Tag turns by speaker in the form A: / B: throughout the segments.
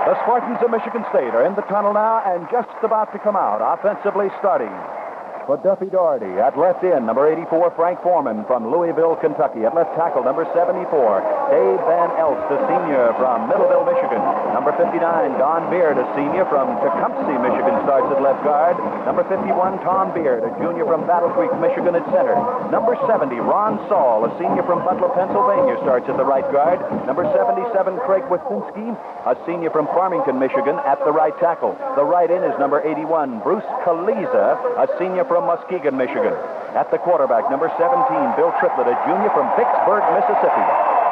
A: The Spartans of Michigan State are in the tunnel now and just about to come out. Offensively starting for Duffy Doherty. At left end, number 84, Frank Foreman from Louisville, Kentucky. At left tackle, number 74, Dave Van Elst, a senior from Middleville, Michigan. Number 59, Don Beard, a senior from Tecumseh, Michigan, starts at left guard. Number 51, Tom Beard, a junior from Battle Creek, Michigan, at center. Number 70, Ron Saul, a senior from Butler, Pennsylvania, starts at the right guard. Number 77, Craig Wasinski, a senior from Farmington, Michigan, at the right tackle. The right end is number 81, Bruce Kaliza, a senior from Muskegon, Michigan. At the quarterback, number 17, Bill Triplett, a junior from Vicksburg, Mississippi.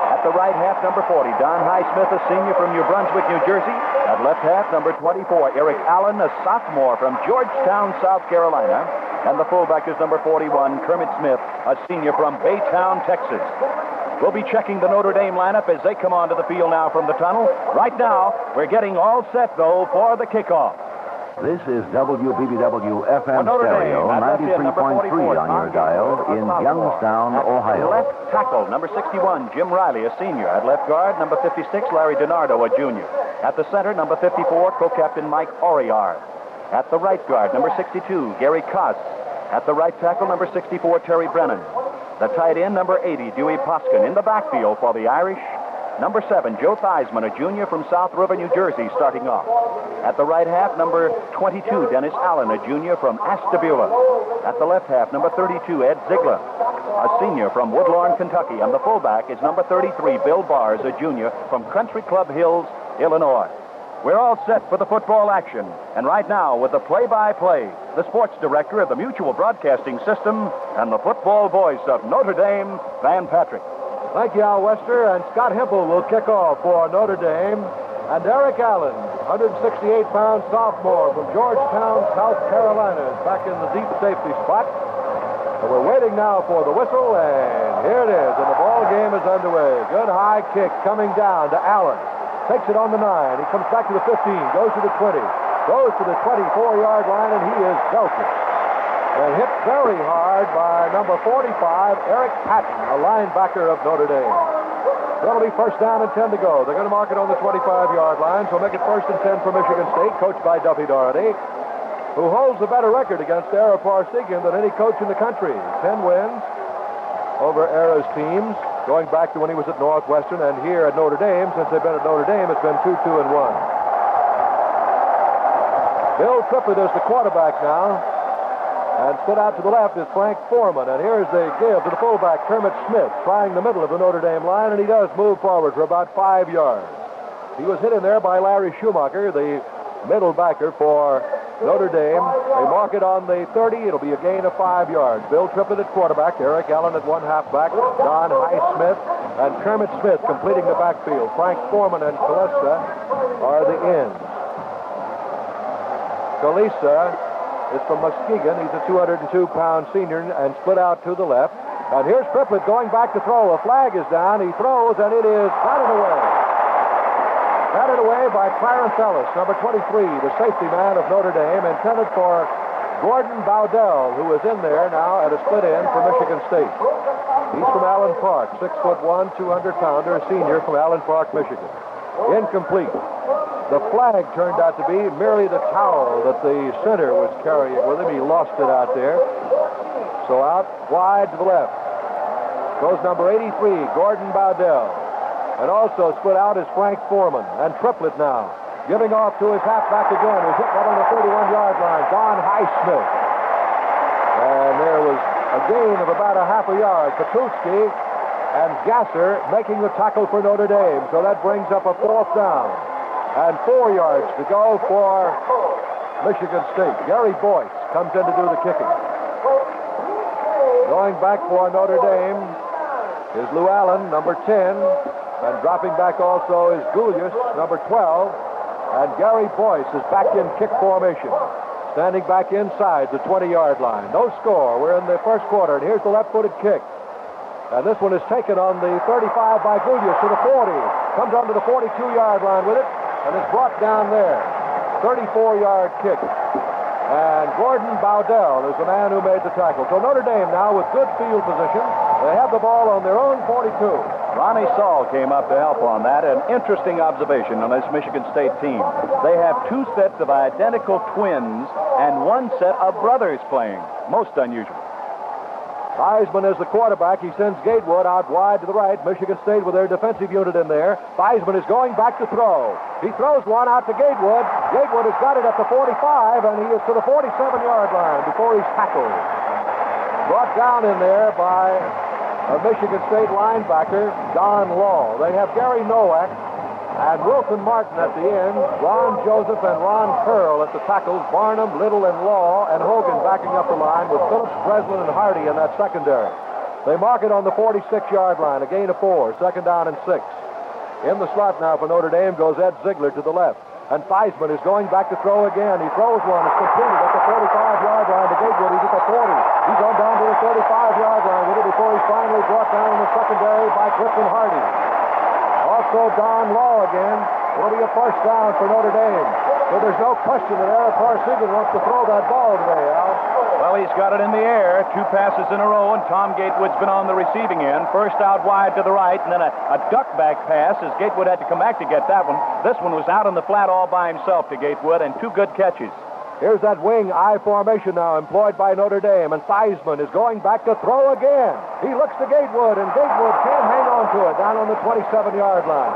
A: At the right half, number 40, Don Highsmith, a senior from New Brunswick, New Jersey. At left half, number 24, Eric Allen, a sophomore from Georgetown, South Carolina. And the fullback is number 41, Kermit Smith, a senior from Baytown, Texas. We'll be checking the Notre Dame lineup as they come onto the field now from the tunnel. Right now, we're getting all set, though, for the kickoff.
B: This is WBBW FM stereo, 93.3 on your dial in Youngstown, Ohio.
A: Left tackle, number 61, Jim Riley, a senior. At left guard, number 56, Larry DiNardo, a junior. At the center, number 54, co-captain Mike Oriar. At the right guard, number 62, Gary Koss. At the right tackle, number 64, Terry Brennan. The tight end, number 80, Dewey Poskin. In the backfield for the Irish, number 7, Joe Theismann, a junior from South River, New Jersey, starting off. At the right half, number 22, Dennis Allen, a junior from Ashtabula. At the left half, number 32, Ed Ziegler, a senior from Woodlawn, Kentucky. And the fullback is number 33, Bill Bars, a junior from Country Club Hills, Illinois. We're all set for the football action. And right now, with the play-by-play, the sports director of the Mutual Broadcasting System and the football voice of Notre Dame, Van Patrick.
C: Thank you, Al Wester. And Scott Hempel will kick off for Notre Dame. And Eric Allen, 168-pound sophomore from Georgetown, South Carolina, is back in the deep safety spot. So we're waiting now for the whistle, and here it is, and the ball game is underway. Good high kick coming down to Allen. Takes it on the 9. He comes back to the 15, goes to the 20, goes to the 24-yard line, and he is belted. And hit very hard by number 45, Eric Patton, a linebacker of Notre Dame. That'll be first down and 10 to go. They're going to mark it on the 25-yard line, so make it first and 10 for Michigan State, coached by Duffy Doherty, who holds a better record against Ara Parsegian than any coach in the country. 10 wins over Ara's teams, going back to when he was at Northwestern, and here at Notre Dame, since they've been at Notre Dame, it's been 2-2-1. Bill Triplett is the quarterback now. And split out to the left is Frank Foreman. And here's the give to the fullback, Kermit Smith, trying the middle of the Notre Dame line, and he does move forward for about 5 yards. He was hit in there by Larry Schumacher, the middle backer for Notre Dame. They mark it on the 30. It'll be a gain of 5 yards. Bill Triplett at quarterback, Eric Allen at one halfback, Don Highsmith, and Kermit Smith completing the backfield. Frank Foreman and Kalista are the ends. Kalista is from Muskegon. He's a 202-pound senior and split out to the left. And here's Triplett going back to throw. A flag is down. He throws, and it is batted away. Batted away by Clarence Ellis, number 23, the safety man of Notre Dame, intended for Gordon Bowdell, who is in there now at a split end for Michigan State. He's from Allen Park, 6'1", 200-pounder, senior from Allen Park, Michigan. Incomplete. The flag turned out to be merely the towel that the center was carrying with him. He lost it out there. So out wide to the left goes number 83, Gordon Bowdell. And also split out is Frank Foreman. And Triplett now giving off to his halfback again, who's hit right on the 31-yard line, Don Highsmith. And there was a gain of about a half a yard. Patewski and Gasser making the tackle for Notre Dame. So that brings up a fourth down. And 4 yards to go for Michigan State. Gary Boyce comes in to do the kicking. Going back for Notre Dame is Lou Allen, number 10. And dropping back also is Gulius, number 12. And Gary Boyce is back in kick formation, standing back inside the 20-yard line. No score. We're in the first quarter. And here's the left-footed kick. And this one is taken on the 35 by Gulius to the 40. Comes onto the 42-yard line with it. And it's brought down there. 34-yard kick. And Gordon Bowdell is the man who made the tackle. So Notre Dame now with good field position. They have the ball on their own 42.
A: Ronnie Saul came up to help on that. An interesting observation on this Michigan State team. They have two sets of identical twins and one set of brothers playing. Most unusual.
C: Theismann is the quarterback. He sends Gatewood out wide to the right. Michigan State with their defensive unit in there. Theismann is going back to throw. He throws one out to Gatewood. Gatewood has got it at the 45, and he is to the 47-yard line before he's tackled. Brought down in there by a Michigan State linebacker, Don Law. They have Gary Nowak and Wilson Martin at the end, Ron Joseph and Ron Pearl at the tackles, Barnum, Little, and Law, and Hogan backing up the line with Phillips, Breslin, and Hardy in that secondary. They mark it on the 46-yard line, a gain of 4, second down and 6. In the slot now for Notre Dame goes Ed Ziegler to the left. And Theismann is going back to throw again. He throws one. It's completed at the 45-yard line to Gatewood. He's at the 40. He's on down to the 35-yard line with it before he's finally brought down in the secondary by Clifton Hardy. Also Don Law again. It'll be a first down for Notre Dame. So there's no question that Eric Parsegan wants to throw that ball today, Al.
A: Well, he's got it in the air. 2 passes in a row, and Tom Gatewood's been on the receiving end. First out wide to the right, and then a duck-back pass as Gatewood had to come back to get that one. This one was out on the flat all by himself to Gatewood, and 2 good catches.
C: Here's that wing I formation now employed by Notre Dame, and Theismann is going back to throw again. He looks to Gatewood, and Gatewood can't hang on to it down on the 27-yard line.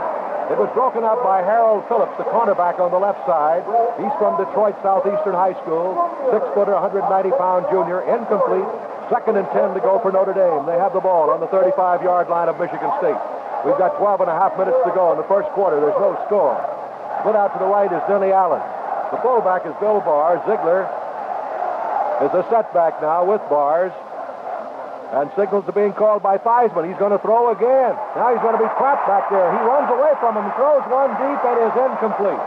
C: It was broken up by Harold Phillips, the cornerback on the left side. He's from Detroit Southeastern High School, 6-footer, 190-pound junior, incomplete. Second and 10 to go for Notre Dame. They have the ball on the 35-yard line of Michigan State. We've got 12 and a half minutes to go in the first quarter. There's no score. Split out to the right is Denny Allen. The fullback is Bill Barr. Ziegler is a setback now with Bars. And signals are being called by Theismann. He's going to throw again. Now he's going to be trapped back there. He runs away from him and throws one deep and is incomplete.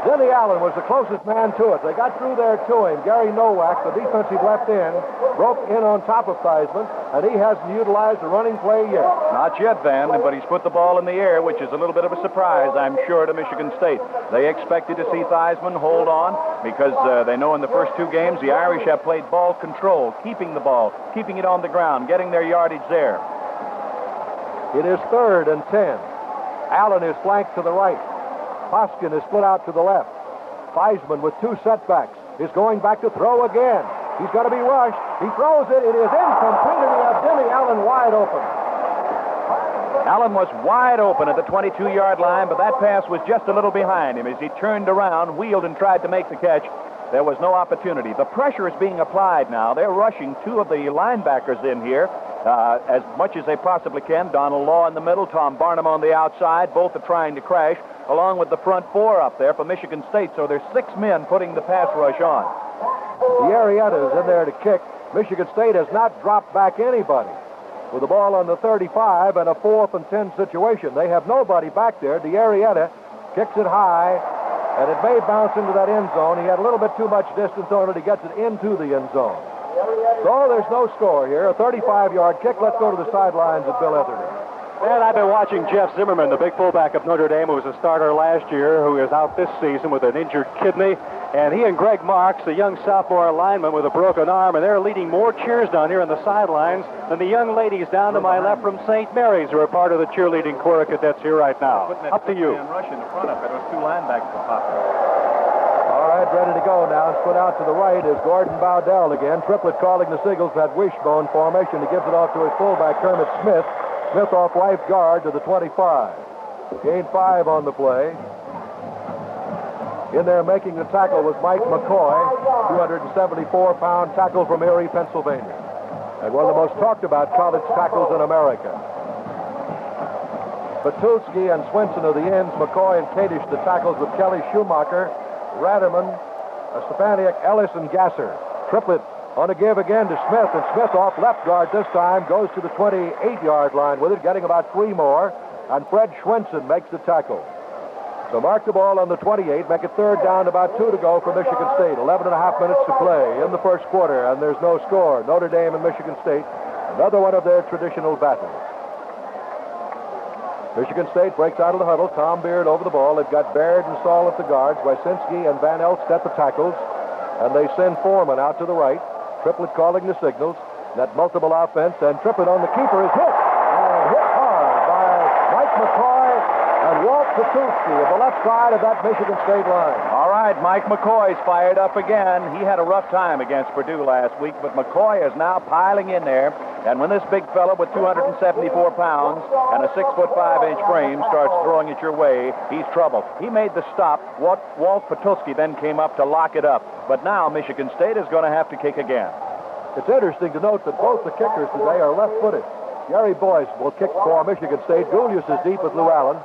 C: Denny Allen was the closest man to it. They got through there to him. Gary Nowak, the defensive left end, broke in on top of Theismann, and he hasn't utilized the running play yet.
A: Not yet, Van, but he's put the ball in the air, which is a little bit of a surprise, I'm sure, to Michigan State. They expected to see Theismann hold on because they know in the first 2 games the Irish have played ball control, keeping the ball, keeping it on the ground, getting their yardage there.
C: It is 3rd and 10. Allen is flanked to the right. Hoskin is split out to the left. Theismann with 2 setbacks is going back to throw again. He's got to be rushed. He throws it. It is incomplete, and we have Denny Allen wide open.
A: Allen was wide open at the 22-yard line, but that pass was just a little behind him. As he turned around, wheeled, and tried to make the catch, there was no opportunity. The pressure is being applied now. They're rushing 2 of the linebackers in here as much as they possibly can. Donald Law in the middle, Tom Barnum on the outside. Both are trying to crash, along with the front 4 up there for Michigan State. So there's 6 men putting the pass rush on.
C: The Arietta is in there to kick. Michigan State has not dropped back anybody. With the ball on the 35 and a 4th and 10 situation, they have nobody back there. The Arietta kicks it high, and it may bounce into that end zone. He had a little bit too much distance on it. He gets it into the end zone. So there's no score here. A 35-yard kick. Let's go to the sidelines at Bill Etherton.
D: And I've been watching Jeff Zimmerman, the big fullback of Notre Dame, who was a starter last year, who is out this season with an injured kidney. And he and Greg Marks, the young sophomore lineman with a broken arm, and they're leading more cheers down here on the sidelines than the young ladies down to my left from St. Mary's, who are part of the cheerleading corps of cadets here right now. Up to you.
A: Rush in the front of it. There was 2 linebackers popping.
C: All right, ready to go now. Split out to the right is Gordon Bowdell again. Triplet calling the signals, that wishbone formation. He gives it off to his fullback, Kermit Smith. Smith off right guard to the 25. Gain 5 on the play. In there making the tackle was Mike McCoy, 274-pound tackle from Erie, Pennsylvania. And one of the most talked about college tackles in America. Patewski and Swinson are the ends. McCoy and Kadish the tackles with Kelly Schumacher, Raderman, Stefaniak, Ellis, and Gasser. Triplet on a give again to Smith, and Smith off left guard this time goes to the 28-yard line with it, getting about 3 more, and Fred Schwenson makes the tackle. So mark the ball on the 28, make it 3rd down, about 2 to go for Michigan State. 11 and a half minutes to play in the first quarter, and there's no score. Notre Dame and Michigan State, another one of their traditional battles. Michigan State breaks out of the huddle. Tom Beard over the ball. They've got Baird and Saul at the guards, Wysinski and Van Elst at the tackles. and they send Foreman out to the right. Triplett calling the signals. That multiple offense, and Triplett on the keeper is hit. And hit hard by Mike McCoy and Walt Patewski of the left side of that Michigan State line.
A: All right, Mike McCoy's fired up again. He had a rough time against Purdue last week, but McCoy is now piling in there. And when this big fella with 274 pounds and a 6'5" frame starts throwing it your way, he's trouble. He made the stop. Walt Patewski then came up to lock it up. But now Michigan State is going to have to kick again.
C: It's interesting to note that both the kickers today are left-footed. Gary Boyce will kick for Michigan State. Julius is deep with Lou Allen.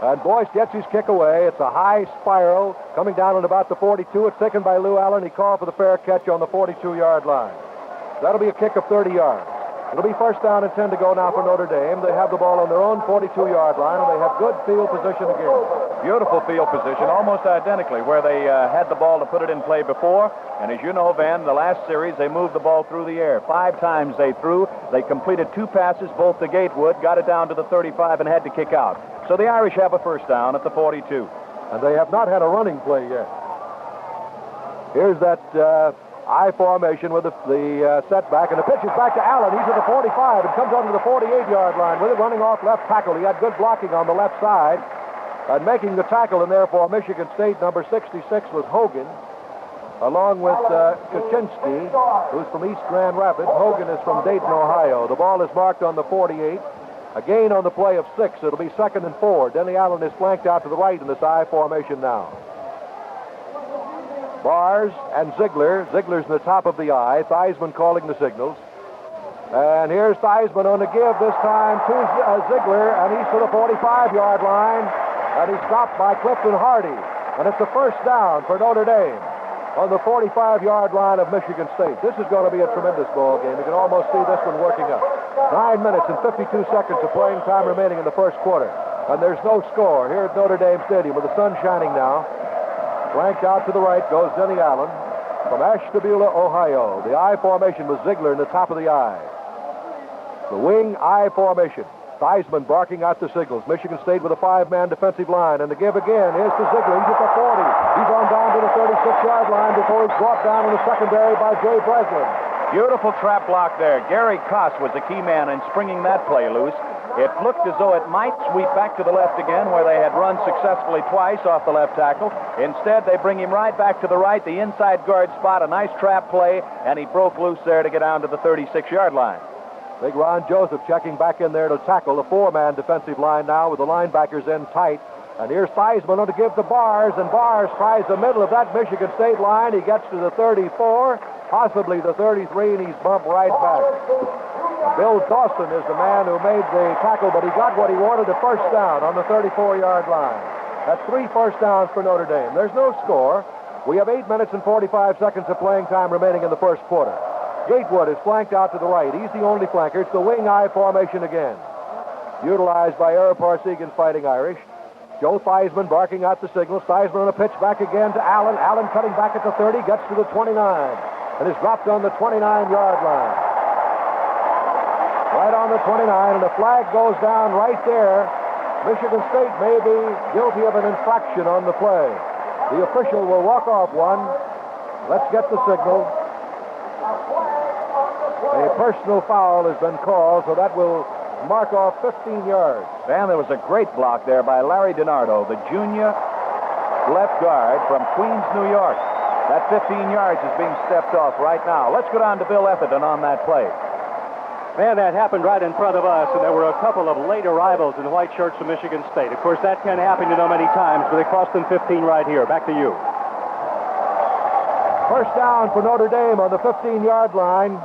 C: And Boyce gets his kick away. It's a high spiral coming down at about the 42. It's taken by Lou Allen. He called for the fair catch on the 42-yard line. That'll be a kick of 30 yards. It'll be first down and 10 to go now for Notre Dame. They have the ball on their own 42-yard line, and they have good field position again.
A: Beautiful field position, almost identically where they had the ball to put it in play before. And as you know, Van, the last series, they moved the ball through the air. 5 times they threw. They completed 2 passes, both to Gatewood, got it down to the 35, and had to kick out. So the Irish have a first down at the 42.
C: And they have not had a running play yet. Here's that I formation with the setback, and the pitch is back to Allen. He's at the 45 and comes onto the 48-yard line with it, running off left tackle. He had good blocking on the left side. And making the tackle in there for Michigan State, number 66 was Hogan, along with Kaczynski, who's from East Grand Rapids. Hogan is from Dayton, Ohio. The ball is marked on the 48. A gain on the play of 6. It'll be 2nd and 4. Denny Allen is flanked out to the right in this I formation now. Bars and Ziegler. Ziegler's in the top of the I. Theismann calling the signals. And here's Theismann on the give this time to Ziegler, and he's to the 45-yard line. And he's stopped by Clifton Hardy. And it's a first down for Notre Dame on the 45-yard line of Michigan State. This is going to be a tremendous ball game. You can almost see this one working up. 9 minutes and 52 seconds of playing time remaining in the first quarter. And there's no score here at Notre Dame Stadium with the sun shining now. Flanked out to the right goes Denny Allen from Ashtabula, Ohio. The I formation with Ziegler in the top of the I. The wing I formation. Theismann barking out the signals. Michigan State with a 5-man defensive line. And the give again is to Ziegler. He's at the 40. He's on down to the 36-yard line before he's brought down in the secondary by Jay Breslin.
A: Beautiful trap block there. Gary Koss was the key man in springing that play loose. It looked as though it might sweep back to the left again where they had run successfully twice off the left tackle. Instead, they bring him right back to the right, the inside guard spot, a nice trap play, and he broke loose there to get down to the 36-yard line.
C: Big Ron Joseph checking back in there to tackle the 4-man defensive line now with the linebackers in tight. And here's Theismann to give to Bars, and Bars tries the middle of that Michigan State line. He gets to the 34, possibly the 33, and he's bumped right back. Bill Dawson is the man who made the tackle, but he got what he wanted, a first down on the 34-yard line. That's 3 first downs for Notre Dame. There's no score. We have 8 minutes and 45 seconds of playing time remaining in the first quarter. Gatewood is flanked out to the right. He's the only flanker. It's the wing I formation again. Utilized by Ara Parsegan's Fighting Irish. Joe Theismann barking out the signals. Theismann on a pitch back again to Allen. Allen cutting back at the 30, gets to the 29, and is dropped on the 29-yard line. Right on the 29, and the flag goes down right there. Michigan State may be guilty of an infraction on the play. The official will walk off one. Let's get the signal. A personal foul has been called, so that will mark off 15 yards.
A: Van, there was a great block there by Larry DiNardo, the junior left guard from Queens, New York. That 15 yards is being stepped off right now. Let's go down to Bill Etherton on that play.
D: Man, that happened right in front of us, and there were a couple of late arrivals in white shirts from Michigan State. Of course, that can happen to them many times, but it cost them 15 right here. Back to you.
C: First down for Notre Dame on the 15-yard line.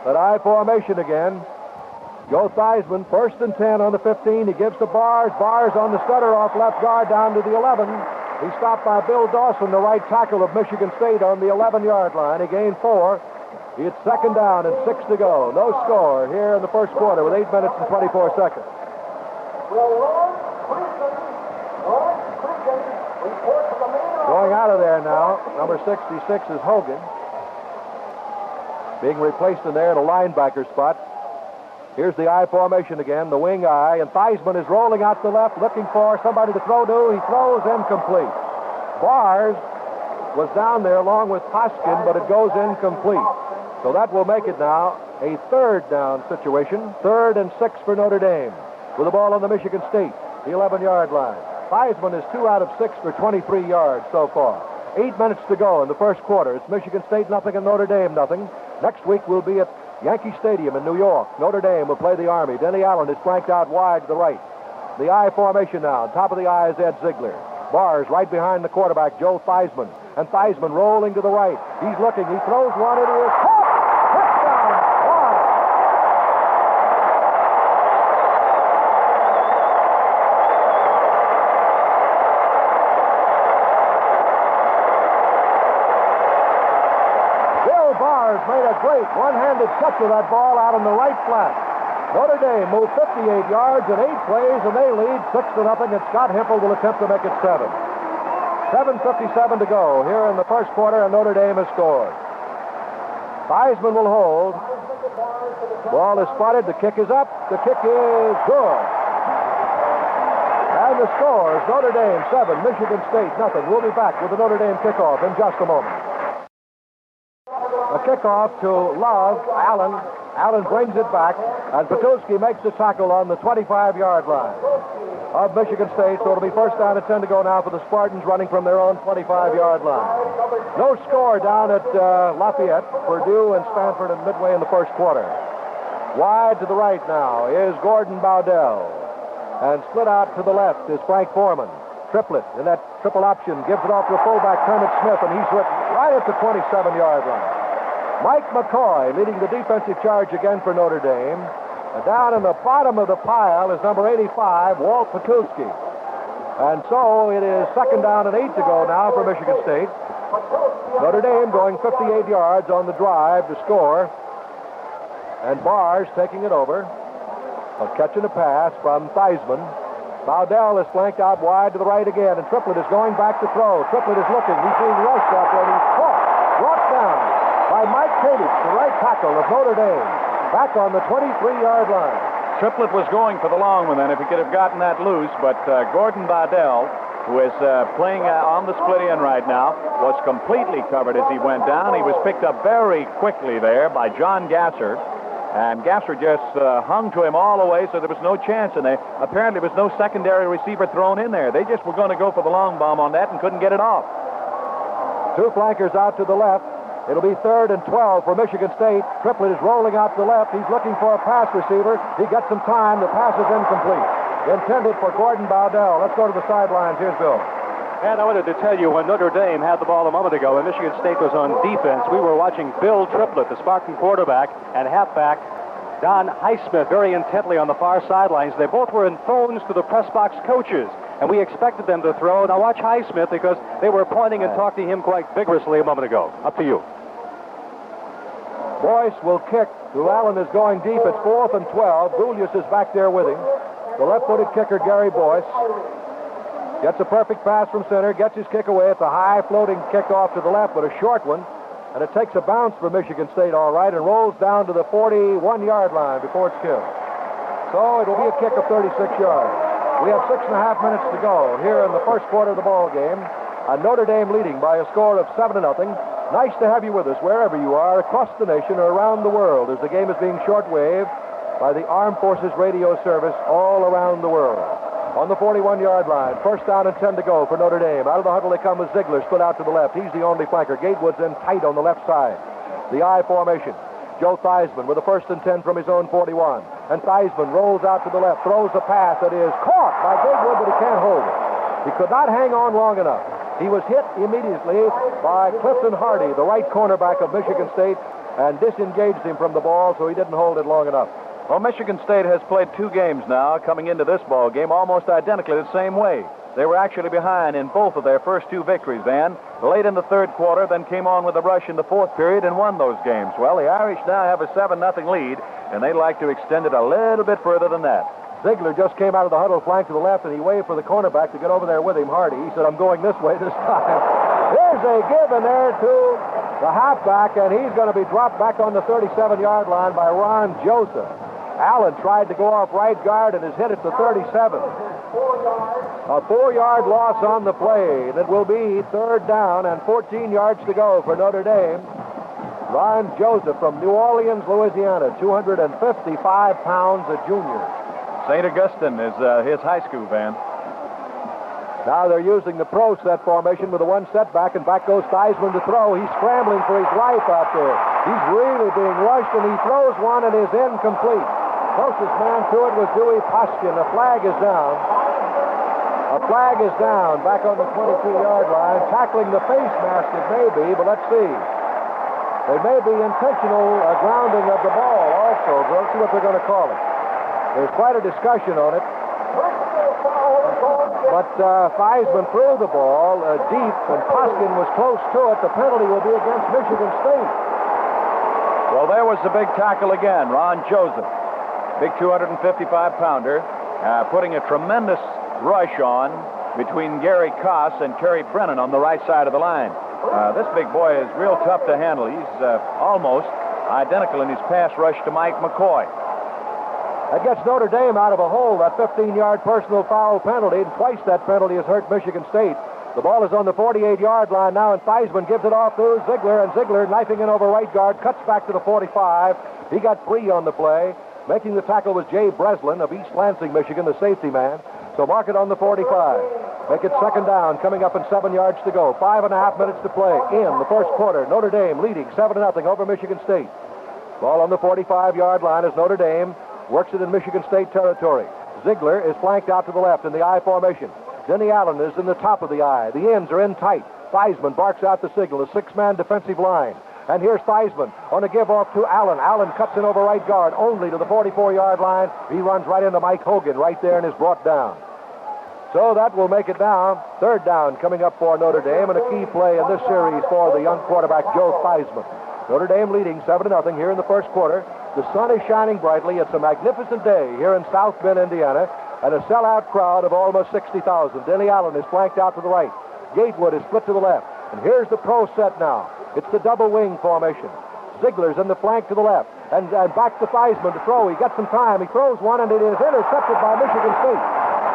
C: That I formation again. Joe Theismann, 1st and 10 on the 15. He gives to Bars. Bars on the stutter off left guard down to the 11. He's stopped by Bill Dawson, the right tackle of Michigan State, on the 11-yard line. He gained 4. It's 2nd down and 6 to go. No score here in the first quarter with 8 minutes and 24 seconds. Going out of there now, number 66 is Hogan. Being replaced in there at a linebacker spot. Here's the I formation again, the wing I, and Theismann is rolling out to the left, looking for somebody to throw to. He throws incomplete. Bars was down there along with Hoskin, but it goes incomplete. So that will make it now a third down situation. 3rd and 6 for Notre Dame with the ball on the Michigan State, the 11-yard line. Theismann is 2 out of 6 for 23 yards so far. 8 minutes to go in the first quarter. It's Michigan State nothing and Notre Dame nothing. Next week we'll be at Yankee Stadium in New York. Notre Dame will play the Army. Denny Allen is flanked out wide to the right. The I formation now. Top of the I is Ed Ziegler. Bars right behind the quarterback, Joe Theismann. And Theismann rolling to the right. He's looking. He throws one. It is caught. Touchdown. Bars. Bill Bars made a great one-handed catch of that ball out on the right flat. Notre Dame moved 58 yards in 8 plays, and they lead 6-0, and Scott Hempel will attempt to make it 7. 7:57 to go here in the first quarter, and Notre Dame has scored. Theismann will hold. Ball is spotted. The kick is up. The kick is good. And the score is Notre Dame 7, Michigan State nothing. We'll be back with the Notre Dame kickoff in just a moment. A kickoff to Love. Allen. Allen brings it back, and Patewski makes the tackle on the 25-yard line of Michigan State. So it'll be first down and 10 to go now for the Spartans running from their own 25-yard line. No score down at Lafayette. Purdue and Stanford and midway in the first quarter. Wide to the right now is Gordon Bowdell. And split out to the left is Frank Foreman. Triplet in that triple option. Gives it off to the fullback, Kermit Smith, and he's right at the 27-yard line. Mike McCoy leading the defensive charge again for Notre Dame. And down in the bottom of the pile is number 85, Walt Patewski. And so it is second down and 8 to go now for Michigan State. Notre Dame going 58 yards on the drive to score. And Bars taking it over. A catch and a pass from Theismann. Bowdell is flanked out wide to the right again, and Triplet is going back to throw. Triplet is looking. He's being rushed out there, and he's caught. Brought down by Mike Patewski, the right tackle of Notre Dame, back on the 23-yard line.
A: Triplet was going for the long one then if he could have gotten that loose, but Gordon Bowdell, who is playing on the split end right now, was completely covered as he went down. He was picked up very quickly there by John Gasser, and Gasser just hung to him all the way, so there was no chance, and apparently there was no secondary receiver thrown in there. They just were going to go for the long bomb on that and couldn't get it off.
C: 2 flankers out to the left. It'll be 3rd and 12 for Michigan State. Triplet is rolling out to the left. He's looking for a pass receiver. He gets some time. The pass is incomplete. Intended for Gordon Bowdell. Let's go to the sidelines. Here's Bill.
D: And I wanted to tell you, when Notre Dame had the ball a moment ago and Michigan State was on defense, we were watching Bill Triplet, the Spartan quarterback, and halfback Don Highsmith very intently on the far sidelines. They both were in phones to the press box coaches, and we expected them to throw. Now watch Highsmith, because they were pointing and talking to him quite vigorously a moment ago. Up to you.
C: Boyce will kick. Allen is going deep. It's 4th and 12. Gulius is back there with him. The left-footed kicker, Gary Boyce, gets a perfect pass from center, gets his kick away. It's a high floating kick off to the left, but a short one. And it takes a bounce for Michigan State, all right, and rolls down to the 41-yard line before it's killed. So it'll be a kick of 36 yards. We have 6.5 minutes to go here in the first quarter of the ball game. And Notre Dame leading by a score of 7-0. Nice to have you with us wherever you are, across the nation or around the world, as the game is being shortwaved by the Armed Forces Radio Service all around the world. On the 41-yard line, first down and 10 to go for Notre Dame. Out of the huddle they come with Ziegler, split out to the left. He's the only flanker. Gatewood's in tight on the left side. The I formation. Joe Theismann with a first and 10 from his own 41. And Theismann rolls out to the left, throws a pass that is caught by Gatewood, but he can't hold it. He could not hang on long enough. He was hit immediately by Clifton Hardy, the right cornerback of Michigan State, and disengaged him from the ball, so he didn't hold it long enough.
A: Well, Michigan State has played 2 games now coming into this ball game almost identically the same way. They were actually behind in both of their first 2 victories, Van. Late in the third quarter, then came on with a rush in the fourth period and won those games. Well, the Irish now have a 7-0 lead, and they'd like to extend it a little bit further than that.
C: Ziegler just came out of the huddle flank to the left, and he waved for the cornerback to get over there with him, Hardy. He said, I'm going this way this time. There's a give in there to the halfback, and he's going to be dropped back on the 37-yard line by Ron Joseph. Allen tried to go off right guard and is hit at the 37. A 4-yard loss on the play. That will be third down and 14 yards to go for Notre Dame. Ron Joseph from New Orleans, Louisiana, 255 pounds, a junior.
A: St. Augustine is his high school van.
C: Now they're using the pro set formation with a one setback, and back goes Theismann to throw. He's scrambling for his life out there. He's really being rushed, and he throws one and is incomplete. Closest man to it was Dewey Poskin. A flag is down. A flag is down back on the 22-yard line. Tackling the face mask it may be, but let's see. There may be intentional grounding of the ball also. Let's see what they're going to call it. There's quite a discussion on it. But Theismann threw the ball deep, and Poskin was close to it. The penalty will be against Michigan State.
A: Well, there was the big tackle again. Ron Joseph, big 255-pounder, putting a tremendous rush on between Gary Koss and Terry Brennan on the right side of the line. This big boy is real tough to handle. He's almost identical in his pass rush to Mike McCoy.
C: That gets Notre Dame out of a hole, that 15-yard personal foul penalty, and twice that penalty has hurt Michigan State. The ball is on the 48-yard line now, and Theismann gives it off to Ziegler, and Ziegler, knifing in over right guard, cuts back to the 45. He got free on the play. Making the tackle was Jay Breslin of East Lansing, Michigan, the safety man. So mark it on the 45. Make it second down, coming up in 7 yards to go. 5.5 minutes to play in the first quarter. Notre Dame leading 7-0 over Michigan State. Ball on the 45-yard line as Notre Dame works it in Michigan State territory. Ziegler is flanked out to the left in the I formation. Denny Allen is in the top of the I. The ends are in tight. Theismann barks out the signal, a 6-man defensive line. And here's Theismann on a give-off to Allen. Allen cuts in over right guard, only to the 44-yard line. He runs right into Mike Hogan right there and is brought down. So that will make it down. Third down coming up for Notre Dame, and a key play in this series for the young quarterback, Joe Theismann. Notre Dame leading 7-0 here in the first quarter. The sun is shining brightly. It's a magnificent day here in South Bend, Indiana, and a sellout crowd of almost 60,000. Denny Allen is flanked out to the right. Gatewood is split to the left. And here's the pro set now. It's the double wing formation. Ziegler's in the flank to the left. And back to Theismann to throw. He got some time. He throws one, and it is intercepted by Michigan State.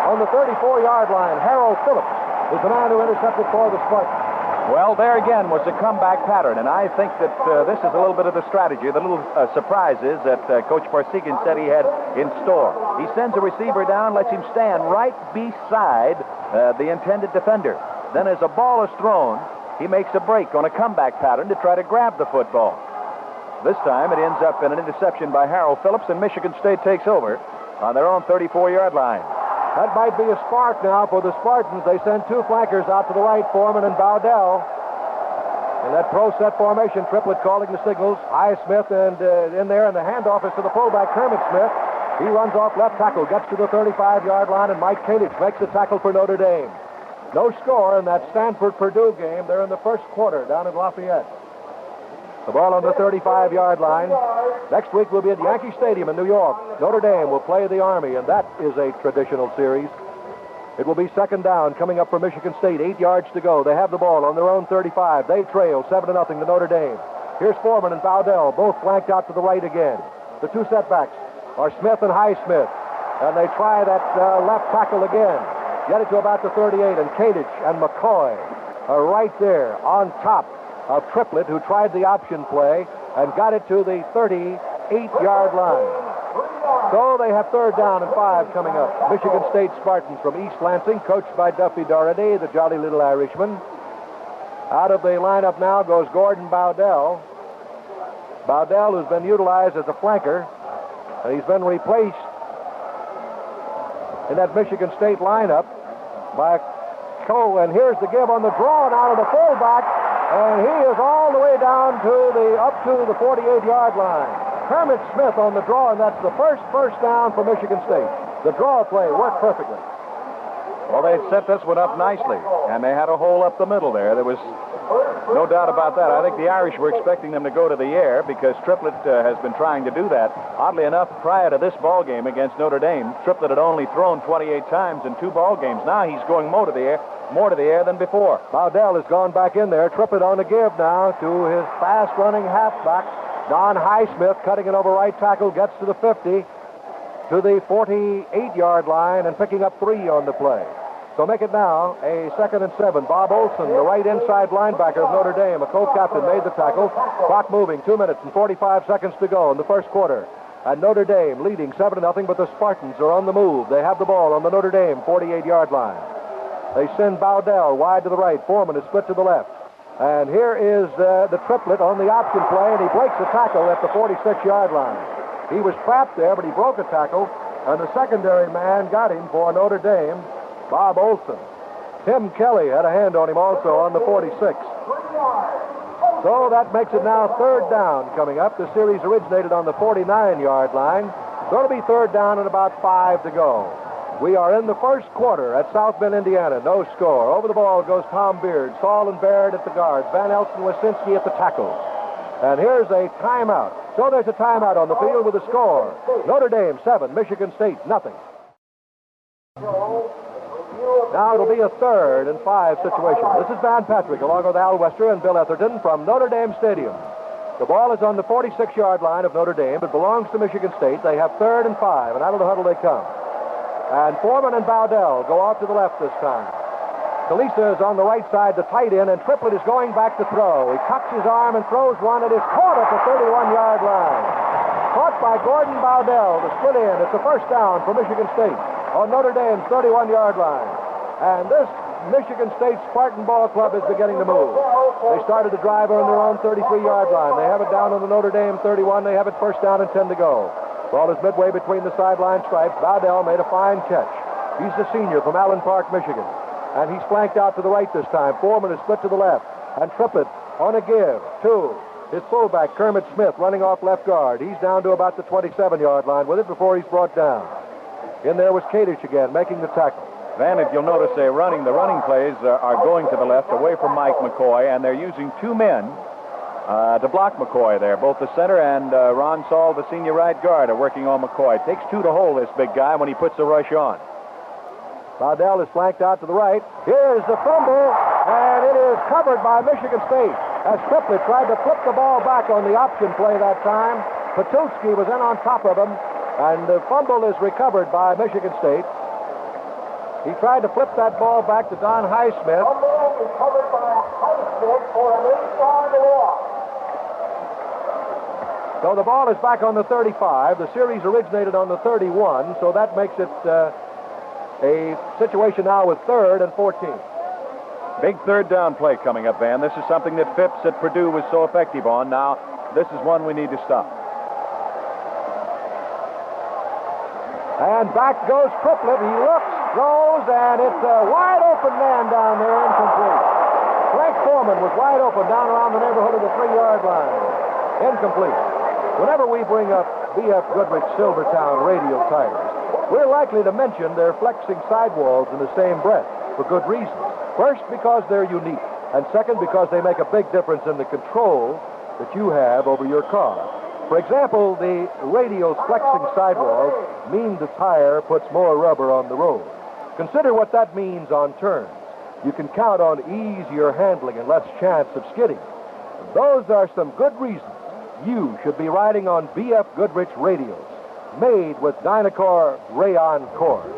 C: On the 34-yard line, Harold Phillips is the man who intercepted for the Spartans.
A: Well, there again was a comeback pattern, and I think that this is a little bit of the strategy, the little surprises that Coach Parsegian said he had in store. He sends a receiver down, lets him stand right beside the intended defender. Then as a ball is thrown, he makes a break on a comeback pattern to try to grab the football. This time it ends up in an interception by Harold Phillips, and Michigan State takes over on their own 34-yard line.
C: That might be a spark now for the Spartans. They send two flankers out to the right, Foreman and Bowdell. In that pro set formation, Triplett calling the signals. Highsmith and in there, and the handoff is to the fullback, Kermit Smith. He runs off left tackle, gets to the 35-yard line, and Mike Kadich makes the tackle for Notre Dame. No score in that Stanford-Purdue game. They're in the first quarter down in Lafayette. The ball on the 35-yard line. Next week we'll be at Yankee Stadium in New York. Notre Dame will play the Army, and that is a traditional series. It will be second down coming up for Michigan State. 8 yards to go. They have the ball on their own 35. They trail 7-0 to Notre Dame. Here's Foreman and Bowdell, both flanked out to the right again. The two setbacks are Smith and Highsmith, and they try that left tackle again. Get it to about the 38, and Kadich and McCoy are right there on top of Triplett, who tried the option play and got it to the 38-yard line. So they have third down and 5 coming up. Michigan State Spartans from East Lansing, coached by Duffy Doherty, the jolly little Irishman. Out of the lineup now goes Gordon Bowdell. Bowdell, who's been utilized as a flanker, and he's been replaced in that Michigan State lineup by Cole. And here's the give on the draw now to the fullback. And he is all the way down to up to the 48-yard line. Kermit Smith on the draw, and that's the first down for Michigan State. The draw play worked perfectly.
A: Well, they set this one up nicely, and they had a hole up the middle there. There was no doubt about that. I think the Irish were expecting them to go to the air because Triplett has been trying to do that. Oddly enough, prior to this ball game against Notre Dame, Triplett had only thrown 28 times in 2 ball games. Now he's going more to the air than before.
C: Bowdell has gone back in there. Triplett on the give now to his fast-running halfback, Don Highsmith, cutting it over right tackle, gets to the 50. to the 48-yard line and picking up 3 on the play. So make it now a 2nd and 7. Bob Olson, the right inside linebacker of Notre Dame, a co-captain, made the tackle. Clock moving, 2 minutes and 45 seconds to go in the first quarter. And Notre Dame leading 7-0, but the Spartans are on the move. They have the ball on the Notre Dame 48-yard line. They send Bowdell wide to the right. Foreman is split to the left. And here is the triplet on the option play, and he breaks a tackle at the 46-yard line. He was trapped there, but he broke a tackle, and the secondary man got him for Notre Dame, Bob Olson. Tim Kelly had a hand on him also on the 46. So that makes it now 3rd down coming up. The series originated on the 49-yard line. Going to be 3rd down and about 5 to go. We are in the first quarter at South Bend, Indiana. No score. Over the ball goes Tom Beard, Saul and Baird at the guards, Van Elsen, Wasinski at the tackles. And here's a timeout. So there's a timeout on the field with a score. Notre Dame 7, Michigan State nothing. Now it'll be a 3rd and 5 situation. This is Van Patrick along with Al Wester and Bill Etherton from Notre Dame Stadium. The ball is on the 46-yard line of Notre Dame. It belongs to Michigan State. They have 3rd and 5, and out of the huddle they come. And Foreman and Bowdell go off to the left this time. Kalisa is on the right side, the tight end, and Triplett is going back to throw. He cocks his arm and throws one. It is caught at the 31-yard line. Caught by Gordon Bowdell to split in. It's a first down for Michigan State on Notre Dame's 31-yard line. And this Michigan State Spartan Ball Club is beginning to move. They started the drive on their own 33-yard line. They have it down on the Notre Dame 31. They have it first down and 10 to go. Ball is midway between the sideline stripes. Bowdell made a fine catch. He's the senior from Allen Park, Michigan. And he's flanked out to the right this time. Foreman is split to the left. And Triplett on a give to his fullback, Kermit Smith, running off left guard. He's down to about the 27-yard line with it before he's brought down. In there was Kadish again, making the tackle.
A: Van, if you'll notice, the running plays are going to the left, away from Mike McCoy, and they're using 2 men to block McCoy there. Both the center and Ron Saul, the senior right guard, are working on McCoy. It takes 2 to hold this big guy when he puts the rush on.
C: Bowdell is flanked out to the right. Here's the fumble, and it is covered by Michigan State. As Triplett tried to flip the ball back on the option play that time, Patewski was in on top of him, and the fumble is recovered by Michigan State. He tried to flip that ball back to Don Highsmith. Fumble recovered by Highsmith for an 8-yard loss. So the ball is back on the 35. The series originated on the 31, so that makes it a situation now with 3rd and 14.
A: Big 3rd down play coming up, Van. This is something that Phipps at Purdue was so effective on. Now, this is one we need to stop.
C: And back goes Triplett. He looks, throws, and it's a wide open man down there, incomplete. Frank Foreman was wide open down around the neighborhood of the 3-yard line. Incomplete. Whenever we bring up B.F. Goodrich Silvertown radial tires, we're likely to mention their flexing sidewalls in the same breath for good reasons. First, because they're unique, and second, because they make a big difference in the control that you have over your car. For example, the radial flexing sidewalls mean the tire puts more rubber on the road. Consider what that means on turns. You can count on easier handling and less chance of skidding. Those are some good reasons you should be riding on B.F. Goodrich radials, made with Dynacor rayon cord.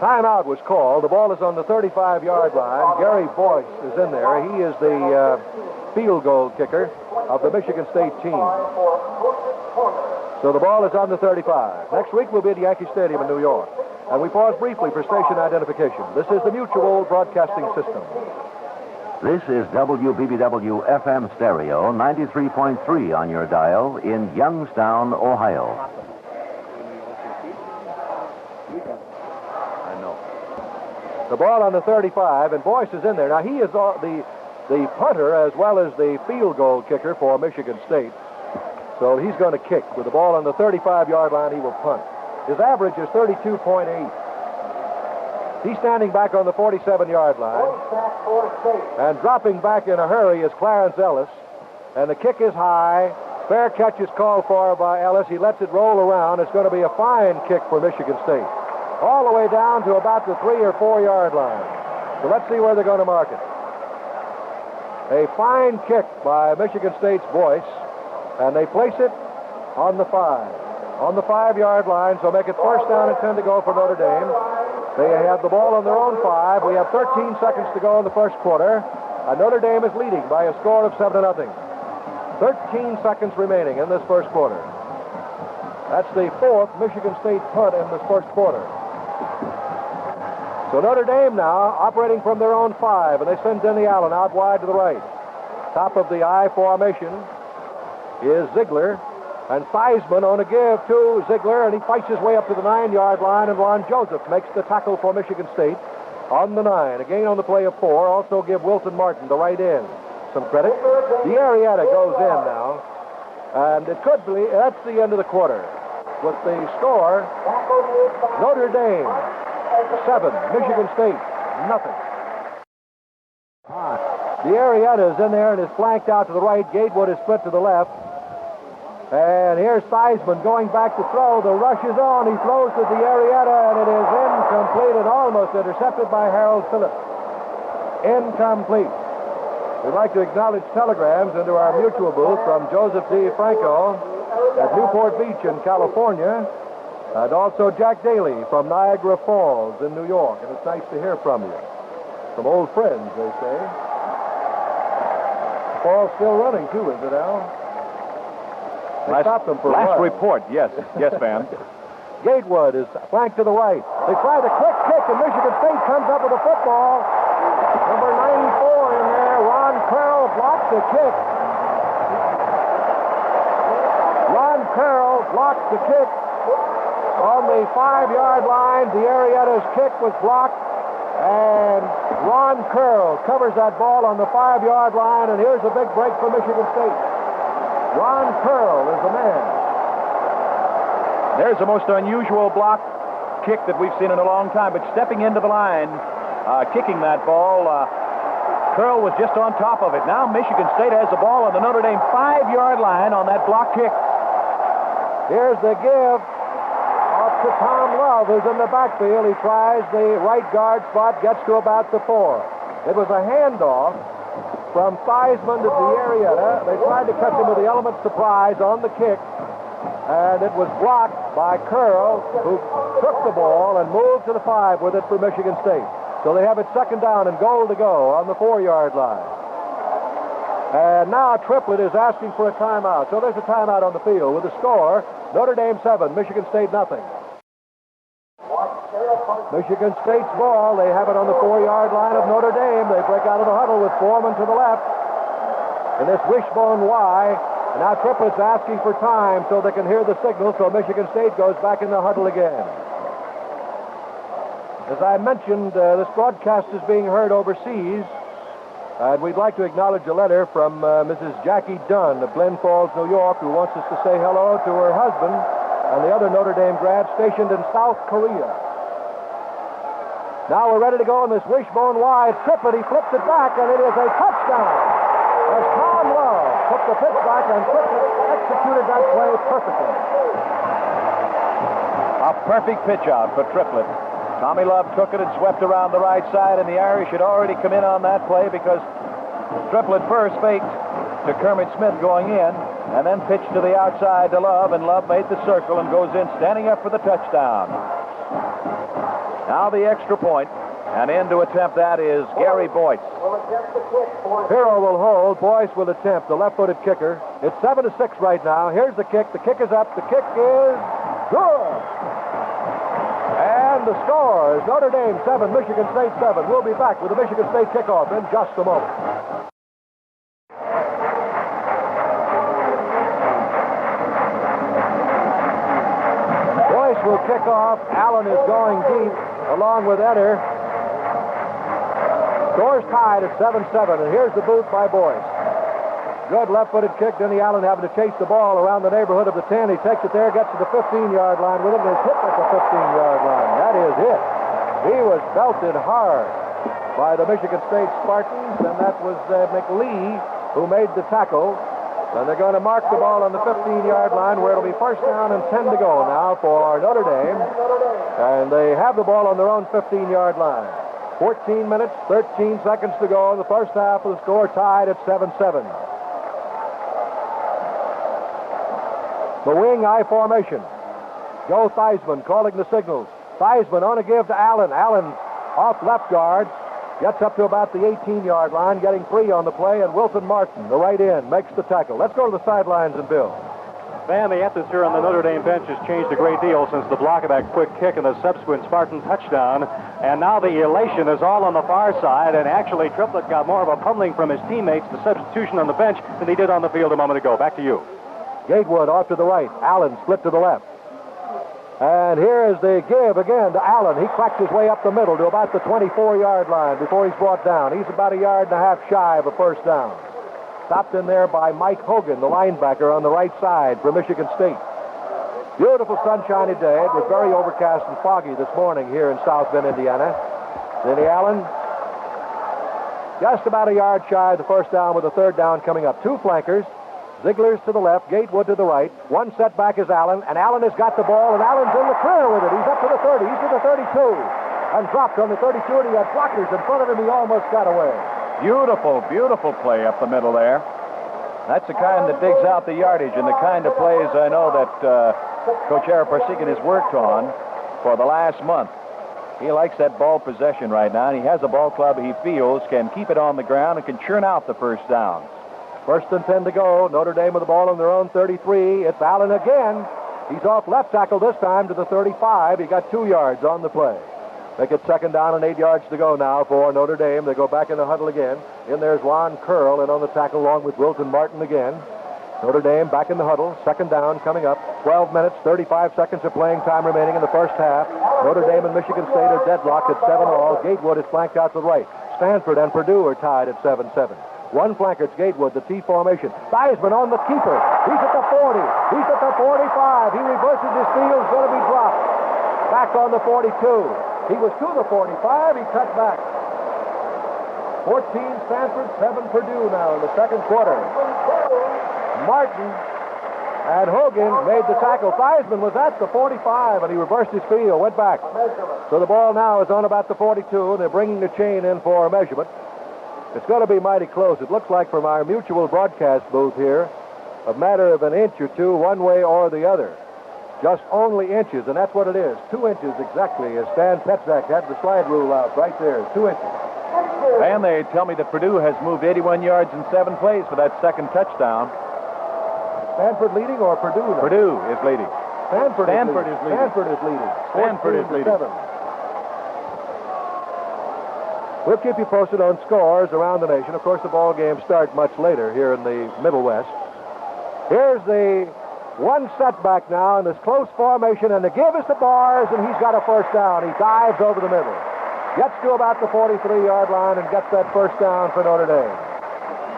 C: Timeout was called. The ball is on the 35-yard line. Gary Boyce is in there. He is the field goal kicker of the Michigan State team. So the ball is on the 35. Next week we'll be at Yankee Stadium in New York. And we pause briefly for station identification. This is the Mutual Broadcasting System.
B: This is WBBW FM Stereo, 93.3 on your dial in Youngstown, Ohio.
C: The ball on the 35, and Boyce is in there. Now, he is the punter as well as the field goal kicker for Michigan State. So he's going to kick. With the ball on the 35-yard line, he will punt. His average is 32.8. He's standing back on the 47-yard line. And dropping back in a hurry is Clarence Ellis. And the kick is high. Fair catch is called for by Ellis. He lets it roll around. It's going to be a fine kick for Michigan State. All the way down to about the 3 or 4 yard line. So let's see where they're going to mark it. A fine kick by Michigan State's Boyce. And they place it on the 5. On the 5-yard line, so make it first down and 10 to go for Notre Dame. They have the ball on their own 5. We have 13 seconds to go in the first quarter. And Notre Dame is leading by a score of 7-0. 13 seconds remaining in this first quarter. That's the 4th Michigan State punt in this first quarter. So Notre Dame now operating from their own 5, and they send Denny Allen out wide to the right. Top of the I formation is Ziegler, and Theismann on a give to Ziegler, and he fights his way up to the 9-yard line, and Ron Joseph makes the tackle for Michigan State on the 9. Again on the play of 4. Also give Wilton Martin, the right end, some credit. The Arietta goes in now, and it could be, that's the end of the quarter. With the score, Notre Dame 7, Michigan State nothing. The Arietta is in there and is flanked out to the right. Gatewood is split to the left. And here's Theismann going back to throw. The rush is on. He throws to the Arietta, and it is incomplete and almost intercepted by Harold Phillips. Incomplete. We'd like to acknowledge telegrams into our mutual booth from Joseph D. Franco at Newport Beach in California, and also Jack Daly from Niagara Falls in New York. And it's nice to hear from you. Some old friends, they say. The ball's still running, too, is it, Al? They stopped them for a
A: last
C: while.
A: report, yes. Yes, ma'am.
C: Gatewood is flanked to the right. They tried a quick kick, and Michigan State comes up with a football. Number 94 in there, Ron Carroll blocks the kick. Ron Carroll blocks the kick on the 5-yard line. The Arietta's kick was blocked, and Ron Carroll covers that ball on the 5-yard line, and here's a big break for Michigan State. Ron Carroll is the man.
A: There's the most unusual block kick that we've seen in a long time, but stepping into the line, kicking that ball, Curl was just on top of it. Now Michigan State has the ball on the Notre Dame 5-yard line on that block kick.
C: Here's the give off to Tom Love, who's in the backfield. He tries the right guard spot, gets to about the 4. It was a handoff from Theismann to the Arietta. They tried to catch him with the element surprise on the kick, and it was blocked by Curl, who took the ball and moved to the 5 with it for Michigan State. So they have it second down and goal to go on the 4-yard line. And now Triplett is asking for a timeout. So there's a timeout on the field with the score, Notre Dame 7, Michigan State nothing. Michigan State's ball. They have it on the 4-yard line of Notre Dame. They break out of the huddle with Foreman to the left in this wishbone Y. And now Triplett's asking for time so they can hear the signal, so Michigan State goes back in the huddle again. As I mentioned, this broadcast is being heard overseas, and we'd like to acknowledge a letter from Mrs. Jackie Dunn of Glen Falls, New York, who wants us to say hello to her husband and the other Notre Dame grad stationed in South Korea. Now we're ready to go in this wishbone wide. Triplett, he flips it back, and it is a touchdown. As Tom Love took the pitch back, and Triplett executed that play perfectly.
A: A perfect pitch out for Triplett. Tommy Love took it and swept around the right side, and the Irish had already come in on that play because Triplett first faked to Kermit Smith going in, and then pitched to the outside to Love, and Love made the circle and goes in standing up for the touchdown. Now the extra point, and in to attempt that is Gary Boyce.
C: Hero will hold. Boyce will attempt, the left-footed kicker. It's 7-6 right now. Here's the kick. The kick is up. The kick is good. And the score is Notre Dame 7, Michigan State 7. We'll be back with the Michigan State kickoff in just a moment. Boyce will kick off. Allen is going deep along with Eder. Score's tied at 7-7, and here's the boot by Boyce. Good left-footed kick. Denny Allen having to chase the ball around the neighborhood of the 10. He takes it there, gets to the 15-yard line with it, and is hit at the 15-yard line. That is it. He was belted hard by the Michigan State Spartans, and that was McLee who made the tackle. And they're going to mark the ball on the 15-yard line where it'll be first down and 10 to go now for Notre Dame. And they have the ball on their own 15-yard line. 14 minutes, 13 seconds to go in the first half of the score, tied at 7-7. The wing I formation. Joe Theismann calling the signals. Theismann on a give to Allen. Allen off left guard. Gets up to about the 18-yard line, getting free on the play, and Wilton Martin, the right end, makes the tackle. Let's go to the sidelines and Bill.
D: Van, the atmosphere on the Notre Dame bench has changed a great deal since the block of that quick kick and the subsequent Spartan touchdown. And now the elation is all on the far side, and actually Triplett got more of a pummeling from his teammates, the substitution on the bench, than he did on the field a moment ago. Back to you.
C: Gatewood off to the right. Allen split to the left. And here is the give again to Allen. He cracked his way up the middle to about the 24-yard line before he's brought down. He's about a yard and a half shy of a first down. Stopped in there by Mike Hogan, the linebacker on the right side for Michigan State. Beautiful sunshiny day. It was very overcast and foggy this morning here in South Bend, Indiana. Denny Allen just about a yard shy of the first down with a third down coming up. Two flankers. Ziegler's to the left, Gatewood to the right. One setback is Allen, and Allen has got the ball, and Allen's in the clear with it. He's up to the 30. He's to the 32. And dropped on the 32, and he had blockers in front of him. He almost got away.
A: Beautiful, beautiful play up the middle there. That's the kind that digs out the yardage and the kind of plays I know that Coach Ara Parsegian has worked on for the last month. He likes that ball possession right now, and he has a ball club he feels can keep it on the ground and can churn out the first downs.
C: First and 10 to go. Notre Dame with the ball on their own 33. It's Allen again. He's off left tackle this time to the 35. He got 2 yards on the play. Make it second down and 8 yards to go now for Notre Dame. They go back in the huddle again. In there's Ron Curl, and on the tackle along with Wilton Martin again. Notre Dame back in the huddle. Second down coming up. 12 minutes, 35 seconds of playing time remaining in the first half. Notre Dame and Michigan State are deadlocked at 7-all. Gatewood is flanked out to the right. Stanford and Purdue are tied at 7-7. One flanker, it's Gatewood, the T formation. Theismann on the keeper. He's at the 40. He's at the 45. He reverses his field. He's going to be dropped. Back on the 42. He was to the 45. He cut back. 14 Stanford, 7 Purdue now in the second quarter. Martin and Hogan made the tackle. Theismann was at the 45, and he reversed his field, went back. So the ball now is on about the 42, and they're bringing the chain in for a measurement. It's going to be mighty close. It looks like from our mutual broadcast booth here, a matter of an inch or two one way or the other. Just only inches, and that's what it is. 2 inches exactly, as Stan Petzak had the slide rule out right there. 2 inches.
A: And they tell me that Purdue has moved 81 yards in 7 plays for that second touchdown.
C: Stanford leading or Purdue now?
A: Purdue is leading.
C: Stanford is leading. Stanford is leading.
A: Stanford is leading.
C: 14-7. We'll keep you posted on scores around the nation. Of course, the ball games start much later here in the Middle West. Here's the one setback now in this close formation, and the give is to Bars, and he's got a first down. He dives over the middle. Gets to about the 43-yard line and gets that first down for Notre Dame.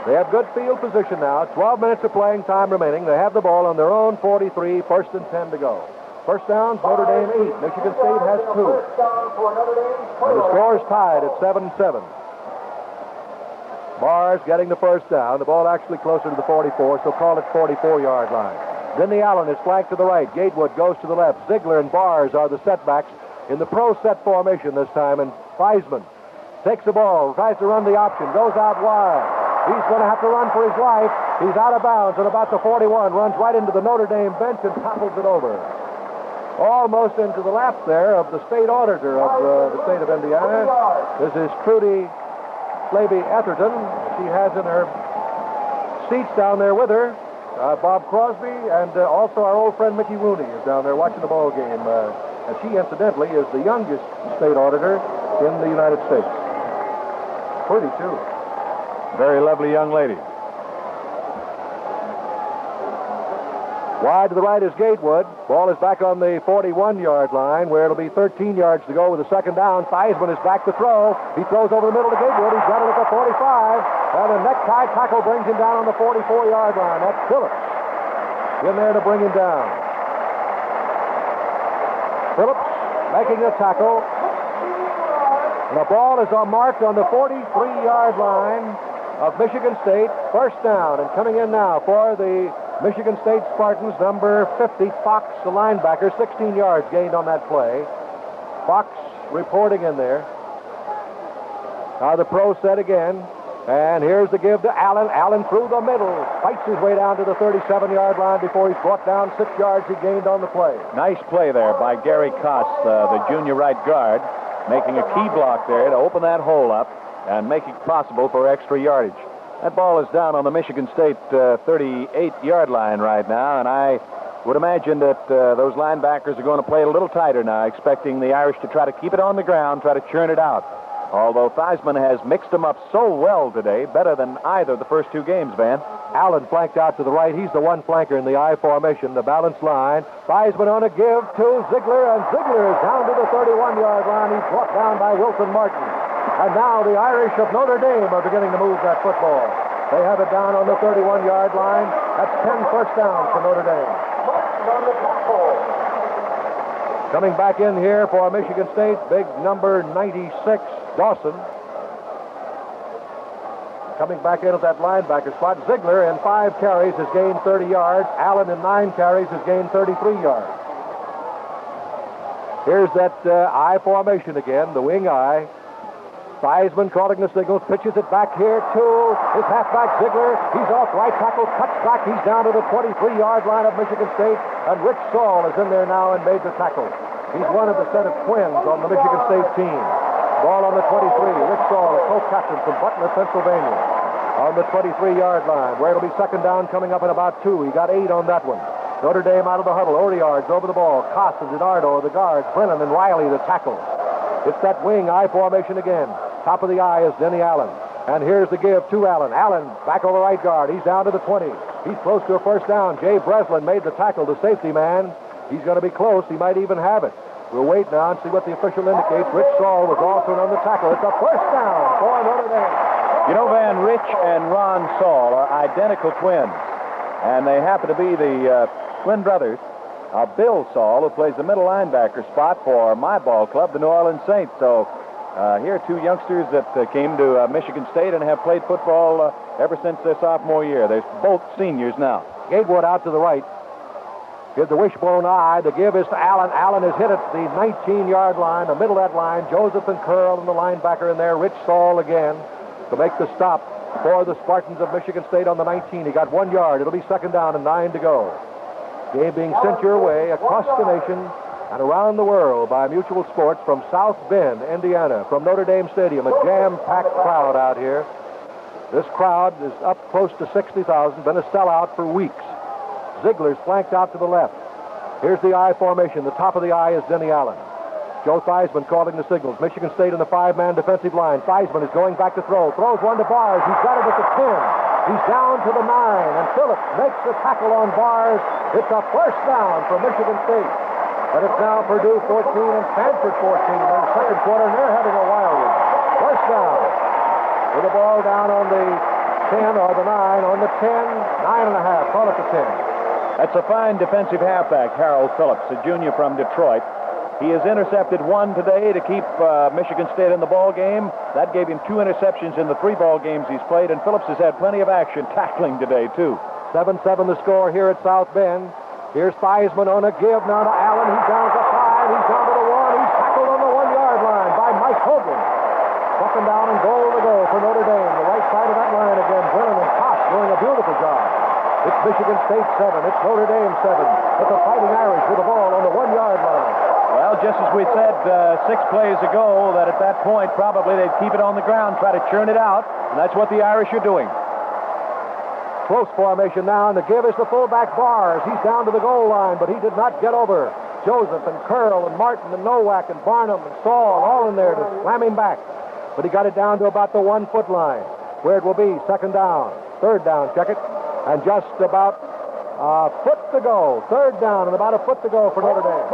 C: They have good field position now. 12 minutes of playing time remaining. They have the ball on their own 43, first and 10 to go. First downs, Notre Dame 8. Michigan State has 2. And the score is tied at 7-7. Bars getting the first down. The ball actually closer to the 44, so call it 44-yard line. Then the Allen is flanked to the right. Gatewood goes to the left. Ziegler and Bars are the setbacks in the pro set formation this time. And Theismann takes the ball, tries to run the option, goes out wide. He's going to have to run for his life. He's out of bounds at about the 41, runs right into the Notre Dame bench and topples it over. Almost into the lap there of the state auditor of the state of Indiana. This is Trudy Slaby Etherton. She has in her seats down there with her Bob Crosby, and also our old friend Mickey Rooney is down there watching the ball game. And she, incidentally, is the youngest state auditor in the United States. Pretty, too.
A: Very lovely young lady.
C: Wide to the right is Gatewood. Ball is back on the 41-yard line, where it'll be 13 yards to go with a second down. Theismann is back to throw. He throws over the middle to Gatewood. He's got it at the 45. And a necktie tackle brings him down on the 44-yard line. That's Phillips in there to bring him down. Phillips making the tackle. And the ball is marked on the 43-yard line of Michigan State. First down, and coming in now for the Michigan State Spartans, number 50, Fox, the linebacker, 16 yards gained on that play. Fox reporting in there. Now the pro set again. And here's the give to Allen. Allen through the middle. Fights his way down to the 37-yard line before he's brought down 6 yards he gained on the play.
A: Nice play there by Gary Koss, the junior right guard, making a key block there to open that hole up and make it possible for extra yardage. That ball is down on the Michigan State 38-yard line right now, and I would imagine that those linebackers are going to play a little tighter now, expecting the Irish to try to keep it on the ground, try to churn it out. Although Theismann has mixed them up so well today, better than either of the first 2 games, Van.
C: Allen flanked out to the right. He's the one flanker in the I formation, the balanced line. Theismann on a give to Ziegler, and Ziegler is down to the 31-yard line. He's brought down by Wilson Martin. And now the Irish of Notre Dame are beginning to move that football. They have it down on the 31-yard line. That's 10 first downs for Notre Dame. Coming back in here for Michigan State, big number 96, Lawson. Coming back in at that linebacker spot, Ziegler in 5 carries has gained 30 yards. Allen in 9 carries has gained 33 yards. Here's that I formation again, the wing I. Theismann calling the signals, pitches it back here to his halfback Ziegler. He's off right tackle, cuts back. He's down to the 23-yard line of Michigan State, and Rich Saul is in there now and made the tackle. He's one of the set of twins on the Michigan State team. Ball on the 23. Rich Saul, a co-captain from Butler, Pennsylvania, on the 23-yard line, where it'll be second down coming up in about 2. He got 8 on that one. Notre Dame out of the huddle. Oriards over the ball. Koss and DiNardo are the guards. Brennan and Riley the tackles. It's that wing I formation again. Top of the I is Denny Allen. And here's the give to Allen. Allen back over right guard. He's down to the 20. He's close to a first down. Jay Breslin made the tackle, the safety man. He's going to be close. He might even have it. We'll wait now and see what the official indicates. Rich Saul was also on the tackle. It's a first down for Notre Dame.
A: You know, Van, Rich and Ron Saul are identical twins. And they happen to be the twin brothers of Bill Saul, who plays the middle linebacker spot for my ball club, the New Orleans Saints. So here are 2 youngsters that came to Michigan State and have played football ever since their sophomore year. They're both seniors now.
C: Gatewood out to the right. Gives the wishbone eye. The give is to Allen. Allen has hit at the 19-yard line, the middle of that line. Joseph and Curl and the linebacker in there. Rich Saul again to make the stop for the Spartans of Michigan State on the 19. He got 1 yard. It'll be second down and 9 to go. Game being sent your way across the nation and around the world by Mutual Sports from South Bend, Indiana, from Notre Dame Stadium. A jam-packed crowd out here. This crowd is up close to 60,000, been a sellout for weeks. Ziegler's flanked out to the left. Here's the I formation. The top of the I is Denny Allen. Joe Theismann calling the signals. Michigan State in the 5-man defensive line. Theismann is going back to throw. Throws one to Bars. He's got it at the 10. He's down to the 9. And Phillips makes the tackle on Bars. It's a first down for Michigan State. But it's now Purdue 14 and Stanford 14 in the second quarter, and they're having a wild one. First down. With the ball down on the 10 or the 9. On the 10, 9.5. Call it the 10.
A: That's a fine defensive halfback, Harold Phillips, a junior from Detroit. He has intercepted 1 today to keep Michigan State in the ball game. That gave him 2 interceptions in the 3 ball games he's played, and Phillips has had plenty of action tackling today, too.
C: 7-7 the score here at South Bend. Here's Theismann on a give now to Allen. He's down to 5. He's down to the 1. He's tackled on the 1-yard line by Mike Hogan. Second down and goal to go for Notre Dame. The right side of that line again. Brennan and Koss doing a beautiful job. It's Michigan State 7. It's Notre Dame 7. But the Fighting Irish with the ball on the 1-yard line.
A: Well, just as we said 6 plays ago, that at that point probably they'd keep it on the ground, try to churn it out, and that's what the Irish are doing.
C: Close formation now, and the give is the fullback Bars. He's down to the goal line, but he did not get over. Joseph and Curl and Martin and Nowak and Barnum and Saul all in there to slam him back. But he got it down to about the 1-foot line, where it will be second down. Third down, check it. And just about a foot to go. Third down and about a foot to go for Notre Dame.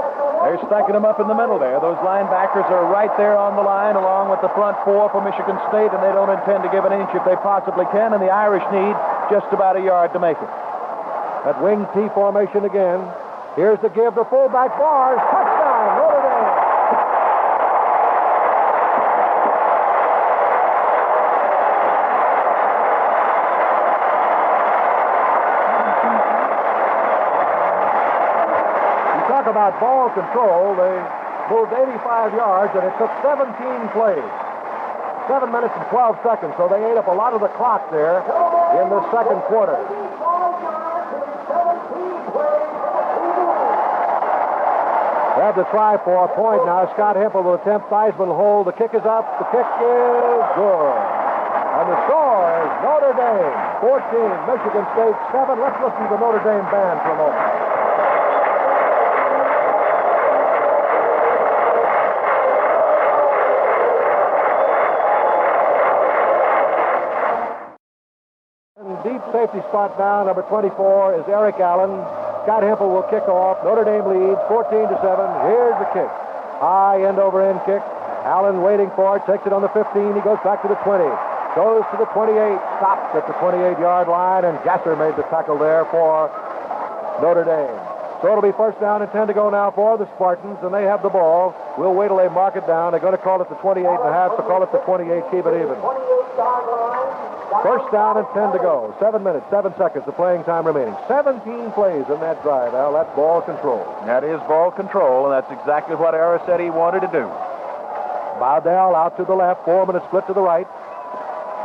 A: They're stacking them up in the middle there. Those linebackers are right there on the line along with the front 4 for Michigan State, and they don't intend to give an inch if they possibly can, and the Irish need just about a yard to make it.
C: That wing T formation again. Here's the give to fullback Bars. Touchdown, Notre Dame. Talk about ball control. They moved 85 yards, and it took 17 plays. 7 minutes and 12 seconds, so they ate up a lot of the clock there in the second quarter. They have to try for a point now. Scott Hempel will attempt. Theismann will hold. The kick is up. The kick is good. And the score is Notre Dame 14, Michigan State 7. Let's listen to the Notre Dame band for a moment. Deep safety spot now, number 24 is Eric Allen. Scott Hempel will kick off. Notre Dame leads 14-7. Here's the kick. High end-over-end kick. Allen waiting for it. Takes it on the 15. He goes back to the 20. Goes to the 28. Stops at the 28-yard line, and Gasser made the tackle there for Notre Dame. So it'll be first down and 10 to go now for the Spartans, and they have the ball. We'll wait till they mark it down. They're going to call it the 28.5, so call it the 28. Keep it even. First down and 10 to go. 7 minutes, 7 seconds of playing time remaining. 17 plays in that drive, Al. That's ball control.
A: That is ball control, and that's exactly what Ara said he wanted to do.
C: Bowdell out to the left. Foreman is split to the right.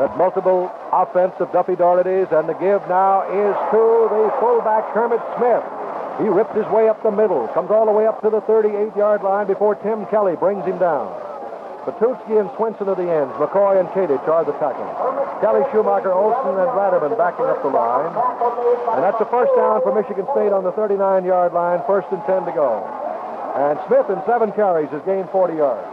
C: That multiple offense of Duffy Doherty's, and the give now is to the fullback, Kermit Smith. He ripped his way up the middle, comes all the way up to the 38-yard line before Tim Kelly brings him down. Patewski and Swinson are the ends. McCoy and Kadich are the tackles. Kelly, Schumacher, Olson, and Rademan backing up the line. And that's a first down for Michigan State on the 39-yard line. First and 10 to go. And Smith in 7 carries has gained 40 yards.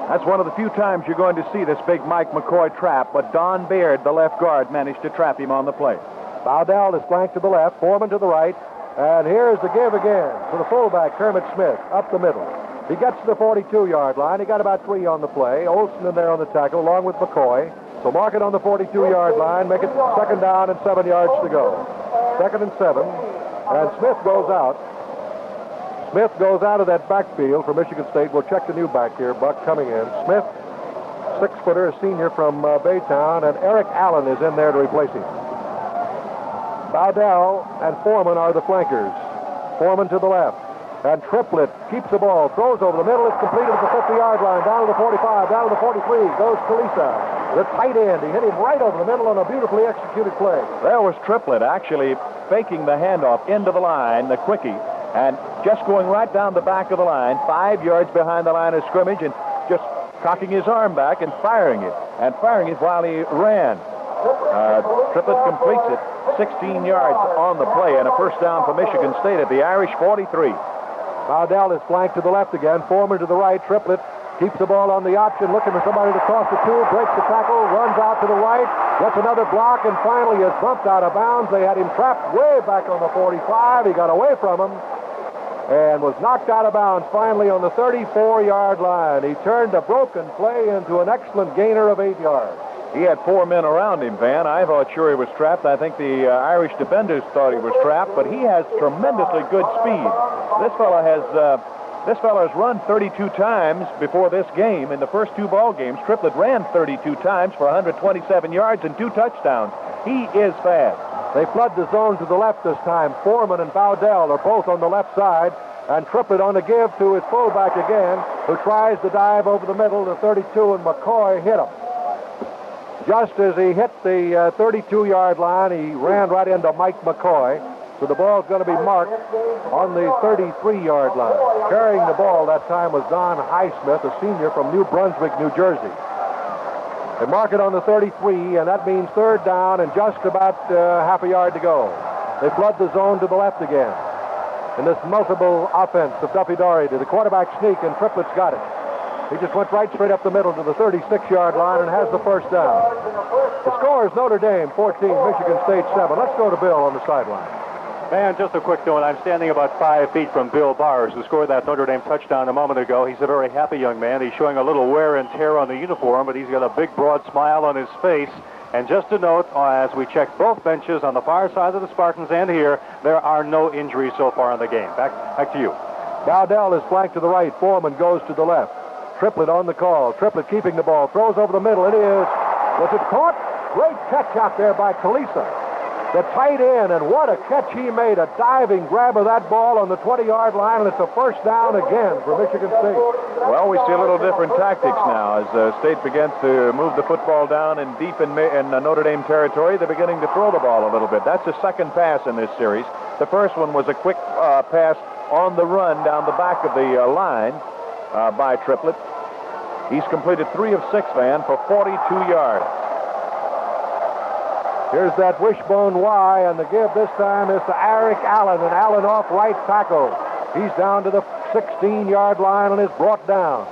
A: That's one of the few times you're going to see this big Mike McCoy trap, but Don Baird, the left guard, managed to trap him on the play.
C: Bowdell is flanked to the left, Foreman to the right. And here's the give again to the fullback, Kermit Smith, up the middle. He gets to the 42-yard line. He got about 3 on the play. Olson in there on the tackle, along with McCoy. So mark it on the 42-yard line. Make it second down and 7 yards to go. Second and 7. And Smith goes out. Smith goes out of that backfield for Michigan State. We'll check the new back here. Buck coming in. Smith, 6-footer, a senior from Baytown. And Eric Allen is in there to replace him. Bowdell and Foreman are the flankers. Foreman to the left. And Triplett keeps the ball, throws over the middle. It's completed at the 50-yard line, down to the 45, down to the 43. Goes Kalisa, the tight end. He hit him right over the middle on a beautifully executed play.
A: There was Triplett actually faking the handoff into the line, the quickie, and just going right down the back of the line, 5 yards behind the line of scrimmage, and just cocking his arm back and firing it while he ran. Triplett completes it, 16 yards on the play, and a first down for Michigan State at the Irish 43.
C: Bowdell is flanked to the left again. Foreman to the right. Triplett keeps the ball on the option, looking for somebody to cross the 2, breaks the tackle, runs out to the right, gets another block, and finally is bumped out of bounds. They had him trapped way back on the 45. He got away from him and was knocked out of bounds finally on the 34-yard line. He turned a broken play into an excellent gainer of 8 yards.
A: He had 4 men around him, Van. I thought sure he was trapped. I think the Irish defenders thought he was trapped, but he has tremendously good speed. This fellow has run 32 times before this game. In the first 2 ball games, Triplett ran 32 times for 127 yards and 2 touchdowns. He is fast.
C: They flood the zone to the left this time. Foreman and Bowdell are both on the left side, and Triplett on the give to his fullback again, who tries to dive over the middle to 32, and McCoy hit him. Just as he hit the 32-yard line, he ran right into Mike McCoy. So the ball's going to be marked on the 33-yard line. Carrying the ball that time was Don Highsmith, a senior from New Brunswick, New Jersey. They mark it on the 33, and that means third down and just about half a yard to go. They flood the zone to the left again. In this multiple offense of Duffy Doherty, the quarterback sneak, and Triplett's got it. He just went right straight up the middle to the 36-yard line and has the first down. The score is Notre Dame 14, Michigan State 7. Let's go to Bill on the sideline.
D: Man, just a quick note. I'm standing about 5 feet from Bill Bowers, who scored that Notre Dame touchdown a moment ago. He's a very happy young man. He's showing a little wear and tear on the uniform, but he's got a big, broad smile on his face. And just a note, as we check both benches on the far side of the Spartans and here, there are no injuries so far in the game. Back to you.
C: Bowdell is flanked to the right. Foreman goes to the left. Triplett on the call. Triplett keeping the ball. Throws over the middle. It is. Was it caught? Great catch out there by Kalisa. the tight end, and what a catch he made, a diving grab of that ball on the 20-yard line, and it's a first down again for Michigan State.
A: Well, we see a little different tactics now as State begins to move the football down and deep in Notre Dame territory. They're beginning to throw the ball a little bit. That's the second pass in this series. The first one was a quick pass on the run down the back of the line by Triplett. He's completed 3 of 6, Van, for 42 yards.
C: Here's that wishbone Y, and the give this time is to Eric Allen, and Allen off right tackle. He's down to the 16-yard line and is brought down.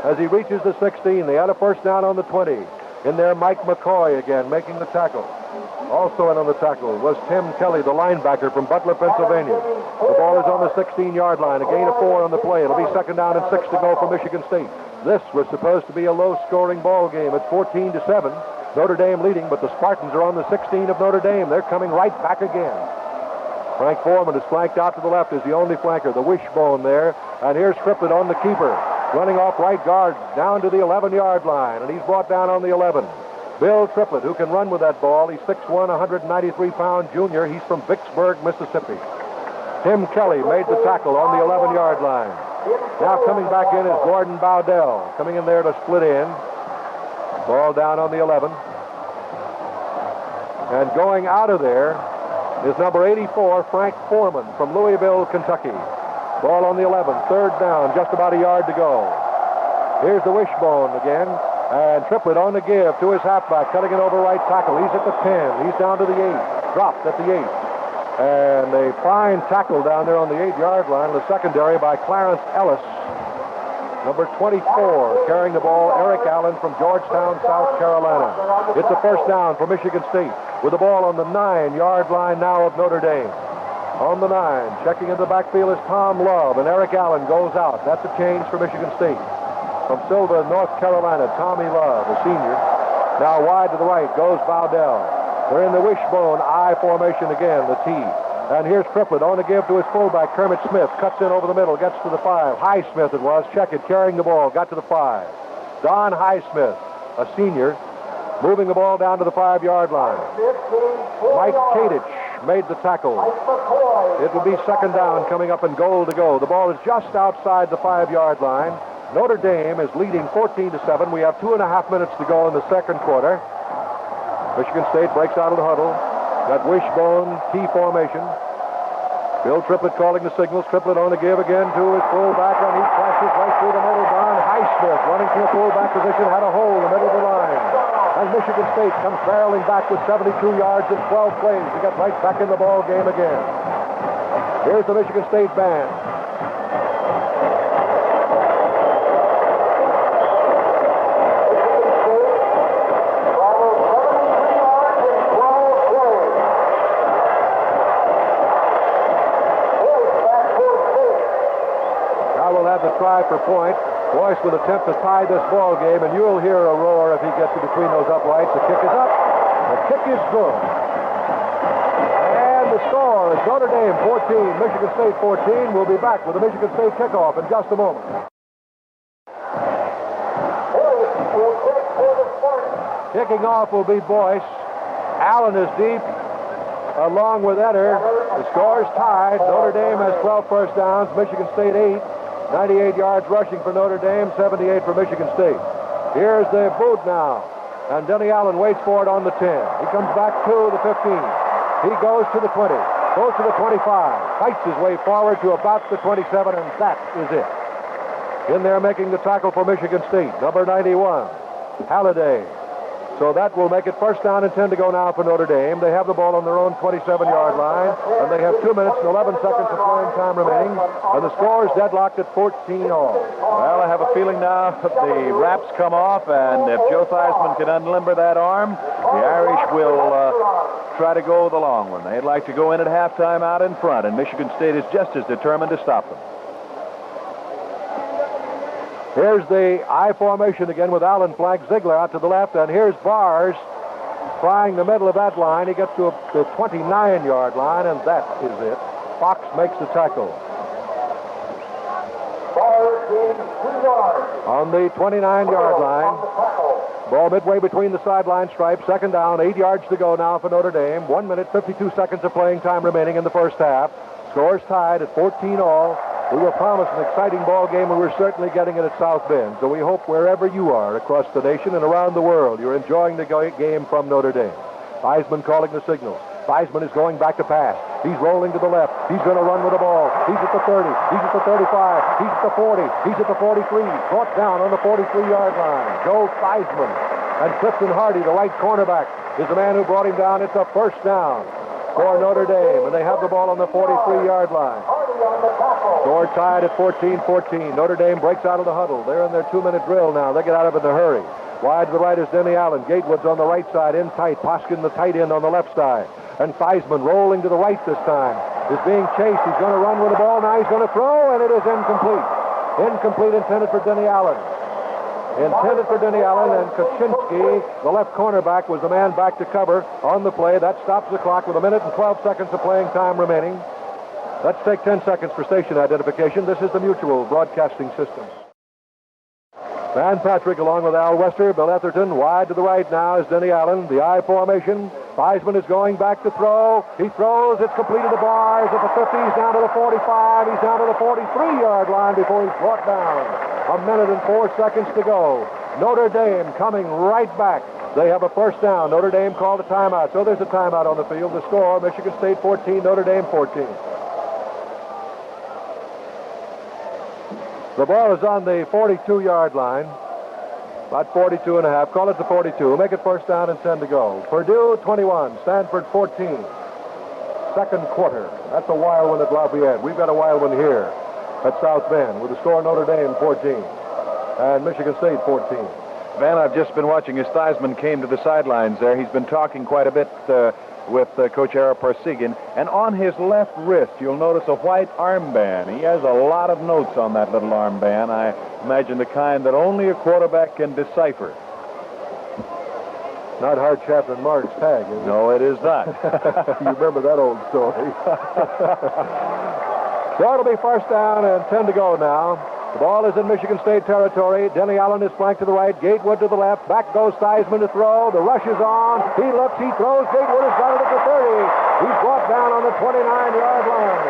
C: As he reaches the 16, they had a first down on the 20. In there, Mike McCoy again making the tackle. Also in on the tackle was Tim Kelly, the linebacker from Butler, Pennsylvania. The ball is on the 16-yard line. A gain of 4 on the play. It'll be second down and 6 to go for Michigan State. This was supposed to be a low-scoring ball game. It's 14-7. Notre Dame leading, but the Spartans are on the 16 of Notre Dame. They're coming right back again. Frank Foreman is flanked out to the left as the only flanker, the wishbone there. And here's Triplett on the keeper, running off right guard down to the 11-yard line, and he's brought down on the 11. Bill Triplett, who can run with that ball. He's 6'1", 193-pound junior. He's from Vicksburg, Mississippi. Tim Kelly made the tackle on the 11-yard line. Now coming back in is Gordon Bowdell, coming in there to split in. Ball down on the 11. And going out of there is number 84, Frank Foreman from Louisville, Kentucky. Ball on the 11, third down, just about a yard to go. Here's the wishbone again. And Triplett on the give to his halfback, cutting it over right tackle. He's at the 10. He's down to the 8. Dropped at the 8. And a fine tackle down there on the 8-yard line. The secondary by Clarence Ellis. Number 24, carrying the ball, Eric Allen from Georgetown, South Carolina. It's a first down for Michigan State with the ball on the 9-yard line now of Notre Dame. On the 9, checking in the backfield is Tom Love, and Eric Allen goes out. That's a change for Michigan State. From Silva, North Carolina, Tommy Love, a senior. Now wide to the right goes Bowdell. They're in the wishbone I formation again, the T. And here's Triplett on to give to his fullback, Kermit Smith. Cuts in over the middle, gets to the 5. Highsmith it was, check it, carrying the ball, got to the 5. Don Highsmith, a senior, moving the ball down to the 5-yard line. Mike Kadich made the tackle. It will be second down coming up and goal to go. The ball is just outside the 5-yard line. Notre Dame is leading 14-7. We have 2.5 minutes to go in the second quarter. Michigan State breaks out of the huddle. That wishbone T formation. Bill Triplett calling the signals. Triplett on the give again to his fullback, and he flashes right through the middle. Don Highsmith running to a fullback position, had a hole in the middle of the line. And Michigan State comes barreling back with 72 yards in 12 plays to get right back in the ball game again. Here's the Michigan State band. Try for point. Boyce will attempt to tie this ball game, and you'll hear a roar if he gets it between those uprights. The kick is up. The kick is good. And the score is Notre Dame 14, Michigan State 14. We'll be back with the Michigan State kickoff in just a moment. Kicking off will be Boyce. Allen is deep, along with Eder. The score is tied. Notre Dame has 12 first downs. Michigan State 8. 98 yards rushing for Notre Dame, 78 for Michigan State. Here's the boot now. And Denny Allen waits for it on the 10. He comes back to the 15. He goes to the 20. Goes to the 25. Fights his way forward to about the 27, and that is it. In there making the tackle for Michigan State, number 91, Halliday. So that will make it first down and 10 to go now for Notre Dame. They have the ball on their own 27-yard line, and they have 2 minutes and 11 seconds of playing time remaining, and the score is deadlocked at 14 all.
A: Well, I have a feeling now if the wraps come off and if Joe Theismann can unlimber that arm, the Irish will try to go the long one. They'd like to go in at halftime out in front, and Michigan State is just as determined to stop them.
C: Here's the I formation again with Allen flank, Ziegler out to the left, and here's Bars trying the middle of that line. He gets to the 29-yard line, and that is it. Fox makes the tackle. On the 29-yard line, Ball midway between the sideline stripes. Second down, 8 yards to go now for Notre Dame. 1 minute, 52 seconds of playing time remaining in the first half. Scores tied at 14 all. We were promised an exciting ball game, and we're certainly getting it at South Bend. So we hope wherever you are across the nation and around the world, you're enjoying the game from Notre Dame. Theismann calling the signals. Theismann is going back to pass. He's rolling to the left. He's going to run with the ball. He's at the 30. He's at the 35. He's at the 40. He's at the 43. Brought down on the 43-yard line. Joe Theismann. And Clifton Hardy, the right cornerback, is the man who brought him down. It's a first down for Notre Dame, and they have the ball on the 43-yard line. Score tied at 14-14. Notre Dame breaks out of the huddle. They're in their 2-minute drill now. They get out of it in a hurry. Wide to the right is Denny Allen. Gatewood's on the right side, in tight. Poskin, the tight end, on the left side. And Theismann, rolling to the right this time, is being chased. He's going to run with the ball. Now he's going to throw, and it is incomplete. Incomplete, intended for Denny Allen. Intended for Denny Allen, and Kaczynski, the left cornerback, was the man back to cover on the play. That stops the clock with 1 minute and 12 seconds of playing time remaining. Let's take 10 seconds for station identification. This is the Mutual Broadcasting System. Van Patrick along with Al Wester, Bill Etherton. Wide to the right now is Denny Allen. The I formation. Theismann is going back to throw. He throws. It's completed the bars at the 50. He's down to the 45. He's down to the 43-yard line before he's brought down. 1 minute and 4 seconds to go. Notre Dame coming right back. They have a first down. Notre Dame called a timeout. So there's a timeout on the field. The score, Michigan State 14, Notre Dame 14. The ball is on the 42-yard line. About 42 and a half. Call it the 42. Make it first down and 10 to go. Purdue 21, Stanford 14. Second quarter. That's a wild one at Lafayette. We've got a wild one here at South Bend with the score Notre Dame 14 and Michigan State 14.
A: Van, I've just been watching as Theismann came to the sidelines there. He's been talking quite a bit with Coach Ara Parsegian. And on his left wrist, you'll notice a white armband. He has a lot of notes on that little armband. I imagine the kind that only a quarterback can decipher.
C: Not Hart Chaplain Mark's tag, is it?
A: No, it is not.
C: You remember that old story. So it'll be first down and 10 to go now. The ball is in Michigan State territory. Denny Allen is flanked to the right. Gatewood to the left. Back goes Theismann to throw. The rush is on. He looks. He throws. Gatewood has got it at the 30. He's brought down on the 29-yard line.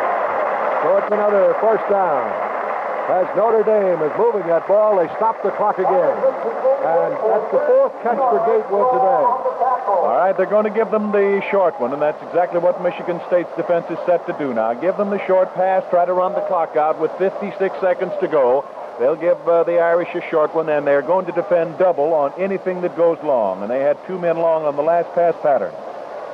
C: So it's another first down. As Notre Dame is moving that ball, they stop the clock again. And that's the fourth catch for Gatewood today.
A: All right, they're going to give them the short one, and that's exactly what Michigan State's defense is set to do now. Give them the short pass, try to run the clock out with 56 seconds to go. They'll give the Irish a short one, and they're going to defend double on anything that goes long. And they had 2 men long on the last pass pattern.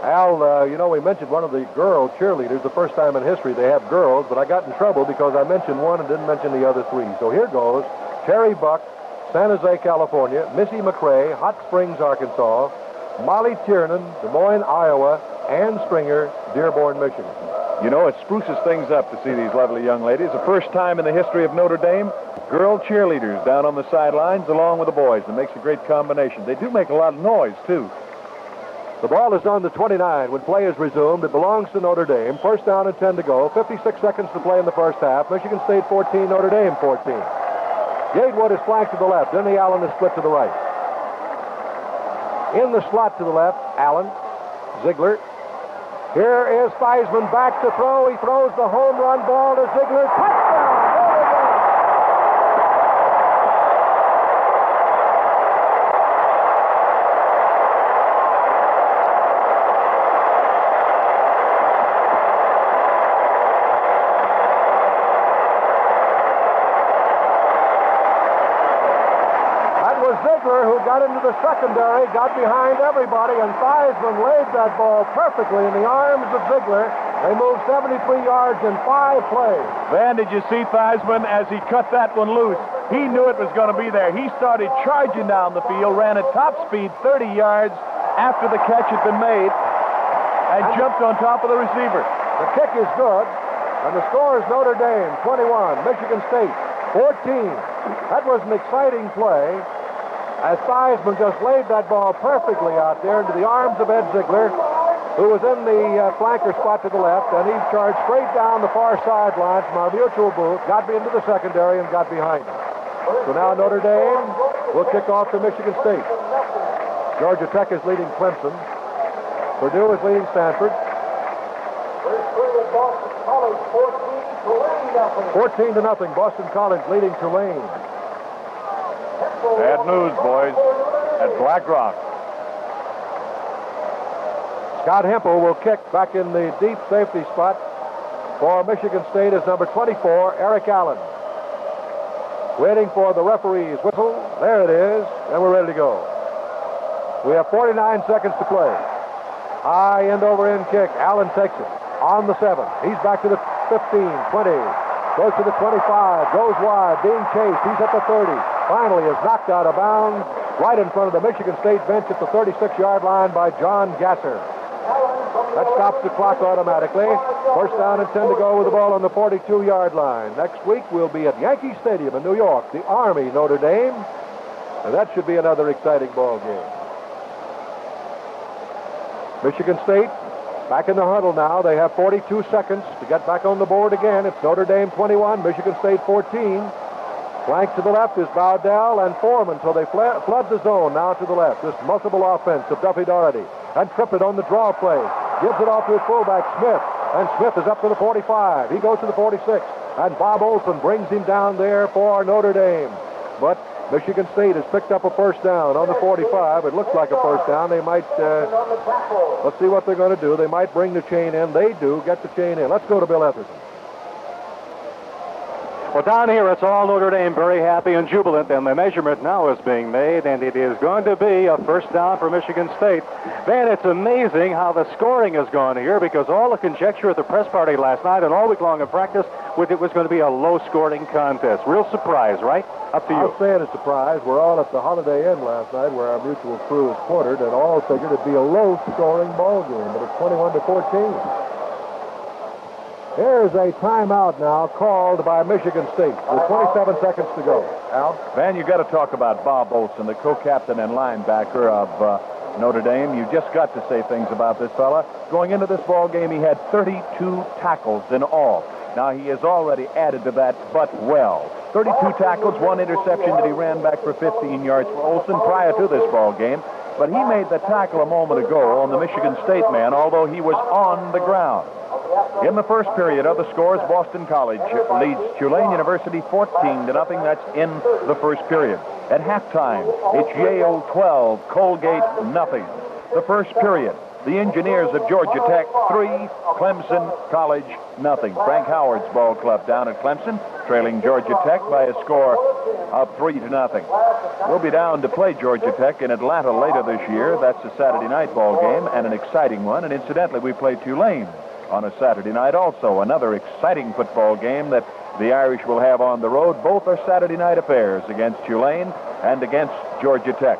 C: Al, we mentioned one of the girl cheerleaders, the first time in history they have girls, but I got in trouble because I mentioned one and didn't mention the other 3. So here goes Terry Buck, San Jose, California, Missy McRae, Hot Springs, Arkansas, Molly Tiernan, Des Moines, Iowa, Ann Stringer, Dearborn, Michigan.
A: You know, it spruces things up to see these lovely young ladies. The first time in the history of Notre Dame, girl cheerleaders down on the sidelines along with the boys. It makes a great combination. They do make a lot of noise, too.
C: The ball is on the 29 when play is resumed. It belongs to Notre Dame. First down and 10 to go. 56 seconds to play in the first half. Michigan State 14, Notre Dame 14. Gatewood is flanked to the left. Denny Allen is split to the right. In the slot to the left, Allen, Ziegler. Here is Theismann back to throw. He throws the home run ball to Ziegler. Touchdown! Who got into the secondary, got behind everybody, and Theismann laid that ball perfectly in the arms of Ziegler. They moved 73 yards in 5 plays.
A: Van, did you see Theismann as he cut that one loose? He knew it was going to be there. He started charging down the field, ran at top speed 30 yards after the catch had been made, and jumped on top of the receiver.
C: The kick is good, and the score is Notre Dame 21, Michigan State 14. That was an exciting play, as Theismann just laid that ball perfectly out there into the arms of Ed Ziegler, who was in the flanker spot to the left, and he charged straight down the far sideline from our mutual booth, got me into the secondary, and got behind him. So now Notre Dame will kick off to Michigan State. Georgia Tech is leading Clemson. Purdue is leading Stanford. 14-0. Boston College leading Tulane.
A: Bad news, boys, at Black Rock.
C: Scott Hempel will kick back in the deep safety spot for Michigan State is number 24, Eric Allen. Waiting for the referee's whistle. There it is, and we're ready to go. We have 49 seconds to play. High end-over-end kick. Allen takes it on the 7. He's back to the 15, 20. Goes to the 25, goes wide, being chased. He's at the 30. Finally is knocked out of bounds right in front of the Michigan State bench at the 36-yard line by John Gasser. That stops the clock automatically. First down and 10 to go with the ball on the 42-yard line. Next week we'll be at Yankee Stadium in New York, the Army Notre Dame. And that should be another exciting ball game. Michigan State back in the huddle now. They have 42 seconds to get back on the board again. It's Notre Dame 21, Michigan State 14. Flank to the left is Bowdell and Foreman, so they flood the zone now to the left. This multiple offense of Duffy Doherty. And Trippett on the draw play. Gives it off to his fullback, Smith. And Smith is up to the 45. He goes to the 46. And Bob Olson brings him down there for Notre Dame. But Michigan State has picked up a first down on the 45. It looks like a first down. They might, let's see what they're going to do. They might bring the chain in. They do get the chain in. Let's go to Bill Etherton.
D: Well, down here, it's all Notre Dame very happy and jubilant, and the measurement now is being made, and it is going to be a first down for Michigan State. Man, it's amazing how the scoring has gone here, because all the conjecture at the press party last night and all week long in practice with it was going to be a low-scoring contest. Real surprise, right? Up to you.
C: I'll say it a surprise. We're all at the Holiday Inn last night, where our mutual crew is quartered, and all figured it'd be a low-scoring ball game, but it's 21-14. Here's a timeout now called by Michigan State with 27 seconds to go. Al?
A: Van, you got to talk about Bob Olson, the co-captain and linebacker of Notre Dame. You just got to say things about this fella. Going into this ball game, he had 32 tackles in all. Now, he has already added to that, but well. 32 tackles, 1 interception that he ran back for 15 yards for Olson prior to this ball game. But he made the tackle a moment ago on the Michigan State man, although he was on the ground. In the first period of the scores, Boston College leads Tulane University 14-0. That's in the first period. At halftime, it's Yale 12, Colgate nothing. The first period, the Engineers of Georgia Tech 3, Clemson College nothing. Frank Howard's ball club down at Clemson, trailing Georgia Tech by a score of 3-0. We'll be down to play Georgia Tech in Atlanta later this year. That's a Saturday night ball game and an exciting one. And incidentally, we play Tulane on a Saturday night also. Another exciting football game that the Irish will have on the road. Both are Saturday night affairs against Tulane and against Georgia Tech.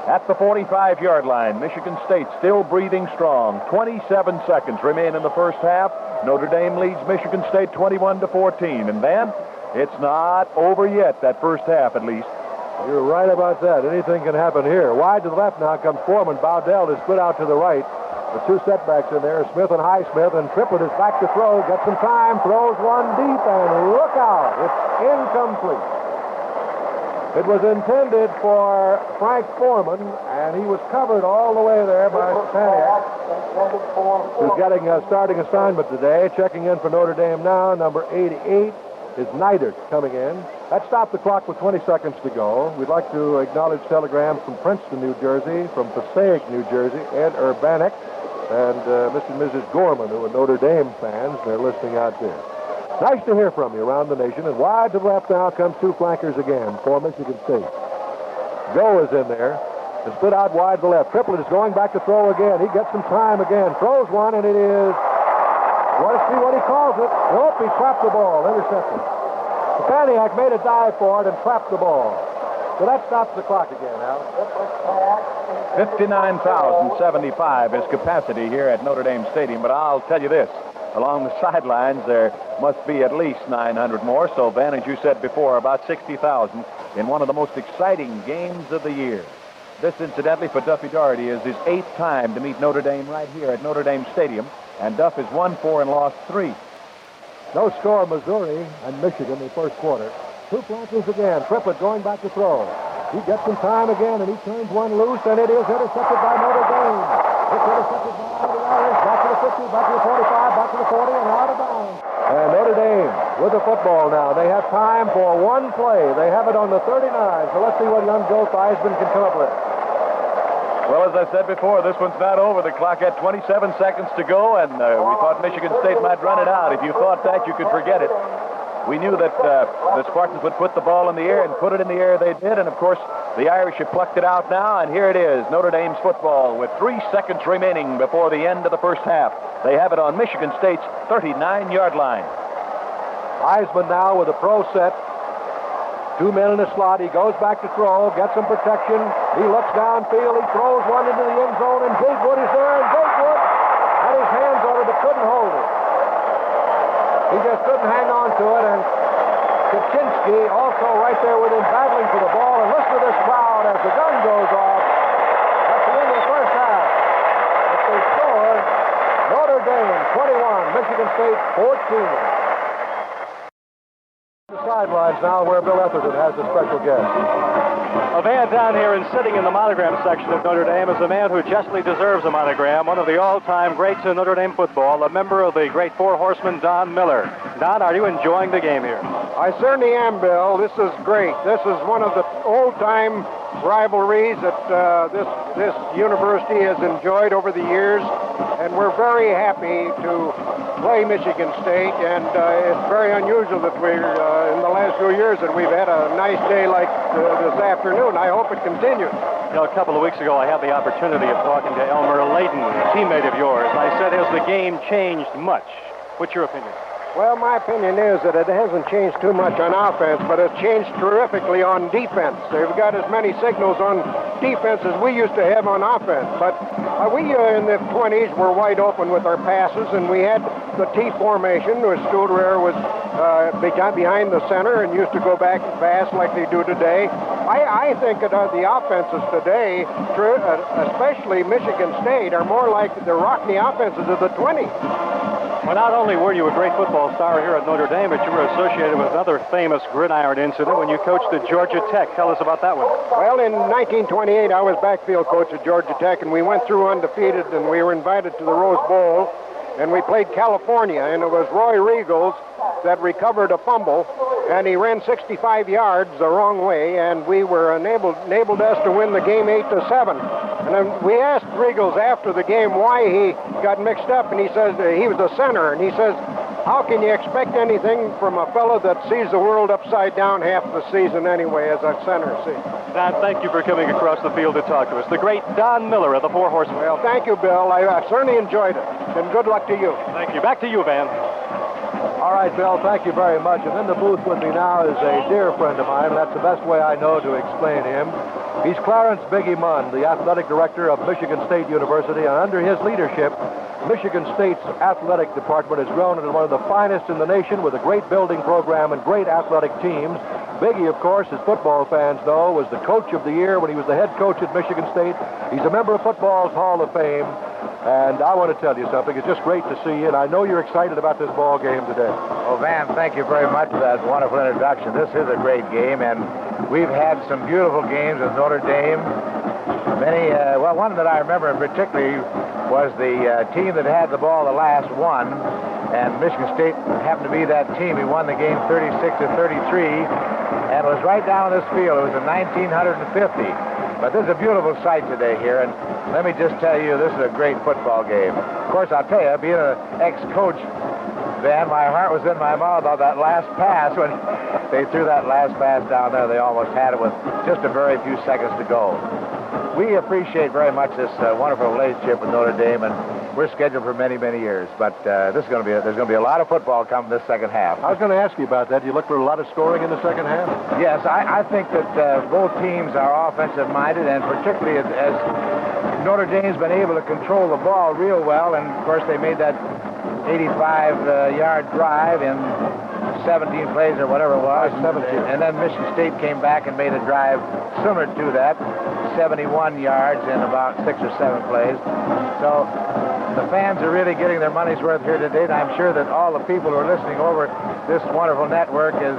A: At the 45-yard line, Michigan State still breathing strong. 27 seconds remain in the first half. Notre Dame leads Michigan State 21-14. And then, it's not over yet, that first half at least.
C: You're right about that. Anything can happen here. Wide to the left now comes Foreman. Bowdell is split out to the right. The 2 setbacks in there, Smith and Highsmith, and Trippett is back to throw. Gets some time, throws one deep, and look out. It's incomplete. It was intended for Frank Foreman, and he was covered all the way there by Staniak, who's getting a starting assignment today. Checking in for Notre Dame now, number 88 is Neidert coming in. That stopped the clock with 20 seconds to go. We'd like to acknowledge telegrams from Princeton, New Jersey, from Passaic, New Jersey, Ed Urbanek, and Mr. and Mrs. Gorman, who are Notre Dame fans. They're listening out there. Nice to hear from you around the nation. And wide to the left now comes 2 flankers again for Michigan State. Joe is in there. And split out wide to the left. Triplett is going back to throw again. He gets some time again. Throws one, and it is... Want to see what he calls it? Nope, he trapped the ball. Intercepted. Staniak made a dive for it and trapped the ball. So that stops the clock again, Al.
A: 59,075 is capacity here at Notre Dame Stadium, but I'll tell you this. Along the sidelines, there must be at least 900 more. So, Van, as you said before, about 60,000 in one of the most exciting games of the year. This, incidentally, for Duffy Doherty is his 8th time to meet Notre Dame right here at Notre Dame Stadium, and Duff has won 4 and lost 3.
C: No score, Missouri and Michigan in the first quarter. Two flankers again. Trippett going back to throw. He gets some time again, and he turns one loose, and it is intercepted by Notre Dame. It's intercepted by the Irish. Back to the 50, back to the 45, back to the 40, and out of bounds. And Notre Dame with the football now. They have time for one play. They have it on the 39, so let's see what young Joe Theismann can come up with.
A: Well, as I said before, this one's not over. The clock had 27 seconds to go, and we thought Michigan State might run it out. If you thought that, you could forget it. We knew that the Spartans would put the ball in the air, and put it in the air they did, and of course, the Irish have plucked it out now, and here it is, Notre Dame's football with 3 seconds remaining before the end of the first half. They have it on Michigan State's 39-yard line.
C: Theismann now with a pro set. 2 men in the slot. He goes back to throw, gets some protection. He looks downfield. He throws one into the end zone, and Gatewood is there, and Gatewood had his hands on it but couldn't hold it. He just couldn't hang on to it, and Kaczynski also right there with him battling for the ball. And listen to this crowd as the gun goes off. That's the end of the first half. If they score, Notre Dame 21, Michigan State 14. The sidelines now where Bill Etherton has a special guest.
D: A man down here and sitting in the monogram section of Notre Dame is a man who justly deserves a monogram, one of the all-time greats in Notre Dame football, a member of the great Four Horsemen, Don Miller. Don, are you enjoying the game here?
E: I certainly am, Bill. This is great. This is one of the old-time rivalries that this university has enjoyed over the years, and we're very happy to play Michigan State, and it's very unusual that we're in the last few years that we've had a nice day like this afternoon. I hope it continues.
D: You know, a couple of weeks ago, I had the opportunity of talking to Elmer Layden, a teammate of yours. I said, has the game changed much? What's your opinion?
E: Well, my opinion is that it hasn't changed too much on offense, but it's changed terrifically on defense. They've got as many signals on defense as we used to have on offense. But we in the 20s were wide open with our passes, and we had the T formation, where Studerer was behind the center and used to go back and pass like they do today. I think that the offenses today, especially Michigan State, are more like the Rockney offenses of the 20s.
D: Well, not only were you a great football star here at Notre Dame, but you were associated with another famous gridiron incident when you coached at Georgia Tech. Tell us about that one.
E: Well, in 1928, I was backfield coach at Georgia Tech, and we went through undefeated, and we were invited to the Rose Bowl, and we played California, and it was Roy Riegels that recovered a fumble, and he ran 65 yards the wrong way, and we were enabled us to win the game 8-7. And then we asked Riegels after the game why he got mixed up, and he says he was a center, and he says, how can you expect anything from a fellow that sees the world upside down half the season anyway as a center? See?
D: Don, thank you for coming across the field to talk to us. The great Don Miller of the Four Horsemen.
E: Well, thank you, Bill. I certainly enjoyed it, and good luck to you.
D: Thank you. Back to you, Van.
C: All right, Bill, thank you very much. And in the booth with me now is a dear friend of mine. That's the best way I know to explain him. He's Clarence Biggie Munn, the athletic director of Michigan State University, and under his leadership, Michigan State's athletic department has grown into one of the finest in the nation with a great building program and great athletic teams. Biggie, of course, as football fans know, was the coach of the year when he was the head coach at Michigan State. He's a member of football's Hall of Fame. And I want to tell you something. It's just great to see you, and I know you're excited about this ball game today.
F: Well, Van, thank you very much for that wonderful introduction. This is a great game, and we've had some beautiful games with Notre Dame. One that I remember particularly was the team that had the ball the last one, and Michigan State happened to be that team. We won the game 36-33, and it was right down this field. It was in 1950. But this is a beautiful sight today here, and let me just tell you, this is a great football game. Of course, I'll tell you, being an ex-coach, Van, my heart was in my mouth on that last pass. When they threw that last pass down there, they almost had it with just a very few seconds to go. We appreciate very much this wonderful relationship with Notre Dame, and we're scheduled for many, many years. But there's going to be a lot of football coming this second half.
C: I was going to ask you about that. Do you look for a lot of scoring in the second half?
F: Yes, I think that both teams are offensive-minded, and particularly as Notre Dame's been able to control the ball real well, and of course they made that 85-yard drive in 17 plays or whatever it was.
C: 17.
F: And then Michigan State came back and made a drive similar to that, 71 yards in about 6 or 7 plays. So the fans are really getting their money's worth here today, and I'm sure that all the people who are listening over this wonderful network is,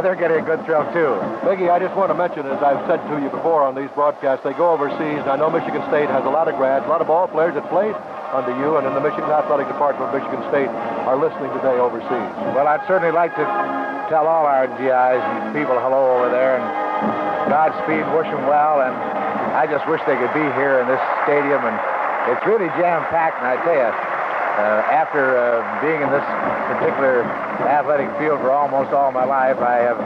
F: they're getting a good thrill too.
C: Biggie, I just want to mention, as I've said to you before on these broadcasts, they go overseas. I know Michigan State has a lot of grads, a lot of ball players that played under you and in the Michigan Athletic Department of Michigan State are listening today overseas.
F: Well, I'd certainly like to tell all our GIs and people hello over there, and Godspeed, wish them well, and I just wish they could be here in this stadium, and it's really jam-packed, and I tell you, after being in this particular athletic field for almost all my life, I have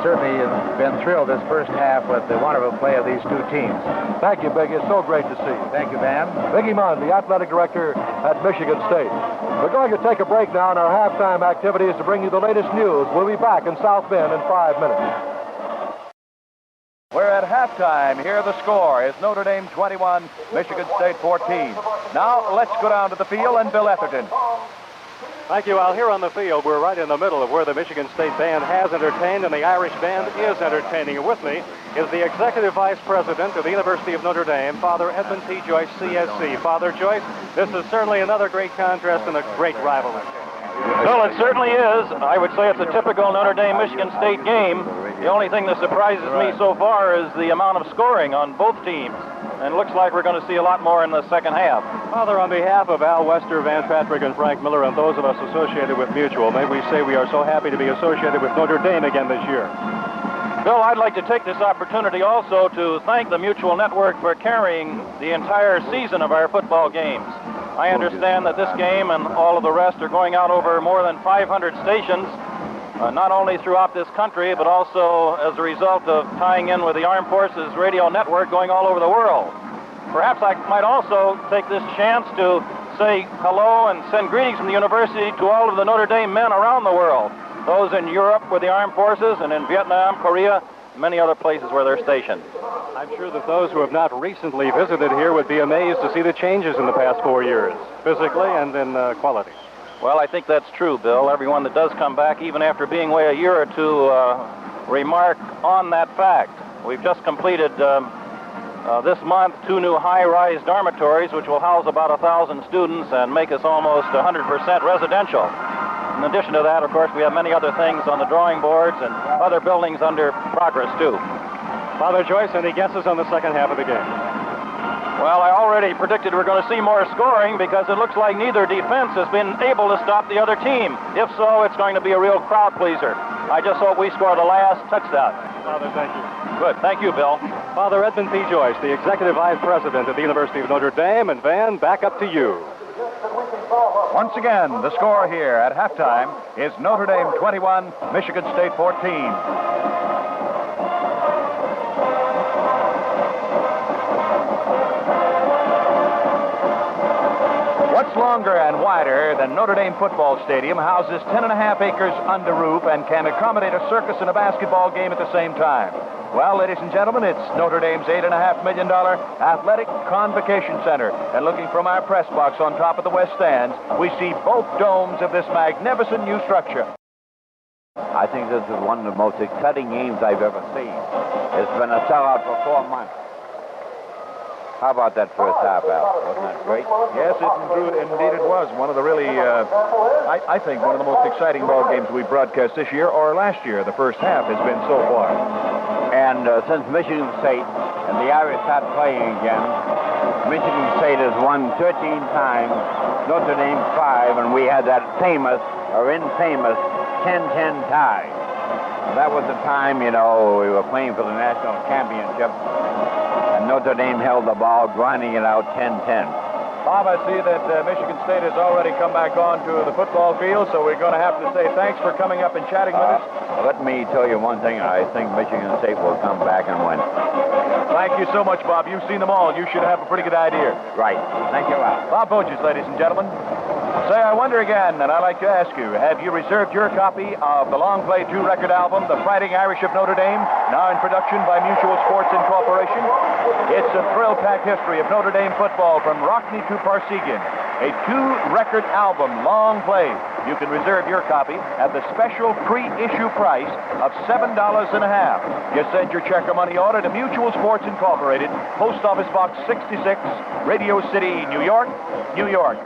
F: certainly been thrilled this first half with the wonderful play of these two teams.
C: Thank you, Biggie. It's so great to see you.
F: Thank you, Van.
C: Biggie Munn, the athletic director at Michigan State. We're going to take a break now in our halftime activities to bring you the latest news. We'll be back in South Bend in 5 minutes.
A: We're at halftime. Here the score is Notre Dame 21, Michigan State 14. Now let's go down to the field and Bill Etherton.
D: Thank you, Al. Here on the field, we're right in the middle of where the Michigan State band has entertained and the Irish band is entertaining. And with me is the Executive Vice President of the University of Notre Dame, Father Edmund P. Joyce, CSC. Father Joyce, this is certainly another great contest and a great rivalry.
G: Well, it certainly is. I would say it's a typical Notre Dame-Michigan State game. The only thing that surprises me so far is the amount of scoring on both teams. And it looks like we're going to see a lot more in the second half.
D: Father, on behalf of Al Wester, Van Patrick, and Frank Miller, and those of us associated with Mutual, may we say we are so happy to be associated with Notre Dame again this year.
G: Bill, I'd like to take this opportunity also to thank the Mutual Network for carrying the entire season of our football games. I understand that this game and all of the rest are going out over more than 500 stations, not only throughout this country, but also as a result of tying in with the Armed Forces Radio Network going all over the world. Perhaps I might also take this chance to say hello and send greetings from the university to all of the Notre Dame men around the world, those in Europe with the Armed Forces and in Vietnam, Korea, and many other places where they're stationed.
D: I'm sure that those who have not recently visited here would be amazed to see the changes in the past 4 years, physically and in quality.
G: Well, I think that's true, Bill. Everyone that does come back, even after being away a year or two, remark on that fact. We've just completed this month 2 new high-rise dormitories, which will house about 1,000 students and make us almost 100% residential. In addition to that, of course, we have many other things on the drawing boards and other buildings under progress, too.
D: Father Joyce, any guesses on the second half of the game?
G: Well, I already predicted we're going to see more scoring because it looks like neither defense has been able to stop the other team. If so, it's going to be a real crowd pleaser. I just hope we score the last touchdown.
D: Father, thank you.
G: Good. Thank you, Bill.
D: Father Edmund P. Joyce, the Executive Vice President of the University of Notre Dame, and Van, back up to you.
A: Once again, the score here at halftime is Notre Dame 21, Michigan State 14. What's longer and wider than Notre Dame football stadium houses 10.5 acres under roof and can accommodate a circus and a basketball game at the same time? Well, ladies and gentlemen, it's Notre Dame's $8.5 million athletic convocation center. And looking from our press box on top of the west stands, we see both domes of this magnificent new structure.
B: I think this is one of the most exciting games I've ever seen. It's been a sellout for 4 months. How about that first half, Al? Wasn't that great?
A: Yes, indeed it was. One of the really, I think, one of the most exciting ball games we broadcast this year or last year. The first half has been so far.
B: And since Michigan State and the Irish start playing again, Michigan State has won 13 times, Notre Dame 5, and we had that famous, or infamous, 10-10 tie. That was the time, you know, we were playing for the national championship. Notre Dame held the ball, grinding it out 10-10.
A: Bob, I see that Michigan State has already come back onto the football field, so we're going to have to say thanks for coming up and chatting with us.
B: Let me tell you one thing. I think Michigan State will come back and win.
A: Thank you so much, Bob. You've seen them all. You should have a pretty good idea.
B: Right. Thank you, Al.
A: Bob Boges, ladies and gentlemen. Say, I wonder again, and I'd like to ask you, have you reserved your copy of the Long Play 2 record album, The Fighting Irish of Notre Dame, now in production by Mutual Sports Incorporation? It's a thrill-packed history of Notre Dame football from Rockney to Parsegan. a 2-record album, long played. You can reserve your copy at the special pre-issue price of $7.50. Just send your check or money order to Mutual Sports Incorporated, Post Office Box 66, Radio City, New York, New York,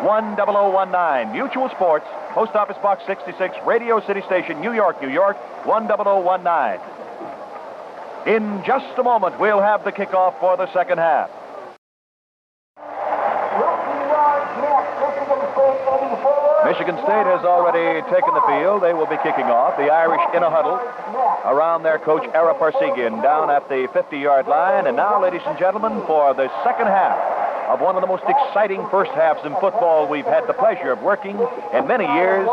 A: 10019. Mutual Sports, Post Office Box 66, Radio City Station, New York, New York, 10019. In just a moment, we'll have the kickoff for the second half. Michigan State has already taken the field. They will be kicking off. The Irish in a huddle around their coach, Ara Parsegian, down at the 50-yard line. And now, ladies and gentlemen, for the second half of one of the most exciting first halves in football we've had the pleasure of working in many years,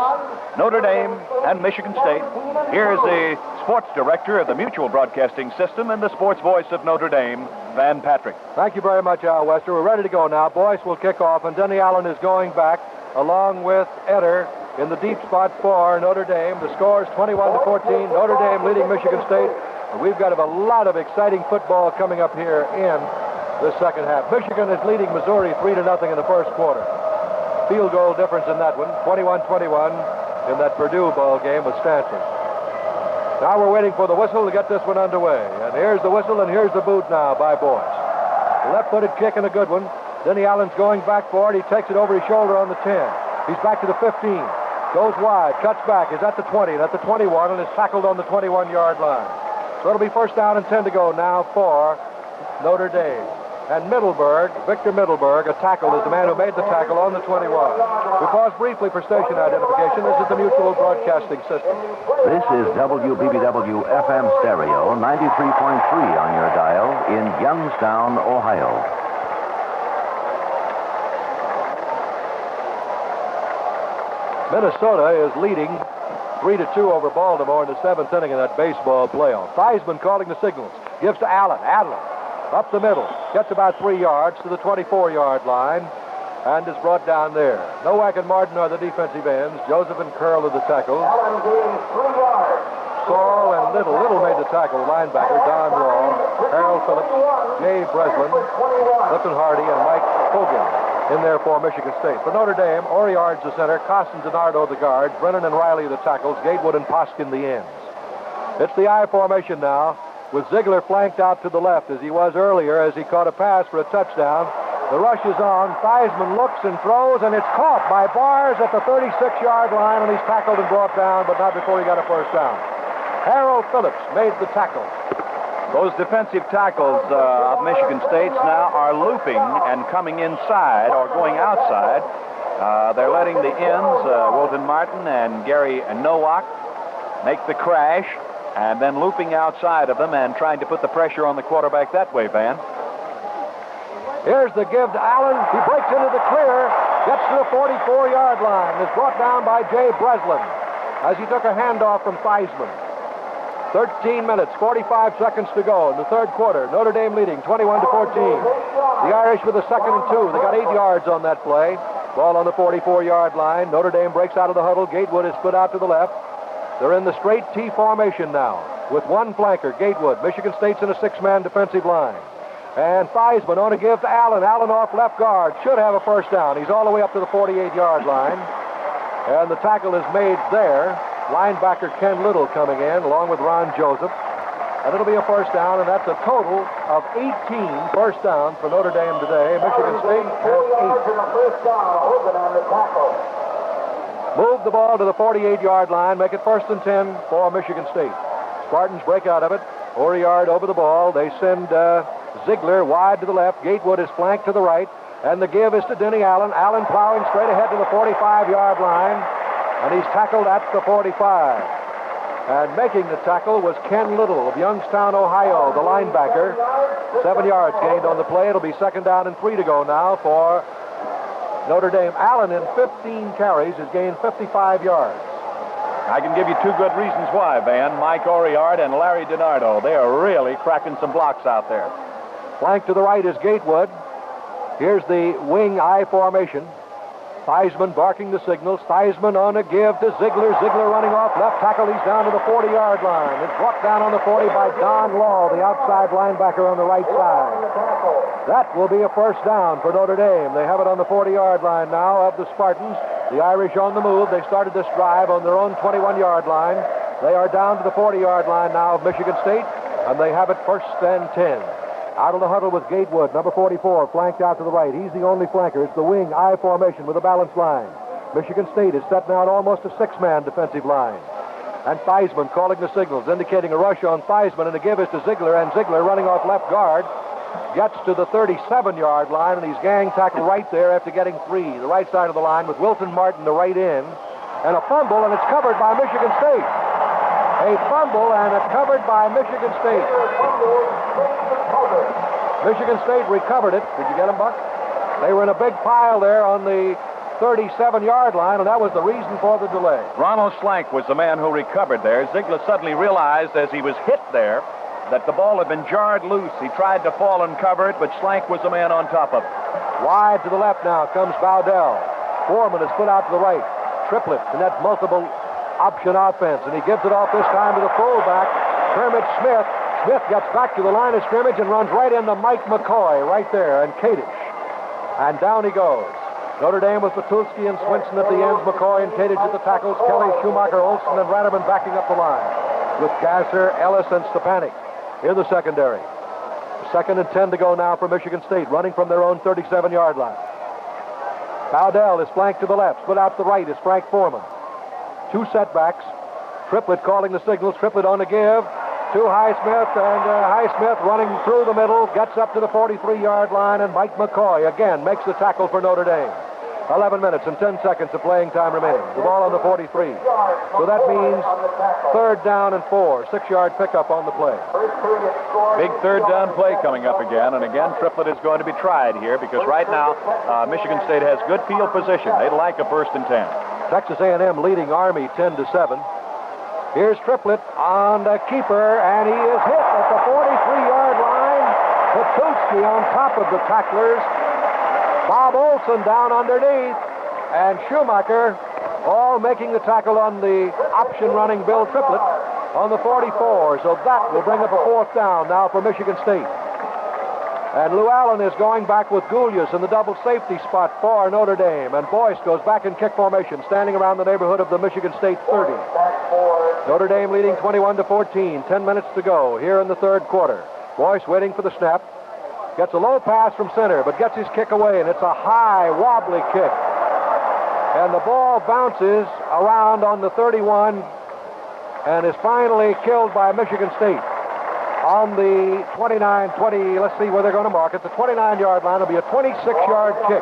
A: Notre Dame and Michigan State. Here's the sports director of the Mutual Broadcasting System and the sports voice of Notre Dame, Van Patrick.
C: Thank you very much, Al Wester. We're ready to go now. Boyce will kick off, and Denny Allen is going back along with Eder in the deep spot for Notre Dame. The score is 21-14. Notre Dame leading Michigan State. And we've got a lot of exciting football coming up here in the second half. Michigan is leading Missouri 3-0 in the first quarter. Field goal difference in that one, 21-21 in that Purdue ball game with Stanford. Now we're waiting for the whistle to get this one underway. And here's the whistle, and here's the boot now by Boyce. The left-footed kick and a good one. Denny Allen's going back for it. He takes it over his shoulder on the 10. He's back to the 15. Goes wide, cuts back, is at the 20, and at the 21, and is tackled on the 21-yard line. So it'll be first down and 10 to go now for Notre Dame. And Middleburg, Victor Middleburg, a tackle, is the man who made the tackle on the 21. We pause briefly for station identification. This is the Mutual Broadcasting System.
H: This is WBBW FM Stereo, 93.3 on your dial in Youngstown, Ohio.
C: Minnesota is leading 3-2 over Baltimore in the 7th inning of that baseball playoff. Theismann calling the signals. Gives to Allen. Allen up the middle. Gets about 3 yards to the 24-yard line and is brought down there. Nowak and Martin are the defensive ends. Joseph and Curl are the tackles.
I: Allen gains 3 yards.
C: Saul and Little. Little made the tackle. Linebacker Don Law, Harold Phillips, Jay Breslin, Clifton Hardy, and Mike Hogan in there for Michigan State. For Notre Dame, Oriard's the center, Costin DiNardo the guards, Brennan and Riley the tackles, Gatewood and Poskin the ends. It's the I formation now, with Ziegler flanked out to the left as he was earlier as he caught a pass for a touchdown. The rush is on. Theismann looks and throws, and it's caught by Bars at the 36-yard line, and he's tackled and brought down, but not before he got a first down. Harold Phillips made the tackle.
A: Those defensive tackles of Michigan State's now are looping and coming inside or going outside. They're letting the ends, Wilton Martin and Gary Nowak, make the crash and then looping outside of them and trying to put the pressure on the quarterback that way, Van.
C: Here's the give to Allen. He breaks into the clear, gets to the 44-yard line, and is brought down by Jay Breslin as he took a handoff from Theismann. 13 minutes, 45 seconds to go in the third quarter. Notre Dame leading 21-14. The Irish with a 2nd and 2. They got 8 yards on that play. Ball on the 44-yard line. Notre Dame breaks out of the huddle. Gatewood is split out to the left. They're in the straight T formation now with one flanker, Gatewood. Michigan State's in a 6-man defensive line. And Theismann on to give to Allen. Allen off left guard. Should have a first down. He's all the way up to the 48-yard line. And the tackle is made there. Linebacker Ken Little coming in along with Ron Joseph. And it'll be a first down, and that's a total of 18 first downs for Notre Dame today. Michigan State has 8. Move the ball to the 48-yard line. Make it 1st and 10 for Michigan State. Spartans break out of it. Oriard over the ball. They send Ziegler wide to the left. Gatewood is flanked to the right. And the give is to Denny Allen. Allen plowing straight ahead to the 45-yard line. And he's tackled at the 45. And making the tackle was Ken Little of Youngstown, Ohio, the linebacker. 7 yards gained on the play. It'll be 2nd down and 3 to go now for Notre Dame. Allen in 15 carries has gained 55 yards.
A: I can give you 2 good reasons why, Van. Mike Oriard and Larry DiNardo. They are really cracking some blocks out there.
C: Flank to the right is Gatewood. Here's the wing I formation. Theismann barking the signals. Theismann on a give to Ziegler. Ziegler running off left tackle. He's down to the 40-yard line. It's brought down on the 40 by Don Law, the outside linebacker on the right side. That will be a first down for Notre Dame. They have it on the 40-yard line now of the Spartans. The Irish on the move. They started this drive on their own 21-yard line. They are down to the 40-yard line now of Michigan State, and they have it first and 10. Out of the huddle with Gatewood, number 44, flanked out to the right. He's the only flanker. It's the wing I formation with a balanced line. Michigan State is setting out almost a six-man defensive line. And Theismann calling the signals, indicating a rush on Theismann, and the give is to Ziegler, and Ziegler running off left guard gets to the 37-yard line, and he's gang tackled right there after getting three. The right side of the line with Wilton Martin, the right end, and a fumble, and it's covered by Michigan State. A fumble, and it's covered by Michigan State. Michigan State recovered it. Did you get them, Buck? They were in a big pile there on the 37-yard line, and that was the reason for the delay.
A: Ronald Slank was the man who recovered there. Ziegler suddenly realized as he was hit there that the ball had been jarred loose. He tried to fall and cover it, but Slank was the man on top of it.
C: Wide to the left now comes Bowdell. Foreman is put out to the right. Triplett in that multiple option offense, and he gives it off this time to the fullback, Kermit Smith. Smith gets back to the line of scrimmage and runs right into Mike McCoy right there, and Kadish. And down he goes. Notre Dame with Patewski and Swinson at the ends, McCoy and Kadish at the tackles, Kelly, Schumacher, Olson, and Raderman backing up the line with Gasser, Ellis, and Stepanik in the secondary. Second and 10 to go now for Michigan State, running from their own 37-yard line. Bowdell is flanked to the left. Split out to the right is Frank Foreman. Two setbacks. Triplett calling the signals. Triplett on the give to Highsmith, and Highsmith running through the middle, gets up to the 43-yard line, and Mike McCoy again makes the tackle for Notre Dame. 11 minutes and 10 seconds of playing time remaining. The ball on the 43. So that means third down and 4. 6-yard pickup on the play.
A: Big third down play coming up again, and again, Triplett is going to be tried here because right now, Michigan State has good field position. They'd like a first and 10.
C: Texas A&M leading Army 10-7. Here's Triplett on the keeper, and he is hit at the 43-yard line. Patewski on top of the tacklers. Bob Olson down underneath, and Schumacher all making the tackle on the option running Bill Triplett on the 44. So that will bring up a fourth down now for Michigan State. And Lou Allen is going back with Goulias in the double safety spot for Notre Dame. And Boyce goes back in kick formation, standing around the neighborhood of the Michigan State 30. Notre Dame leading 21-14. 10 minutes to go here in the third quarter. Boyce waiting for the snap. Gets a low pass from center, but gets his kick away, and it's a high, wobbly kick. And the ball bounces around on the 31 and is finally killed by Michigan State. On the 29-20, let's see where they're going to mark it. The 29-yard line will be a 26-yard kick.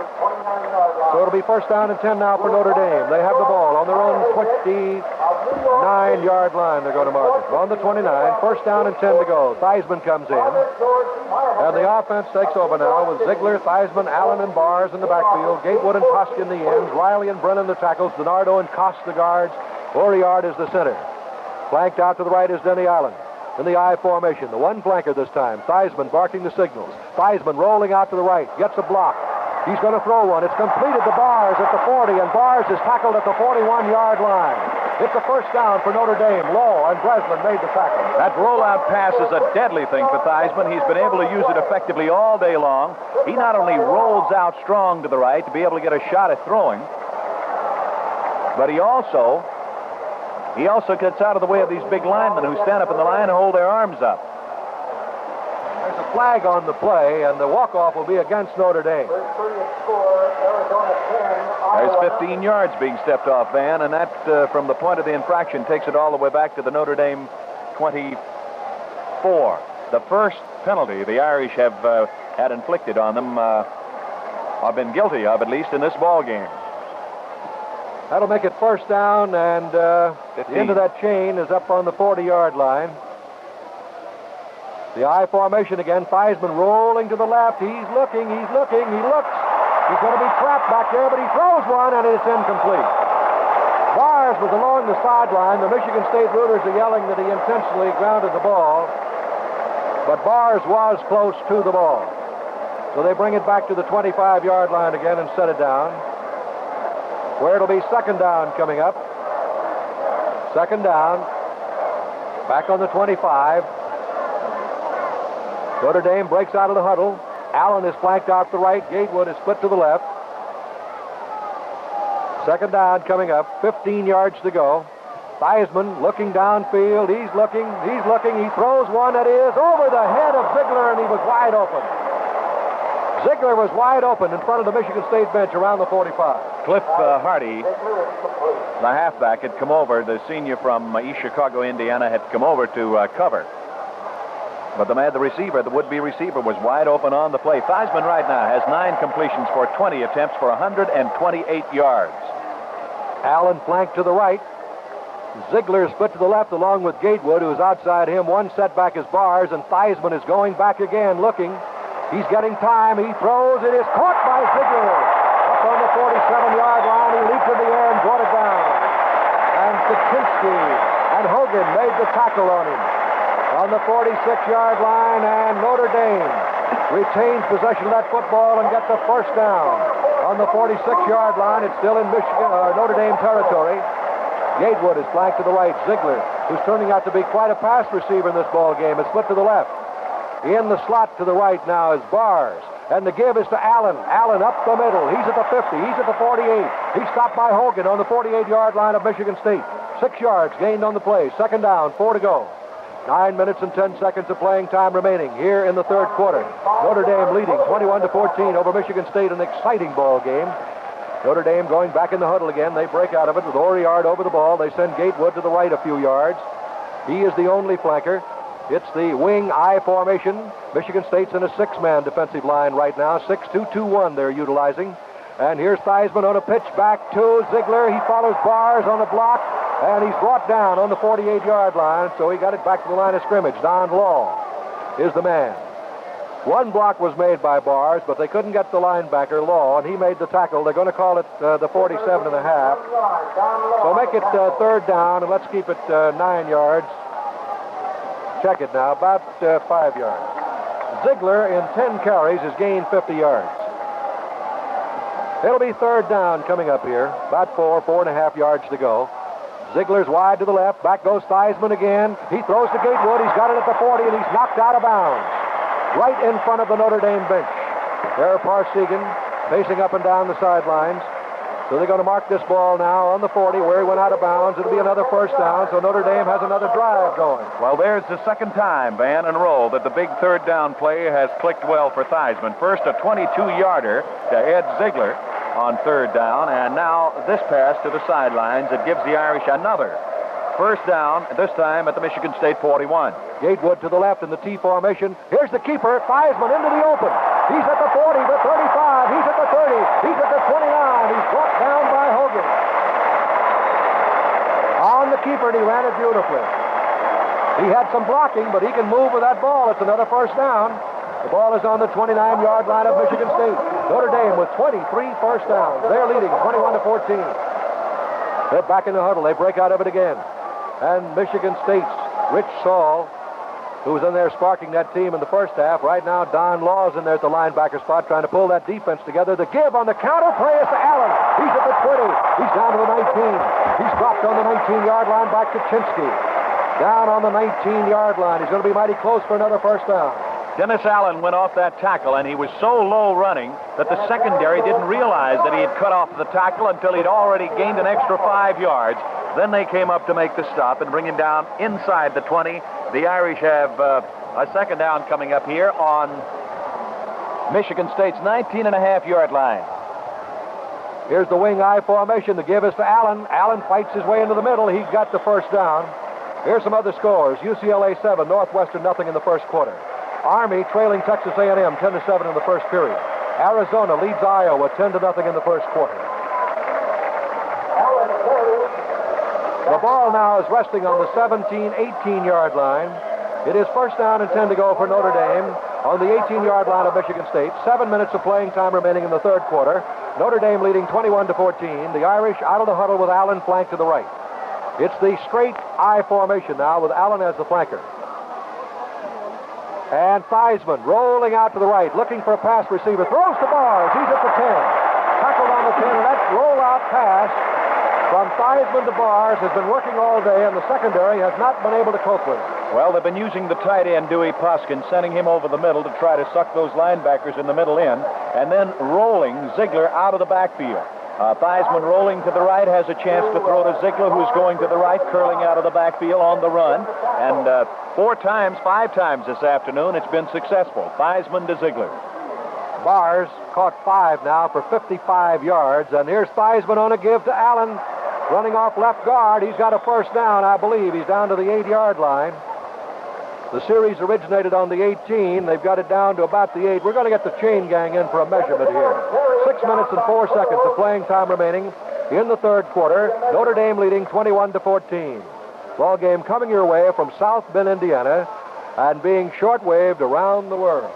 C: So it'll be first down and 10 now for Notre Dame. They have the ball on their own 29-yard line. They're going to mark it. On the 29, first down and 10 to go. Theismann comes in. And the offense takes over now with Ziegler, Theismann, Allen, and Bars in the backfield. Gatewood and Koski in the ends. Riley and Brennan the tackles. DiNardo and Kost the guards. Oriard is the center. Flanked out to the right is Denny Allen. In the I formation, the one flanker this time. Theismann barking the signals. Theismann rolling out to the right. Gets a block. He's going to throw one. It's completed to Bars at the 40, and Bars is tackled at the 41-yard line. It's a first down for Notre Dame. Law and Breslin made the tackle.
A: That rollout pass is a deadly thing for Theismann. He's been able to use it effectively all day long. He not only rolls out strong to the right to be able to get a shot at throwing, but he also gets out of the way of these big linemen who stand up in the line and hold their arms up.
C: There's a flag on the play, and the walk-off will be against Notre Dame.
A: There's 15 yards being stepped off, Van, and that, from the point of the infraction, takes it all the way back to the Notre Dame 24. The first penalty the Irish have had inflicted on them, or been guilty of, at least, in this ball game.
C: That'll make it first down, and the end of that chain is up on the 40-yard line. The I formation again. Theismann rolling to the left. He's looking. He looks. He's going to be trapped back there, but he throws one, and it's incomplete. Bars was along the sideline. The Michigan State rooters are yelling that he intentionally grounded the ball, but Bars was close to the ball. So they bring it back to the 25-yard line again and set it down. where it'll be second down coming up. Second down. Back on the 25. Notre Dame breaks out of the huddle. Allen is flanked out to the right. Gatewood is split to the left. Second down coming up. 15 yards to go. Theismann looking downfield. He's looking. He throws one that is over the head of Ziegler, and he was wide open. Ziegler was wide open in front of the Michigan State bench around the 45.
A: Cliff Hardy, the halfback, had come over. The senior from East Chicago, Indiana, had come over to cover. But the receiver, the would-be receiver, was wide open on the play. Theismann right now has 9 completions for 20 attempts for 128 yards.
C: Allen flanked to the right. Ziegler split to the left along with Gatewood, who's outside him. One setback is Bars, and Theismann is going back again, looking. He's getting time. He throws. It is caught by Ziegler. Up on the 47-yard line. He leaped in the air and brought it down. And Kaczynski and Hogan made the tackle on him. On the 46-yard line, and Notre Dame retains possession of that football and gets the first down. On the 46-yard line, it's still in Notre Dame territory. Gatewood is flanked to the right. Ziegler, who's turning out to be quite a pass receiver in this ball game, is split to the left. In the slot to the right now is Bars. And the give is to Allen. Allen up the middle. He's at the 50. He's at the 48. He's stopped by Hogan on the 48-yard line of Michigan State. 6 yards gained on the play. Second down, 4 to go. 9 minutes and 10 seconds of playing time remaining here in the third quarter. Notre Dame leading 21-14 over Michigan State. An exciting ball game. Notre Dame going back in the huddle again. They break out of it with Oriard over the ball. They send Gatewood to the right a few yards. He is the only flanker. It's the wing I formation. Michigan State's in a 6-man defensive line right now. 6-2-2-1 they're utilizing. And here's Theismann on a pitch back to Ziegler. He follows Bars on the block, and he's brought down on the 48-yard line, so he got it back to the line of scrimmage. Don Law is the man. One block was made by Bars, but they couldn't get the linebacker, Law, and he made the tackle. They're going to call it the 47 and a half. So make it third down, and let's keep it 9 yards. Check it now, about 5 yards. Ziegler, in 10 carries, has gained 50 yards. It'll be third down coming up here. About 4.5 yards to go. Ziegler's wide to the left. Back goes Theismann again. He throws to Gatewood. He's got it at the 40, and he's knocked out of bounds. Right in front of the Notre Dame bench. There, Parsegan pacing up and down the sidelines. So they're going to mark this ball now on the 40 where he went out of bounds. It'll be another first down, so Notre Dame has another drive going.
A: Well, there's the second time, Van and Roll, that the big third down play has clicked well for Theismann. First, a 22-yarder to Ed Ziegler on third down, and now this pass to the sidelines that gives the Irish another first down, this time at the Michigan State 41.
C: Gatewood to the left in the T formation. Here's the keeper, Theismann into the open. He's at the 40, the 35, he's at the 30, he's at the 29. He's brought down by Hogan. On the keeper, and he ran it beautifully. He had some blocking, but he can move with that ball. It's another first down. The ball is on the 29-yard line of Michigan State. Notre Dame with 23 first downs. They're leading 21-14. They're back in the huddle. They break out of it again. And Michigan State's Rich Saul, who was in there sparking that team in the first half. Right now, Don Law's in there at the linebacker spot trying to pull that defense together. The give on the counter play is to Allen. He's at the 20. He's down to the 19. He's dropped on the 19-yard line by Kaczynski. Down on the 19-yard line. He's going to be mighty close for another first down.
A: Dennis Allen went off that tackle, and he was so low running that the secondary didn't realize that he had cut off the tackle until he'd already gained an extra 5 yards. Then they came up to make the stop and bring him down inside the 20. The Irish have a second down coming up here on Michigan State's 19.5-yard line.
C: Here's the wing I formation. The give is to Allen. Allen fights his way into the middle. He's got the first down. Here's some other scores. UCLA 7, Northwestern nothing in the first quarter. Army trailing Texas A&M 10-7 in the first period. Arizona leads Iowa 10-0 in the first quarter. The ball now is resting on the 17-18-yard line. It is first down and 10 to go for Notre Dame on the 18-yard line of Michigan State. 7 minutes of playing time remaining in the third quarter. Notre Dame leading 21-14. The Irish out of the huddle with Allen flanked to the right. It's the straight I formation now with Allen as the flanker. And Theismann rolling out to the right, looking for a pass receiver. Throws to Bars. He's at the 10. tackled on the 10, and that rollout pass from Theismann to Bars has been working all day, and the secondary has not been able to cope with it.
A: Well, they've been using the tight end, Dewey Poskin, sending him over the middle to try to suck those linebackers in the middle in, and then rolling Ziegler out of the backfield. Theismann rolling to the right has a chance to throw to Ziegler, who's going to the right, curling out of the backfield on the run. And 5 times this afternoon, it's been successful. Theismann to Ziegler.
C: Bars caught 5 now for 55 yards, and here's Theismann on a give to Allen, running off left guard. He's got a first down, I believe. He's down to the 8-yard line. The series originated on the 18. They've got it down to about the 8. We're going to get the chain gang in for a measurement here. 6 minutes and 4 seconds of playing time remaining in the third quarter. Notre Dame leading 21-14. Ball game coming your way from South Bend, Indiana, and being shortwaved around the world.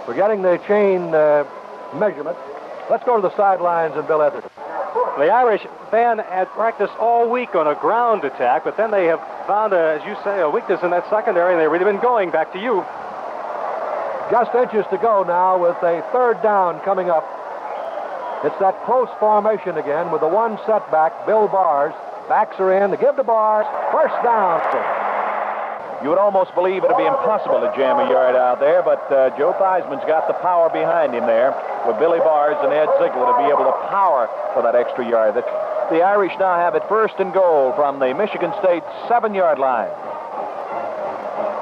C: We're getting the chain measurement. Let's go to the sidelines and Bill Etherton.
D: The Irish been at practice all week on a ground attack, but then they have found, as you say, a weakness in that secondary, and they've really been going. Back to you.
C: Just inches to go now with a third down coming up. It's that close formation again with the one setback. Bill Bars backs are in. The give to Bars. First down.
A: You would almost believe it would be impossible to jam a yard out there, but Joe Theismann's got the power behind him there with Billy Bars and Ed Ziegler to be able to power for that extra yard. The Irish now have it first and goal from the Michigan State 7-yard line.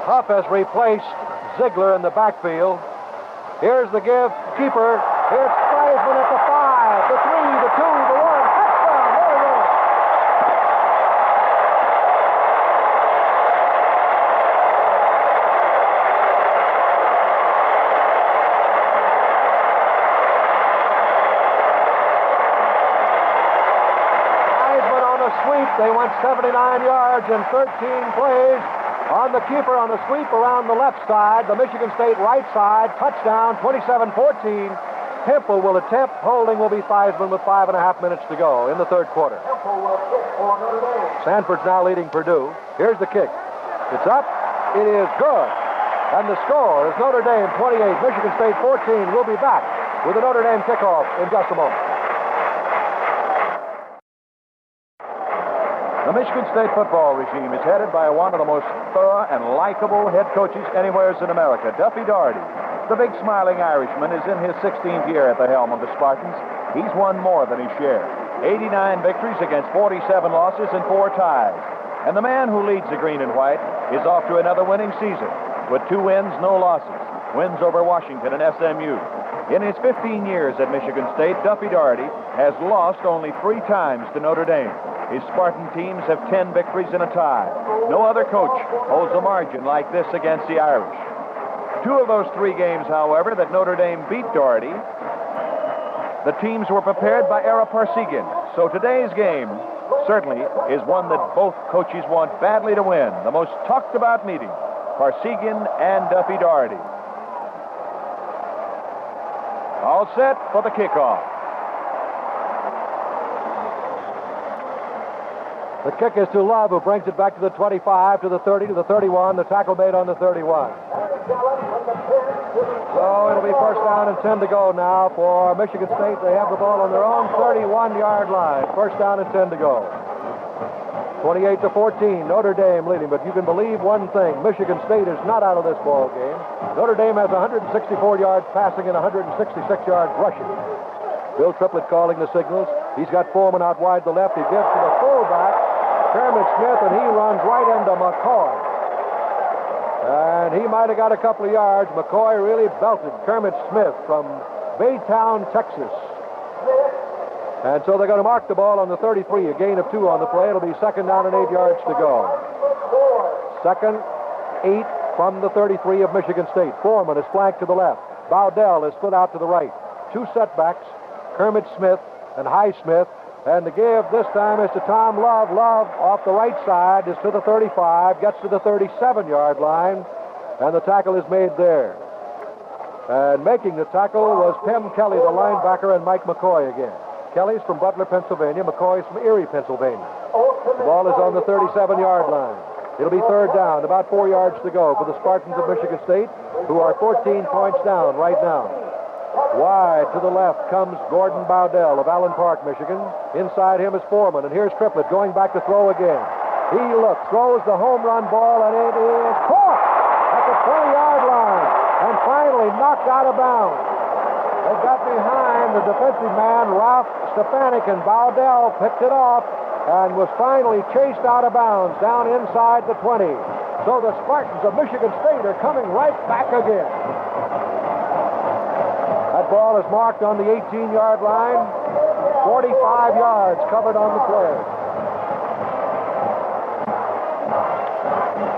C: Huff has replaced Ziegler in the backfield. Here's the give. Keeper. Here's Theismann at the 5, the 3, the 2, the 1. Touchdown. There it is. Sweep. They went 79 yards in 13 plays on the keeper on the sweep around the left side, the Michigan State right side. Touchdown, 27-14. Temple will attempt. Holding will be Theismann with 5.5 minutes to go in the third quarter. Sanford's now leading Purdue. Here's the kick. It's up. It is good. And the score is Notre Dame 28, Michigan State 14. We'll be back with the Notre Dame kickoff in just a moment.
A: The Michigan State football regime is headed by one of the most thorough and likable head coaches anywhere in America, Duffy Daugherty. The big smiling Irishman is in his 16th year at the helm of the Spartans. He's won more than his share. 89 victories against 47 losses and 4 ties. And the man who leads the green and white is off to another winning season with 2 wins, no losses. Wins over Washington and SMU. In his 15 years at Michigan State, Duffy Daugherty has lost only 3 times to Notre Dame. His Spartan teams have 10 victories and a tie. No other coach holds a margin like this against the Irish. 2 of those 3 games, however, that Notre Dame beat Daugherty, the teams were prepared by Ara Parsegian. So today's game certainly is one that both coaches want badly to win. The most talked about meeting, Parsegian and Duffy Daugherty. All set for the kickoff.
C: The kick is to Love, who brings it back to the 25, to the 30, to the 31. The tackle made on the 31. So it'll be first down and 10 to go now for Michigan State. They have the ball on their own 31-yard line. First down and 10 to go. 28-14, Notre Dame leading. But you can believe one thing. Michigan State is not out of this ball game. Notre Dame has 164 yards passing and 166 yards rushing. Bill Triplett calling the signals. He's got Foreman out wide to the left. He gives to the fullback, Kermit Smith, and he runs right into McCoy. And he might have got a couple of yards. McCoy really belted Kermit Smith from Baytown, Texas. And so they're going to mark the ball on the 33, a gain of 2 on the play. It'll be second down and 8 yards to go. Second, 8 from the 33 of Michigan State. Foreman is flanked to the left. Bowdell is split out to the right. 2 setbacks, Kermit Smith and Highsmith. And the give this time is to Tom Love. Love off the right side is to the 35, gets to the 37-yard line, and the tackle is made there. And making the tackle was Pem Kelly, the linebacker, and Mike McCoy again. Kelly's from Butler, Pennsylvania. McCoy's from Erie, Pennsylvania. The ball is on the 37-yard line. It'll be third down, about 4 yards to go for the Spartans of Michigan State. who are 14 points down right now. Wide to the left comes Gordon Bowdell of Allen Park, Michigan. Inside him is Foreman, and here's Triplett going back to throw again. He looks, throws the home run ball, and it is caught at the 20-yard line, and finally knocked out of bounds. They got behind the defensive man, Ralph Stefanik, and Bowdell picked it off and was finally chased out of bounds down inside the 20. So the Spartans of Michigan State are coming right back again. That ball is marked on the 18-yard line. 45 yards covered on the play.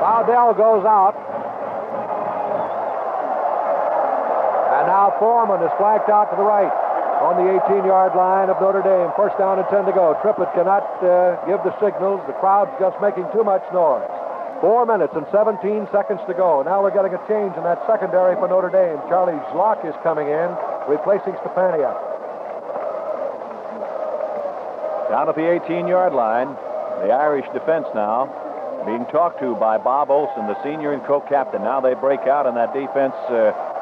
C: Bowdell goes out. And now Foreman is flanked out to the right on the 18-yard line of Notre Dame. First down and 10 to go. Triplett cannot give the signals. The crowd's just making too much noise. 4 minutes and 17 seconds to go. Now we're getting a change in that secondary for Notre Dame. Charlie Zlock is coming in, replacing Stepaniak.
A: Down at the 18-yard line, the Irish defense now being talked to by Bob Olson, the senior and co-captain. Now they break out, and that defense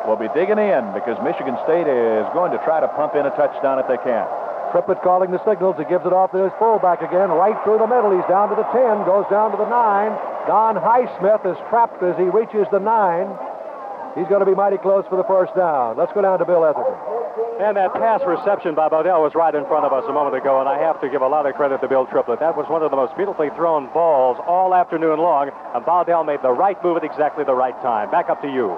A: will be digging in because Michigan State is going to try to pump in a touchdown if they can.
C: Triplett calling the signals. He gives it off to his fullback again, right through the middle. He's down to the 10, goes down to the 9. Don Highsmith is trapped as he reaches the 9. He's going to be mighty close for the first down. Let's go down to Bill Etherton.
D: And that pass reception by Bowdell was right in front of us a moment ago, and I have to give a lot of credit to Bill Triplett. That was one of the most beautifully thrown balls all afternoon long, and Bowdell made the right move at exactly the right time. Back up to you.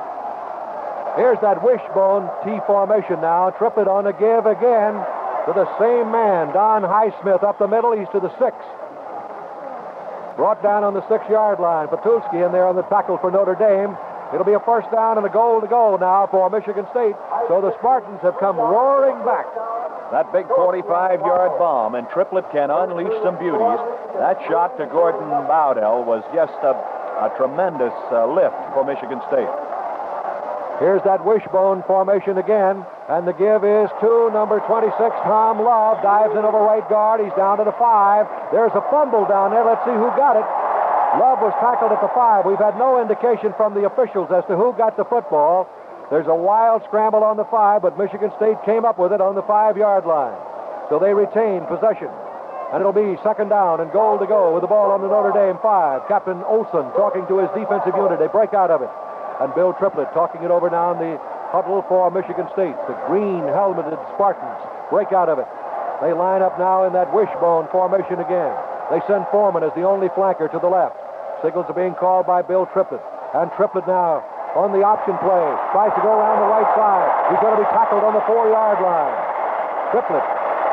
C: Here's that wishbone T formation now. Triplett on a give again to the same man, Don Highsmith, up the middle. He's to the 6. Brought down on the 6-yard line. Patewski in there on the tackle for Notre Dame. It'll be a first down and a goal to go now for Michigan State. So the Spartans have come roaring back.
A: That big 45-yard bomb, and Triplett can unleash some beauties. That shot to Gordon Bowdell was just a tremendous lift for Michigan State.
C: Here's that wishbone formation again, and the give is to number 26, Tom Love. Dives in over right guard. He's down to the 5. There's a fumble down there. Let's see who got it. Love was tackled at the 5. We've had no indication from the officials as to who got the football. There's a wild scramble on the 5, but Michigan State came up with it on the 5-yard line. So they retain possession. And it'll be second down and goal to go with the ball on the Notre Dame 5. Captain Olson talking to his defensive unit. They break out of it. And Bill Triplett talking it over now in the huddle for Michigan State. The green-helmeted Spartans break out of it. They line up now in that wishbone formation again. They send Foreman as the only flanker to the left. Signals are being called by Bill Triplett. And Triplett now on the option play. Tries to go around the right side. He's going to be tackled on the 4-yard line. Triplett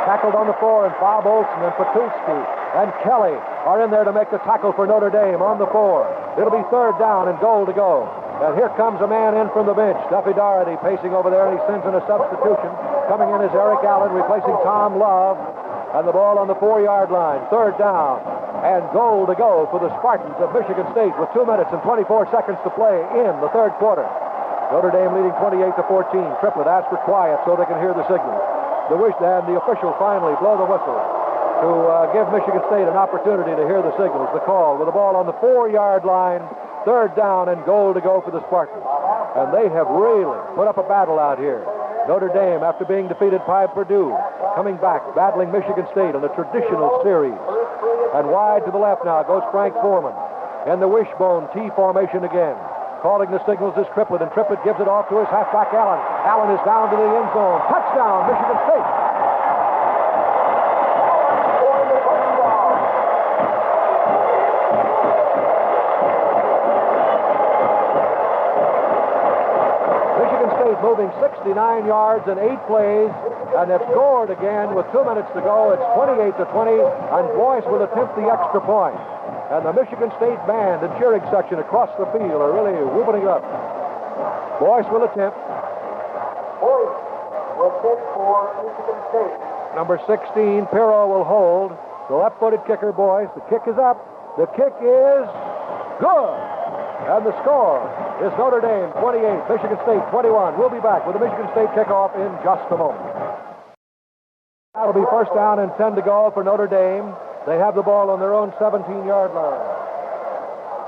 C: tackled on the 4, and Bob Olson and Patewski and Kelly are in there to make the tackle for Notre Dame on the 4. It'll be third down and goal to go. And here comes a man in from the bench. Duffy Doherty pacing over there, and he sends in a substitution. Coming in is Eric Allen, replacing Tom Love. And the ball on the 4-yard line. Third down and goal to go for the Spartans of Michigan State with 2 minutes and 24 seconds to play in the third quarter. Notre Dame leading 28-14. Triplett asks for quiet so they can hear the signal. The officials finally blow the whistle to give Michigan State an opportunity to hear the signals. The call with the ball on the 4-yard line. Third down and goal to go for the Spartans. And they have really put up a battle out here. Notre Dame, after being defeated by Purdue, coming back, battling Michigan State in a traditional series. And wide to the left now goes Frank Foreman. In the wishbone T formation again. Calling the signals is Triplett, and Triplett gives it off to his halfback Allen. Allen is down to the end zone. Touchdown, Michigan State. Moving 69 yards in 8 plays, and they've scored again with 2 minutes to go. It's 28-20, and Boyce will attempt the extra point. And the Michigan State band and cheering section across the field are really whooping it up. Boyce will attempt.
I: Boyce will kick for Michigan State.
C: Number 16, Pirro will hold. The left-footed kicker, Boyce. The kick is up. The kick is good. And the score is Notre Dame 28, Michigan State 21. We'll be back with the Michigan State kickoff in just a moment. That'll be first down and 10 to go for Notre Dame. They have the ball on their own 17-yard line.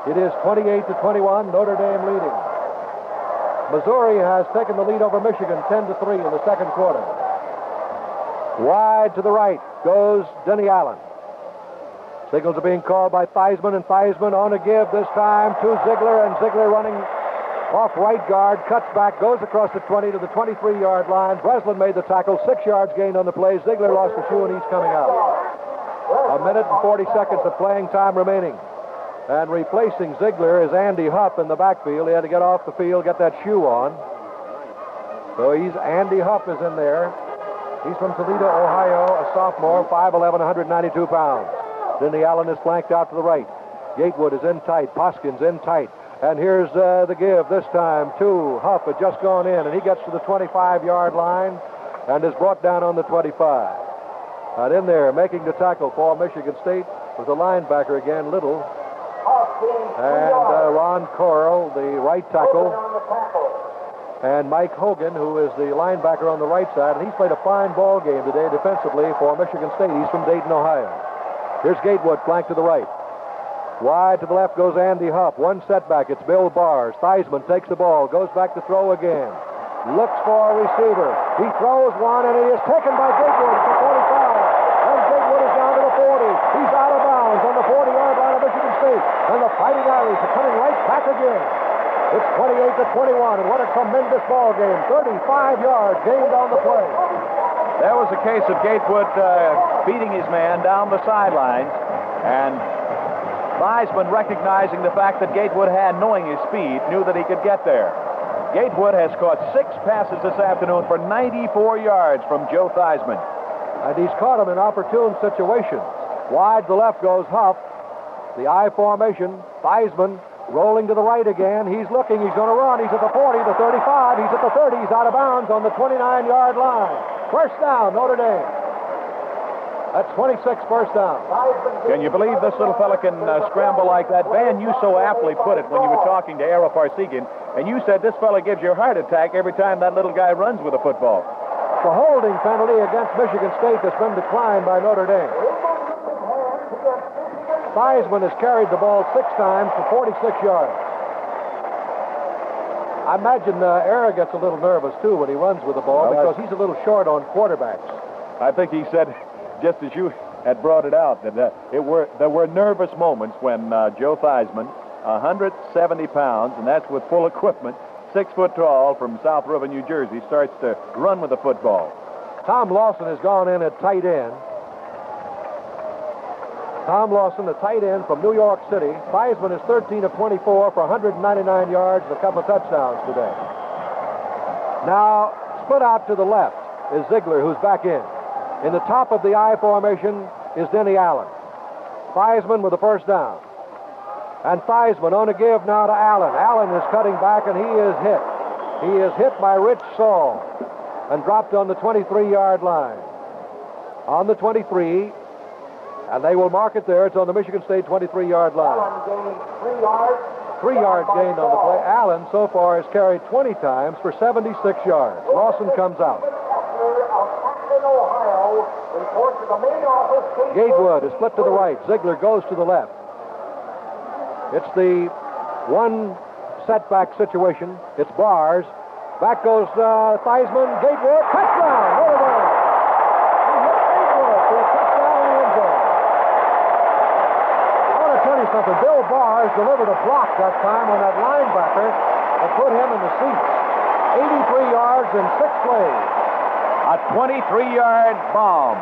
C: It is 28-21, Notre Dame leading. Missouri has taken the lead over Michigan 10-3 in the second quarter. Wide to the right goes Denny Allen. Signals are being called by Theismann, and Theismann on a give this time to Ziegler, and Ziegler running off right guard, cuts back, goes across the 20 to the 23-yard line. Breslin made the tackle, 6 yards gained on the play. Ziegler lost the shoe, and he's coming out. A minute and 40 seconds of playing time remaining. And replacing Ziegler is Andy Huff in the backfield. He had to get off the field, get that shoe on. So Andy Huff is in there. He's from Toledo, Ohio, a sophomore, 5'11", 192 pounds. Denny Allen is flanked out to the right. Gatewood is in tight. Poskins in tight. And here's the give this time to Huff. Had just gone in, and he gets to the 25-yard line and is brought down on the 25. Out in there, making the tackle for Michigan State was the linebacker again, Little. And Ron Corral, the right tackle. And Mike Hogan, who is the linebacker on the right side. And he's played a fine ball game today defensively for Michigan State. He's from Dayton, Ohio. Here's Gatewood, flanked to the right. Wide to the left goes Andy Huff. One setback. It's Bill Bars. Theismann takes the ball, goes back to throw again. Looks for a receiver. He throws one, and it is taken by Gatewood at the 45. And Gatewood is down to the 40. He's out of bounds on the 40-yard line of Michigan State. And the Fighting Irish are coming right back again. It's 28-21, and what a tremendous ball game. 35 yards gained on the play.
A: There was a case of Gatewood beating his man down the sidelines, and Theismann, recognizing the fact that Gatewood had, knowing his speed, knew that he could get there. Gatewood has caught 6 passes this afternoon for 94 yards from Joe Theismann.
C: And he's caught him in opportune situations. Wide to the left goes Huff. The I formation. Theismann rolling to the right again. He's looking. He's going to run. He's at the 40, the 35. He's at the 30. He's out of bounds on the 29-yard line. First down, Notre Dame. That's 26 first down.
A: Can you believe this little fella can scramble like that? Van, you so aptly put it when you were talking to Ara Farsigan, and you said this fella gives you a heart attack every time that little guy runs with a football.
C: The holding penalty against Michigan State has been declined by Notre Dame. Theismann has carried the ball 6 times for 46 yards. I imagine Ara gets a little nervous, too, when he runs with the ball because he's a little short on quarterbacks.
A: I think he said, just as you had brought it out, that there were nervous moments when Joe Theismann, 170 pounds, and that's with full equipment, 6 foot tall, from South River, New Jersey, starts to run with the football.
C: Tom Lawson has gone in at tight end. Tom Lawson, the tight end from New York City. Theismann is 13 of 24 for 199 yards and a couple of touchdowns today. Now, split out to the left is Ziegler, who's back in. In the top of the I formation is Denny Allen. Theismann with the first down. And Theismann on a give now to Allen. Allen is cutting back, and he is hit. He is hit by Rich Saul and dropped on the 23-yard line. On the 23, and they will mark it there. It's on the Michigan State 23-yard line.
I: Allen gained 3 yards.
C: 3 yards gained on the play. Allen so far has carried 20 times for 76 yards. Lawson comes out. Gatewood is split to the right. Ziegler goes to the left. It's the one setback situation. It's Bars. Back goes Theismann. Gatewood. Touchdown. Notre Dame. Gatewood for a touchdown in the end zone. I want to tell you something. Bill Bars delivered a block that time on that linebacker and put him in the seats. 83 yards in 6 plays.
A: A 23-yard bomb.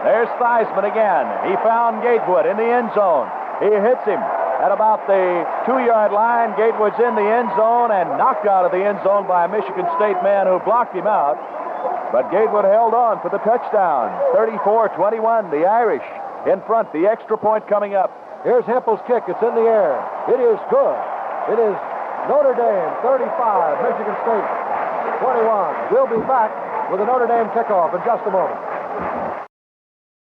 A: There's Theismann again. He found Gatewood in the end zone. He hits him at about the 2-yard line. Gatewood's in the end zone and knocked out of the end zone by a Michigan State man who blocked him out. But Gatewood held on for the touchdown. 34-21, the Irish in front. The extra point coming up.
C: Here's Hempel's kick. It's in the air. It is good. It is Notre Dame 35, Michigan State 21. We'll be back with a Notre Dame kickoff in just a moment.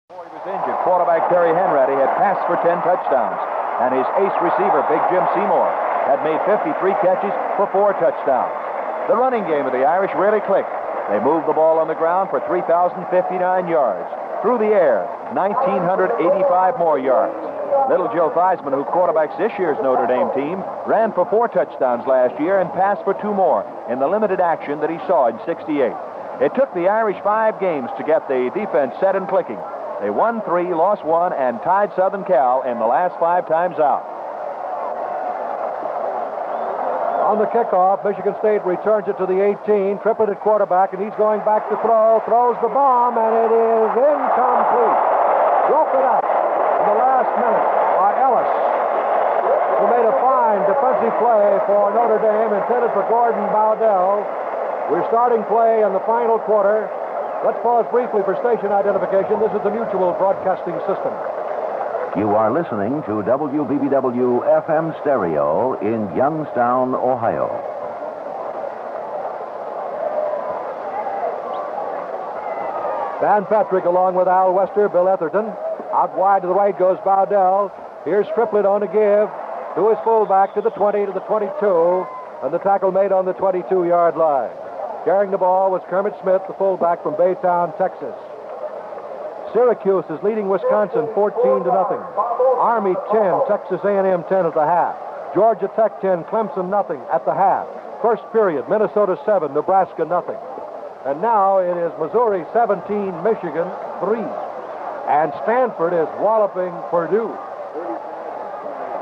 A: Before he was injured, quarterback Terry Henratty had passed for 10 touchdowns, and his ace receiver, Big Jim Seymour, had made 53 catches for 4 touchdowns. The running game of the Irish really clicked. They moved the ball on the ground for 3,059 yards. Through the air, 1,985 more yards. Little Joe Theismann, who quarterbacks this year's Notre Dame team, ran for 4 touchdowns last year and passed for 2 more in the limited action that he saw in '68. It took the Irish 5 games to get the defense set and clicking. They won 3, lost 1, and tied Southern Cal in the last 5 times out.
C: On the kickoff, Michigan State returns it to the 18. Triplett at quarterback, and he's going back to throw. Throws the bomb, and it is incomplete. Broken up in the last minute by Ellis, who made a fine defensive play for Notre Dame, intended for Gordon Bowdell. We're starting play in the final quarter. Let's pause briefly for station identification. This is the Mutual Broadcasting System.
H: You are listening to WBBW FM Stereo in Youngstown, Ohio.
C: Van Patrick along with Al Wester, Bill Etherton. Out wide to the right goes Bowdell. Here's Triplett on to give to his fullback to the 20, to the 22, and the tackle made on the 22-yard line. Carrying the ball was Kermit Smith, the fullback from Baytown, Texas. Syracuse is leading Wisconsin 14-0. Army 10, Texas A&M 10 at the half. Georgia Tech 10, Clemson nothing at the half. First period, Minnesota 7, Nebraska nothing. And now it is Missouri 17, Michigan 3. And Stanford is walloping Purdue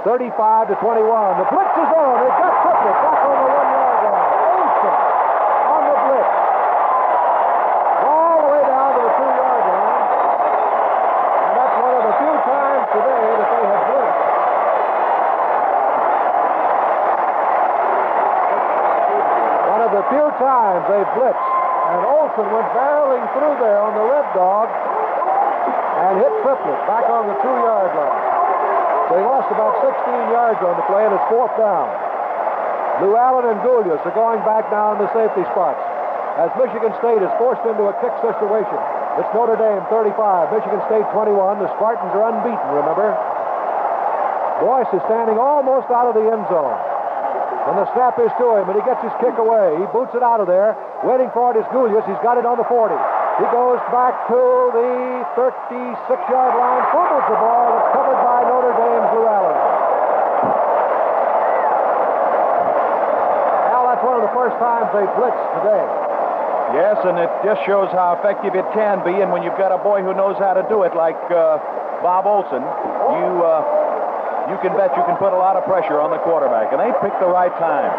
C: 35-21. The blitz is on. They've got Triplett back on the 1-yard line. Olsen on the blitz. All the way down to the 2-yard line. And that's one of the few times today that they have blitzed. One of the few times they've blitzed. And Olsen went barreling through there on the Red Dog and hit Triplett back on the 2-yard line. They lost about 16 yards on the play, and it's 4th down. Lou Allen and Gulius are going back now in the safety spots as Michigan State is forced into a kick situation. It's Notre Dame 35, Michigan State 21. The Spartans are unbeaten, remember. Boyce is standing almost out of the end zone. And the snap is to him, and he gets his kick away. He boots it out of there. Waiting for it is Gulius. He's got it on the 40. He goes back to the 36-yard line, fumbles the ball. It's covered by Notre Dame's Lou Allen. Al, that's one of the first times they blitzed today.
A: Yes, and it just shows how effective it can be. And when you've got a boy who knows how to do it, like Bob Olsen, you can bet you can put a lot of pressure on the quarterback. And they picked the right time.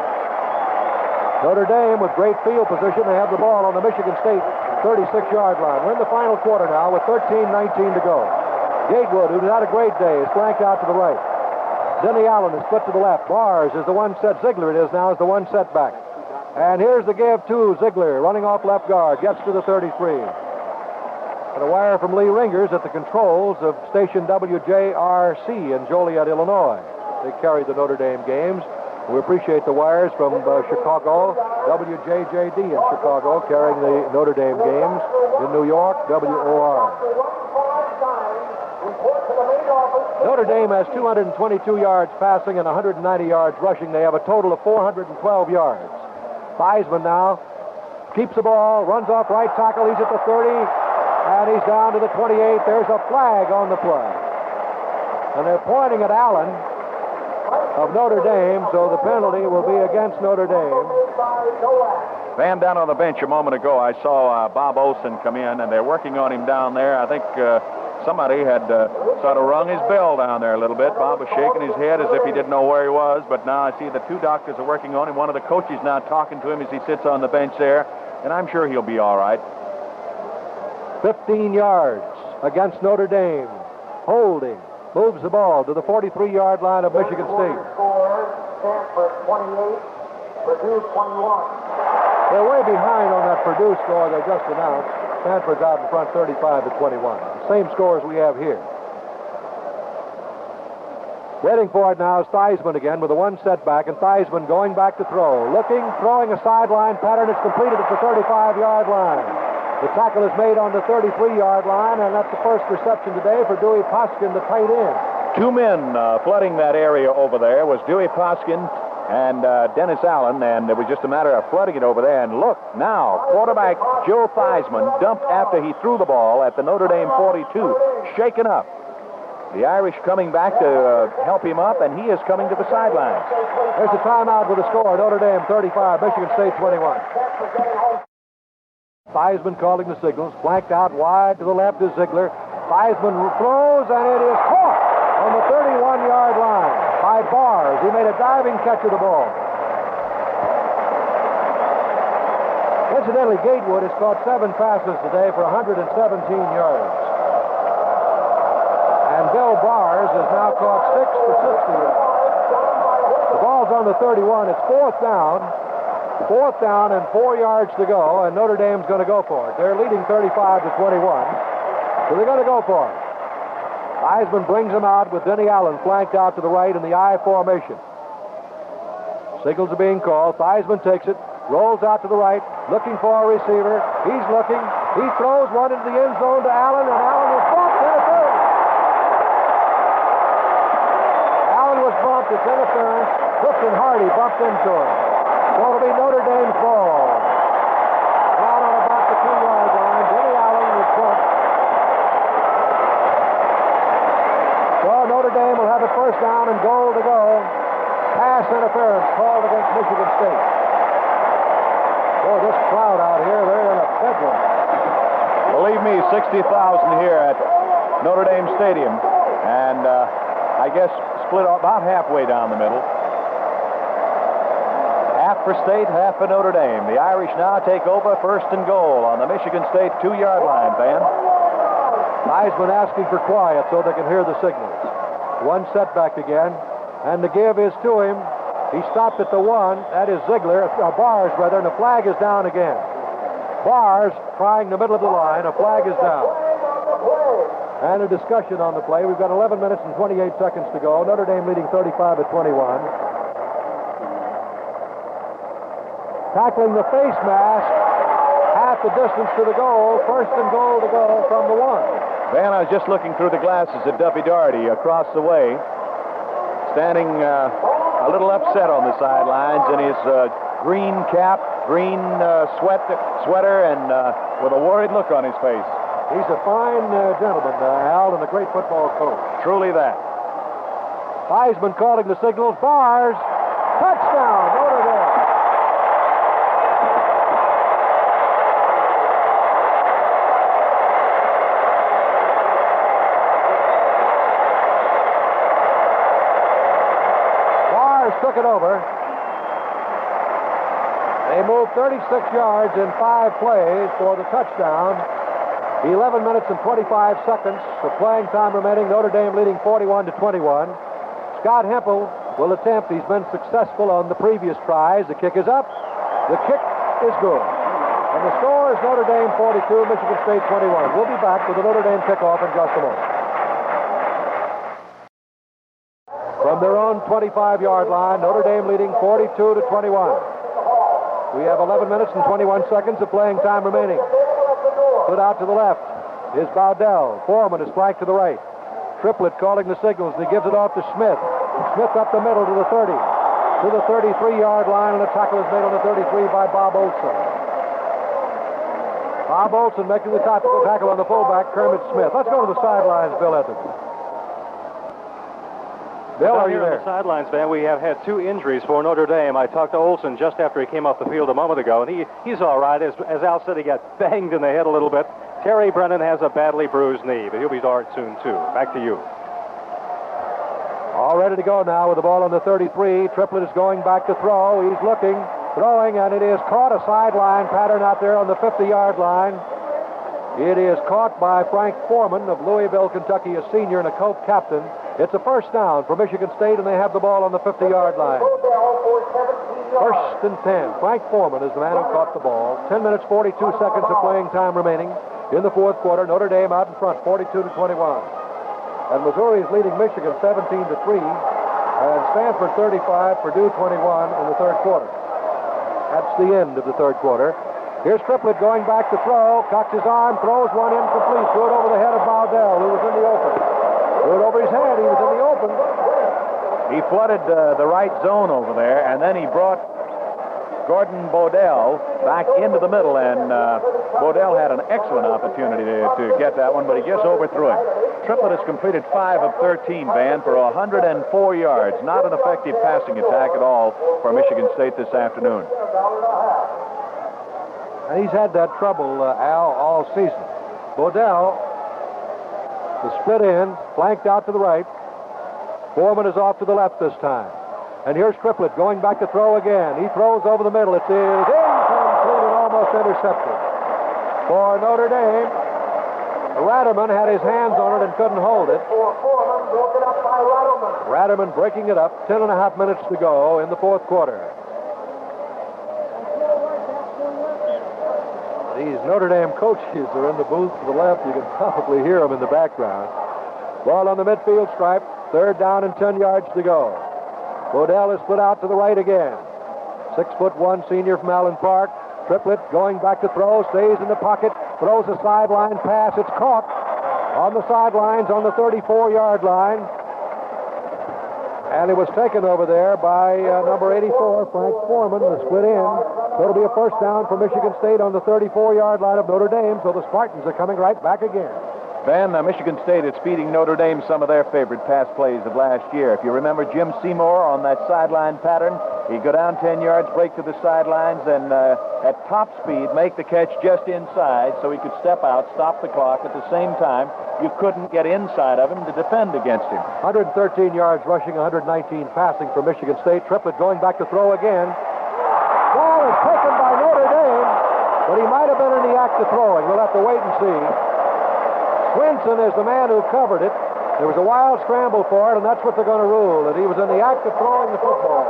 C: Notre Dame with great field position. They have the ball on the Michigan State 36-yard line. We're in the final quarter now with 13:19 to go. Gatewood, who's had a great day, is flanked out to the right. Denny Allen is split to the left. Bars is the one set. Ziegler it is now is the one set back. And here's the give to Ziegler, running off left guard, gets to the 33. And a wire from Lee Ringers at the controls of station WJRC in Joliet, Illinois. They carry the Notre Dame games. We appreciate the wires from Chicago, WJJD in Chicago, carrying the Notre Dame games. In New York, WOR. Notre Dame has 222 yards passing and 190 yards rushing. They have a total of 412 yards. Theismann now keeps the ball, runs off right tackle. He's at the 30, and he's down to the 28. There's a flag on the play. And they're pointing at Allen of Notre Dame, so the penalty will be against Notre Dame.
A: Van, down on the bench a moment ago, I saw Bob Olsen come in, and they're working on him down there. I think somebody had sort of rung his bell down there a little bit. Bob was shaking his head as if he didn't know where he was, but now I see the 2 doctors are working on him. One of the coaches now talking to him as he sits on the bench there, and I'm sure he'll be all right.
C: 15 yards against Notre Dame. Holding. Moves the ball to the 43-yard line of Michigan State.
I: Stanford 28, Purdue 21.
C: They're way behind on that Purdue score they just announced. Stanford's out in front 35-21. The same score as we have here. Waiting for it now is Theismann again with a one setback, and Theismann going back to throw. Looking, throwing a sideline pattern. It's completed at the 35-yard line. The tackle is made on the 33-yard line, and that's the first reception today for Dewey Poskin, the tight end.
A: 2 men flooding that area over there was Dewey Poskin and Dennis Allen, and it was just a matter of flooding it over there. And look, now, quarterback Joe Theismann dumped after he threw the ball at the Notre Dame 42, shaken up. The Irish coming back to help him up, and he is coming to the sidelines.
C: There's a timeout with a score. Notre Dame 35, Michigan State 21. Theismann calling the signals. Flanked out wide to the left is Ziegler. Theismann throws, and it is caught on the 31-yard line by Bars. He made a diving catch of the ball. Incidentally, Gatewood has caught 7 passes today for 117 yards. And Bill Bars has now caught 6 for 60 yards. The ball's on the 31. It's 4th down. 4th down and 4 yards to go, and Notre Dame's going to go for it. They're leading 35 to 21, so they're going to go for it. Theismann brings him out with Denny Allen flanked out to the right in the I formation. Signals are being called. Theismann takes it, rolls out to the right, looking for a receiver. He's looking. He throws one into the end zone to Allen, and Allen was bumped. Interference. Allen was bumped. It's interference. Cook and Hardy bumped into him. So it'll be Notre Dame's ball. Out on about the 2-yard line. Denny Allen was bumped. So Notre Dame will have it 1st down and goal to go. Pass interference called against Michigan State. Boy, this crowd out here, they're in a bedlam.
A: Believe me, 60,000 here at Notre Dame Stadium. And I guess split about halfway down the middle. Half for State, half for Notre Dame. The Irish now take over 1st and goal on the Michigan State 2-yard line, Ben.
C: Theismann asking for quiet so they can hear the signals. One setback again, and the give is to him. He stopped at the 1. That is Ziegler, Bars rather, and the flag is down again. Bars trying the middle of the line. A flag is down. And a discussion on the play. We've got 11 minutes and 28 seconds to go. Notre Dame leading 35 to 21. Tackling the face mask, half the distance to the goal. 1st and goal to go from the 1.
A: Ben, I was just looking through the glasses at Duffy Doherty across the way, standing a little upset on the sidelines in his green cap, green sweater, and with a worried look on his face.
C: He's a fine gentleman, Al, and a great football coach.
A: Truly that.
C: Theismann calling the signals. Bars, touchdown, Notre Dame. Took it over. They moved 36 yards in 5 plays for the touchdown. 11 minutes and 25 seconds of playing time remaining. Notre Dame leading 41 to 21. Scott Hempel will attempt. He's been successful on the previous tries. The kick is up. The kick is good. And the score is Notre Dame 42, Michigan State 21. We'll be back with the Notre Dame kickoff in just a moment. From their own 25-yard line, Notre Dame leading 42 to 21. We have 11 minutes and 21 seconds of playing time remaining. Put out to the left is Bowdell. Foreman is flanked to the right. Triplett calling the signals, and he gives it off to Smith. Smith up the middle to the 30. To the 33-yard line, and the tackle is made on the 33 by Bob Olson. Bob Olson making the tackle on the fullback, Kermit Smith. Let's go to the sidelines, Bill Evans. Bill, are you there?
D: On the sidelines, man, we have had 2 injuries for Notre Dame. I talked to Olson just after he came off the field a moment ago, and he's all right. As Al said, he got banged in the head a little bit. Terry Brennan has a badly bruised knee, but he'll be all right soon, too. Back to you.
C: All ready to go now with the ball on the 33. Triplett is going back to throw. He's looking, throwing, and it is caught. A sideline pattern out there on the 50-yard line. It is caught by Frank Foreman of Louisville, Kentucky, a senior and a co-captain. It's a 1st down for Michigan State, and they have the ball on the 50-yard line. 1st and 10. Frank Foreman is the man who caught the ball. 10 minutes, 42 seconds of playing time remaining in the 4th quarter. Notre Dame out in front, 42 to 21. And Missouri is leading Michigan 17 to 3. And Stanford 35, Purdue 21 in the 3rd quarter. That's the end of the 3rd quarter. Here's Triplett going back to throw. Cocks his arm, throws one incomplete. Threw it over the head of Bowdell, who was in the open. Threw it over his head. He was in the open.
A: He flooded the right zone over there, and then he brought Gordon Bowdell back into the middle, and Bowdell had an excellent opportunity to get that one, but he just overthrew it. Triplett has completed 5 of 13, Van, for 104 yards. Not an effective passing attack at all for Michigan State this afternoon.
C: And he's had that trouble, Al, all season. Bowdell, the split in, flanked out to the right. Foreman is off to the left this time. And here's Triplett going back to throw again. He throws over the middle. It is incomplete and almost intercepted. For Notre Dame, Ratterman had his hands on it and couldn't hold it. Ratterman breaking it up. 10.5 minutes to go in the fourth quarter. These Notre Dame coaches are in the booth to the left. You can probably hear them in the background. Ball on the midfield stripe. 3rd down and 10 yards to go. Bowdell is split out to the right again. 6'1" senior from Allen Park. Triplett going back to throw, stays in the pocket, throws a sideline pass. It's caught on the sidelines on the 34-yard line. And it was taken over there by number 84, Frank Foreman, the split in. So it'll be a first down for Michigan State on the 34-yard line of Notre Dame. So the Spartans are coming right back again.
A: Van, Michigan State is feeding Notre Dame some of their favorite pass plays of last year. If you remember Jim Seymour on that sideline pattern, he'd go down 10 yards, break to the sidelines, and at top speed make the catch just inside so he could step out, stop the clock. At the same time, you couldn't get inside of him to defend against him.
C: 113 yards rushing, 119 passing for Michigan State. Triplett going back to throw again. Ball is taken by Notre Dame, but he might have been in the act of throwing. We'll have to wait and see. Swinson is the man who covered it. There was a wild scramble for it, and that's what they're going to rule, that he was in the act of throwing the football.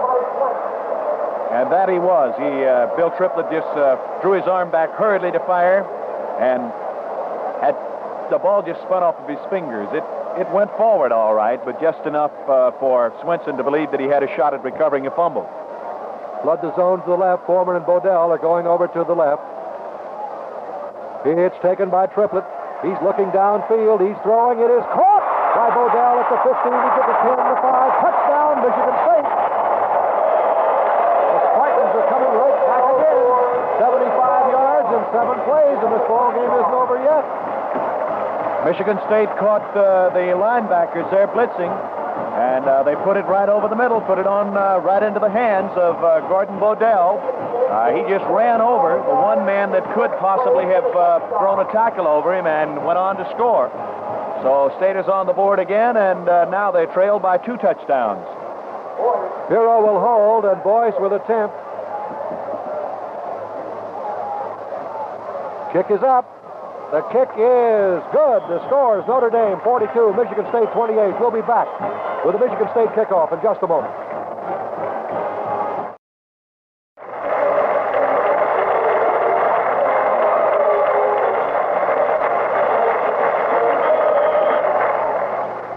A: And that he was. Bill Triplett just drew his arm back hurriedly to fire, and the ball just spun off of his fingers. It went forward all right, but just enough for Swinson to believe that he had a shot at recovering a fumble.
C: Flood the zone to the left. Foreman and Bowdell are going over to the left. It's taken by Triplett. He's looking downfield. He's throwing. It is caught by Bowdell at the 15. He's at the 10, the 5. Touchdown, Michigan State. The Spartans are coming right back again. 75 yards and 7 plays, and this ball game isn't over yet.
A: Michigan State caught the linebackers there blitzing, and they put it right over the middle, put it on right into the hands of Gordon Bowdell. He just ran over the one man that could possibly have thrown a tackle over him and went on to score. So State is on the board again, and now they trail by 2 touchdowns.
C: Hero will hold, and Boyce with attempt. Kick is up. The kick is good. The score is Notre Dame 42, Michigan State 28. We'll be back with the Michigan State kickoff in just a moment.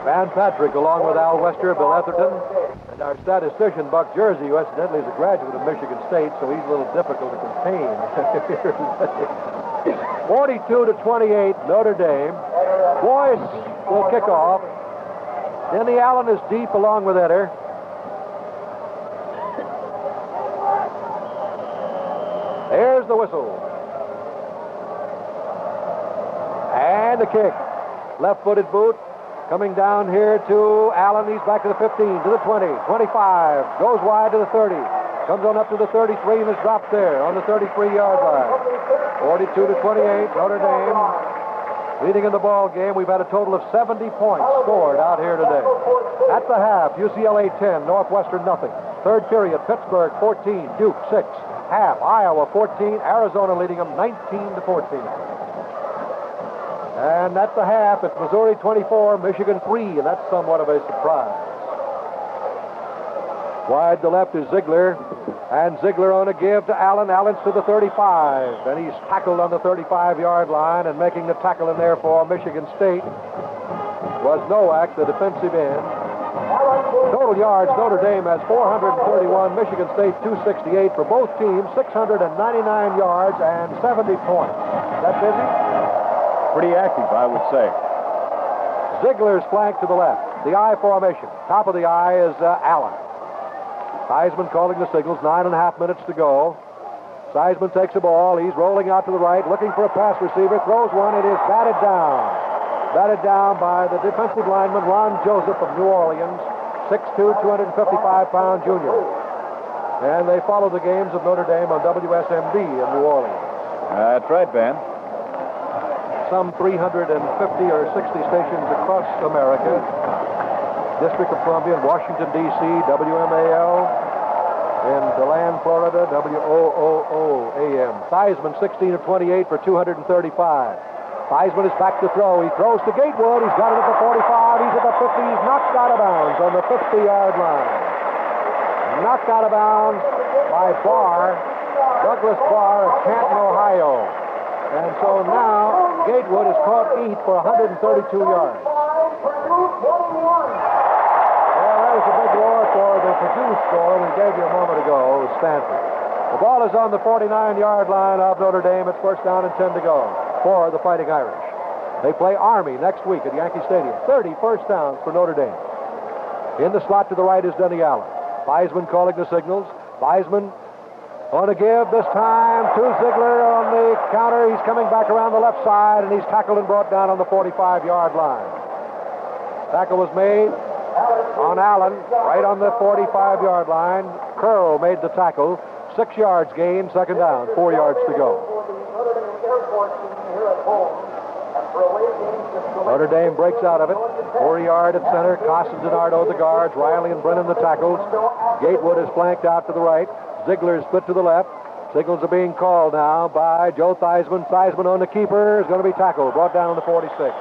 C: Van Patrick, along with Al Wester, Bill Etherton, and our statistician, Buck Jersey, who incidentally is a graduate of Michigan State, so he's a little difficult to contain. 42-28, Notre Dame. Boyce will kick off. Denny Allen is deep along with Etter. There's the whistle. And the kick. Left-footed boot. Coming down here to Allen. He's back to the 15, to the 20, 25. Goes wide to the 30. Comes on up to the 33 and is dropped there on the 33-yard line. 42-28, Notre Dame leading in the ball game. We've had a total of 70 points scored out here today. At the half, UCLA 10, Northwestern nothing. Third period, Pittsburgh 14, Duke 6. Half, Iowa 14, Arizona leading them 19-14. And at the half, it's Missouri 24, Michigan 3, and that's somewhat of a surprise. Wide to left is Ziegler, and Ziegler on a give to Allen. Allen's to the 35, and he's tackled on the 35-yard line, and making the tackle in there for Michigan State was Nowak, the defensive end. Total yards, Notre Dame has 431, Michigan State 268 for both teams, 699 yards and 70 points. Is that busy?
A: Pretty active, I would say.
C: Ziegler's flank to the left. The I formation. Top of the I is Allen. Heisman calling the signals. 9.5 minutes to go. Theismann takes the ball. He's rolling out to the right, looking for a pass receiver. Throws one. It is batted down. Batted down by the defensive lineman, Ron Joseph of New Orleans, 6'2", 255-pound junior. And they follow the games of Notre Dame on WSMB in New Orleans.
A: That's right, Ben.
C: Some 350 or 60 stations across America. District of Columbia and Washington, D.C., WMAL. In DeLand, Florida, WOOO-AM. Theismann, 16 of 28 for 235. Theismann is back to throw. He throws to Gatewood. He's got it at the 45. He's at the 50. He's knocked out of bounds on the 50-yard line. Knocked out of bounds by Barr, Douglas Barr of Canton, Ohio. And so now Gatewood has caught 8 for 132 yards. That was a big roar for the Purdue score we gave you a moment ago, Stanford. The ball is on the 49-yard line of Notre Dame. It's first down and 10 to go for the Fighting Irish. They play Army next week at Yankee Stadium. 30 first downs for Notre Dame. In the slot to the right is Denny Allen. Theismann calling the signals. Theismann on a give this time to Ziegler on the counter. He's coming back around the left side, and he's tackled and brought down on the 45-yard line. Tackle was made on Allen, right on the 45-yard line. Curl made the tackle. 6 yards gain, second down, 4 yards to go. Notre Dame breaks out of it. 4-yard at center. Costas and Ardo the guards. Riley and Brennan the tackles. Gatewood is flanked out to the right. Ziegler is split to the left. Signals are being called now by Joe Theismann. Theismann on the keeper is going to be tackled. Brought down to the 46.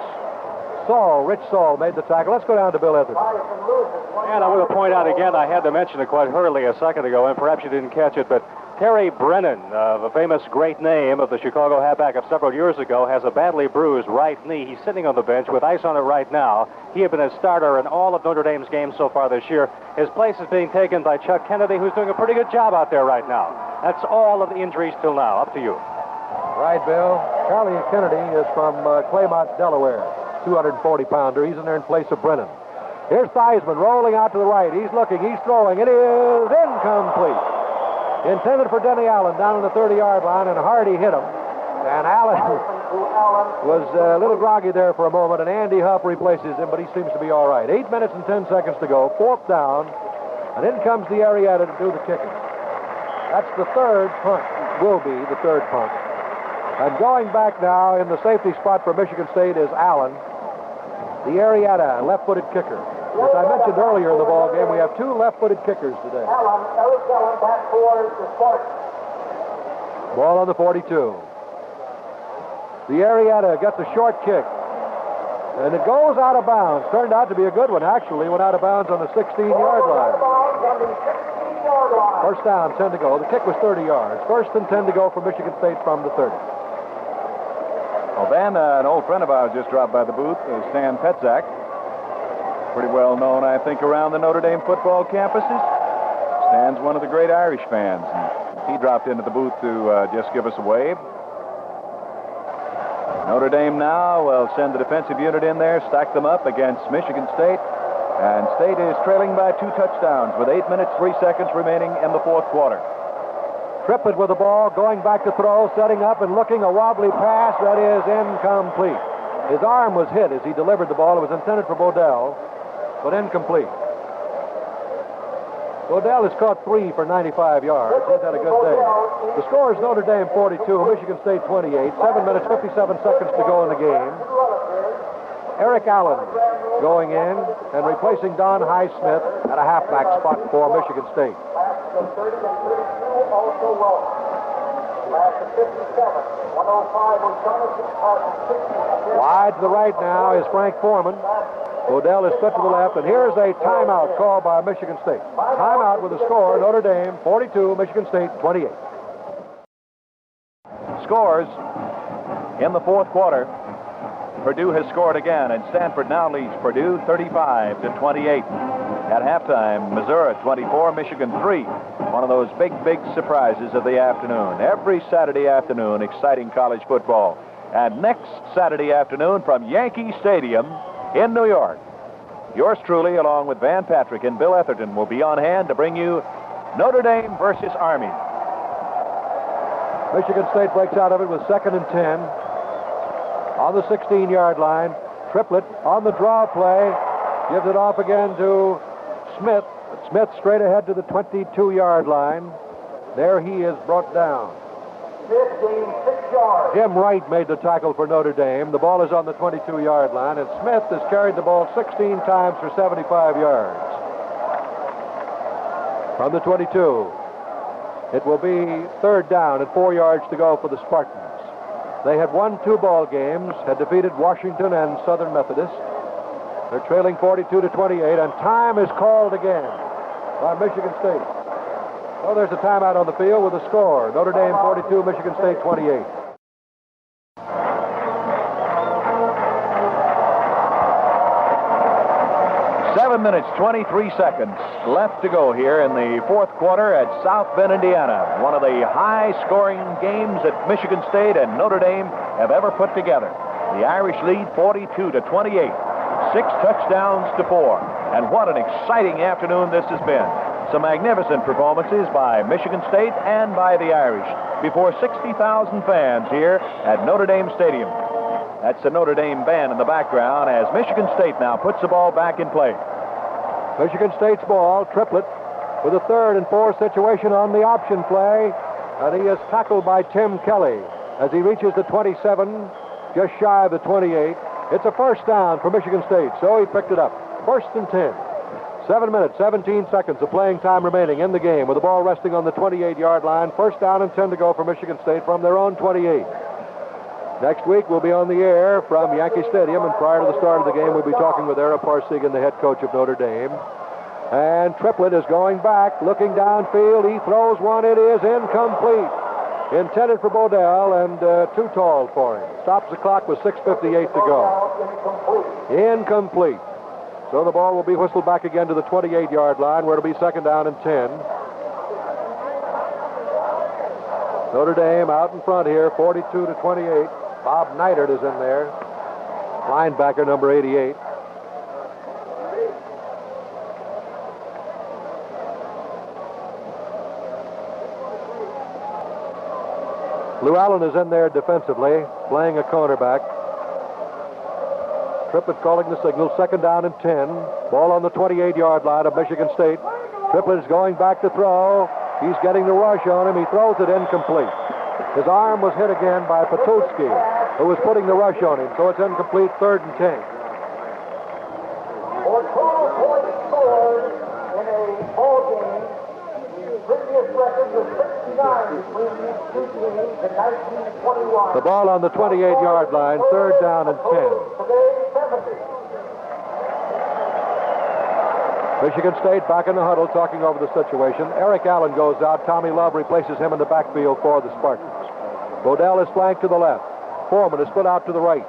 C: Rich Saul made the tackle. Let's go down to Bill Etherton.
D: And I want to point out again, I had to mention it quite hurriedly a second ago, and perhaps you didn't catch it, but Terry Brennan, the famous great name of the Chicago halfback of several years ago, has a badly bruised right knee. He's sitting on the bench with ice on it right now. He had been a starter in all of Notre Dame's games so far this year. His place is being taken by Chuck Kennedy, who's doing a pretty good job out there right now. That's all of the injuries till now. Up to you.
C: Right, Bill. Charlie Kennedy is from Claymont, Delaware. 240-pounder. He's in there in place of Brennan. Here's Theismann rolling out to the right. He's looking. He's throwing. It is incomplete. Intended for Denny Allen down on the 30-yard line, and Hardy hit him. And Allen was a little groggy there for a moment, and Andy Huff replaces him, but he seems to be all right. 8 minutes and 10 seconds to go. Fourth down. And in comes the Arietta to do the kicking. That's the third punt. Will be the third punt. And going back now in the safety spot for Michigan State is Allen. The Arietta, left-footed kicker. As I mentioned earlier in the ball game, we have 2 left-footed kickers today. Ball on the 42. The Arietta gets a short kick. And it goes out of bounds. Turned out to be a good one, actually. Went out of bounds on the 16-yard line. First down, 10 to go. The kick was 30 yards. First and 10 to go for Michigan State from the 30.
A: Well, Ben, an old friend of ours just dropped by the booth, Stan Petzak. Pretty well known, I think, around the Notre Dame football campuses. Stan's one of the great Irish fans. And he dropped into the booth to just give us a wave. Notre Dame now will send the defensive unit in there, stack them up against Michigan State. And State is trailing by 2 touchdowns with 8 minutes, 3 seconds remaining in the fourth quarter.
C: Trippett with the ball, going back to throw, setting up and looking, a wobbly pass that is incomplete. His arm was hit as he delivered the ball. It was intended for Bowdell, but incomplete. Bowdell has caught 3 for 95 yards. He's had a good day. The score is Notre Dame 42, Michigan State 28. 7 minutes, 57 seconds to go in the game. Eric Allen going in and replacing Don Highsmith at a halfback spot for Michigan State. Wide to the right now is Frank Foreman. Bowdell is split to the left, and here's a timeout called by Michigan State. Timeout with the score, Notre Dame 42, Michigan State 28.
A: Scores in the fourth quarter. Purdue has scored again, and Stanford now leads Purdue 35-28. At halftime, Missouri 24, Michigan 3. One of those big surprises of the afternoon. Every Saturday afternoon, exciting college football. And next Saturday afternoon from Yankee Stadium in New York, yours truly, along with Van Patrick and Bill Etherton, will be on hand to bring you Notre Dame versus Army.
C: Michigan State breaks out of it with 2nd and 10. On the 16-yard line, Triplett on the draw play. Gives it off again to Smith. Smith straight ahead to the 22-yard line. There he is brought down.
I: Smith gained 6 yards.
C: Jim Wright made the tackle for Notre Dame. The ball is on the 22-yard line, and Smith has carried the ball 16 times for 75 yards. From the 22, it will be 3rd down and 4 yards to go for the Spartans. They had won 2 ball games, had defeated Washington and Southern Methodist. They're trailing 42-28, and time is called again by Michigan State. Oh, there's a timeout on the field with a score. Notre Dame 42, Michigan State 28.
A: 7 minutes, 23 seconds left to go here in the 4th quarter at South Bend, Indiana. One of the high-scoring games that Michigan State and Notre Dame have ever put together. The Irish lead 42-28. 6 touchdowns to 4. And what an exciting afternoon this has been. Some magnificent performances by Michigan State and by the Irish before 60,000 fans here at Notre Dame Stadium. That's the Notre Dame band in the background as Michigan State now puts the ball back in play.
C: Michigan State's ball, Triplett, with a 3rd and 4 situation on the option play. And he is tackled by Tim Kelly as he reaches the 27, just shy of the 28. It's a 1st down for Michigan State, so he picked it up. 1st and 10. 7 minutes, 17 seconds of playing time remaining in the game with the ball resting on the 28-yard line. 1st down and 10 to go for Michigan State from their own 28. Next week, we'll be on the air from Yankee Stadium, and prior to the start of the game, we'll be talking with Ara Parsegan, the head coach of Notre Dame. And Triplett is going back, looking downfield. He throws one. It is incomplete. Intended for Bowdell and too tall for him. Stops the clock with 6:58 to go. Incomplete. So the ball will be whistled back again to the 28-yard line, where it'll be 2nd down and 10. Notre Dame out in front here, 42-28. Bob Neidert is in there, linebacker number 88. Lou Allen is in there defensively, playing a cornerback. Triplett calling the signal, 2nd down and 10. Ball on the 28-yard line of Michigan State. Triplett is going back to throw. He's getting the rush on him. He throws it incomplete. His arm was hit again by Patewski, who was putting the rush on him, so it's incomplete, 3rd and 10.
I: For 12 points scored in a ball game, the previous record was 69 between these two teams in 1921.
C: The ball on the 28-yard line, 3rd down and 10.
I: Today, 70.
C: Michigan State back in the huddle talking over the situation. Eric Allen goes out. Tommy Love replaces him in the backfield for the Spartans. Bowdell is flanked to the left. Foreman is split out to the right.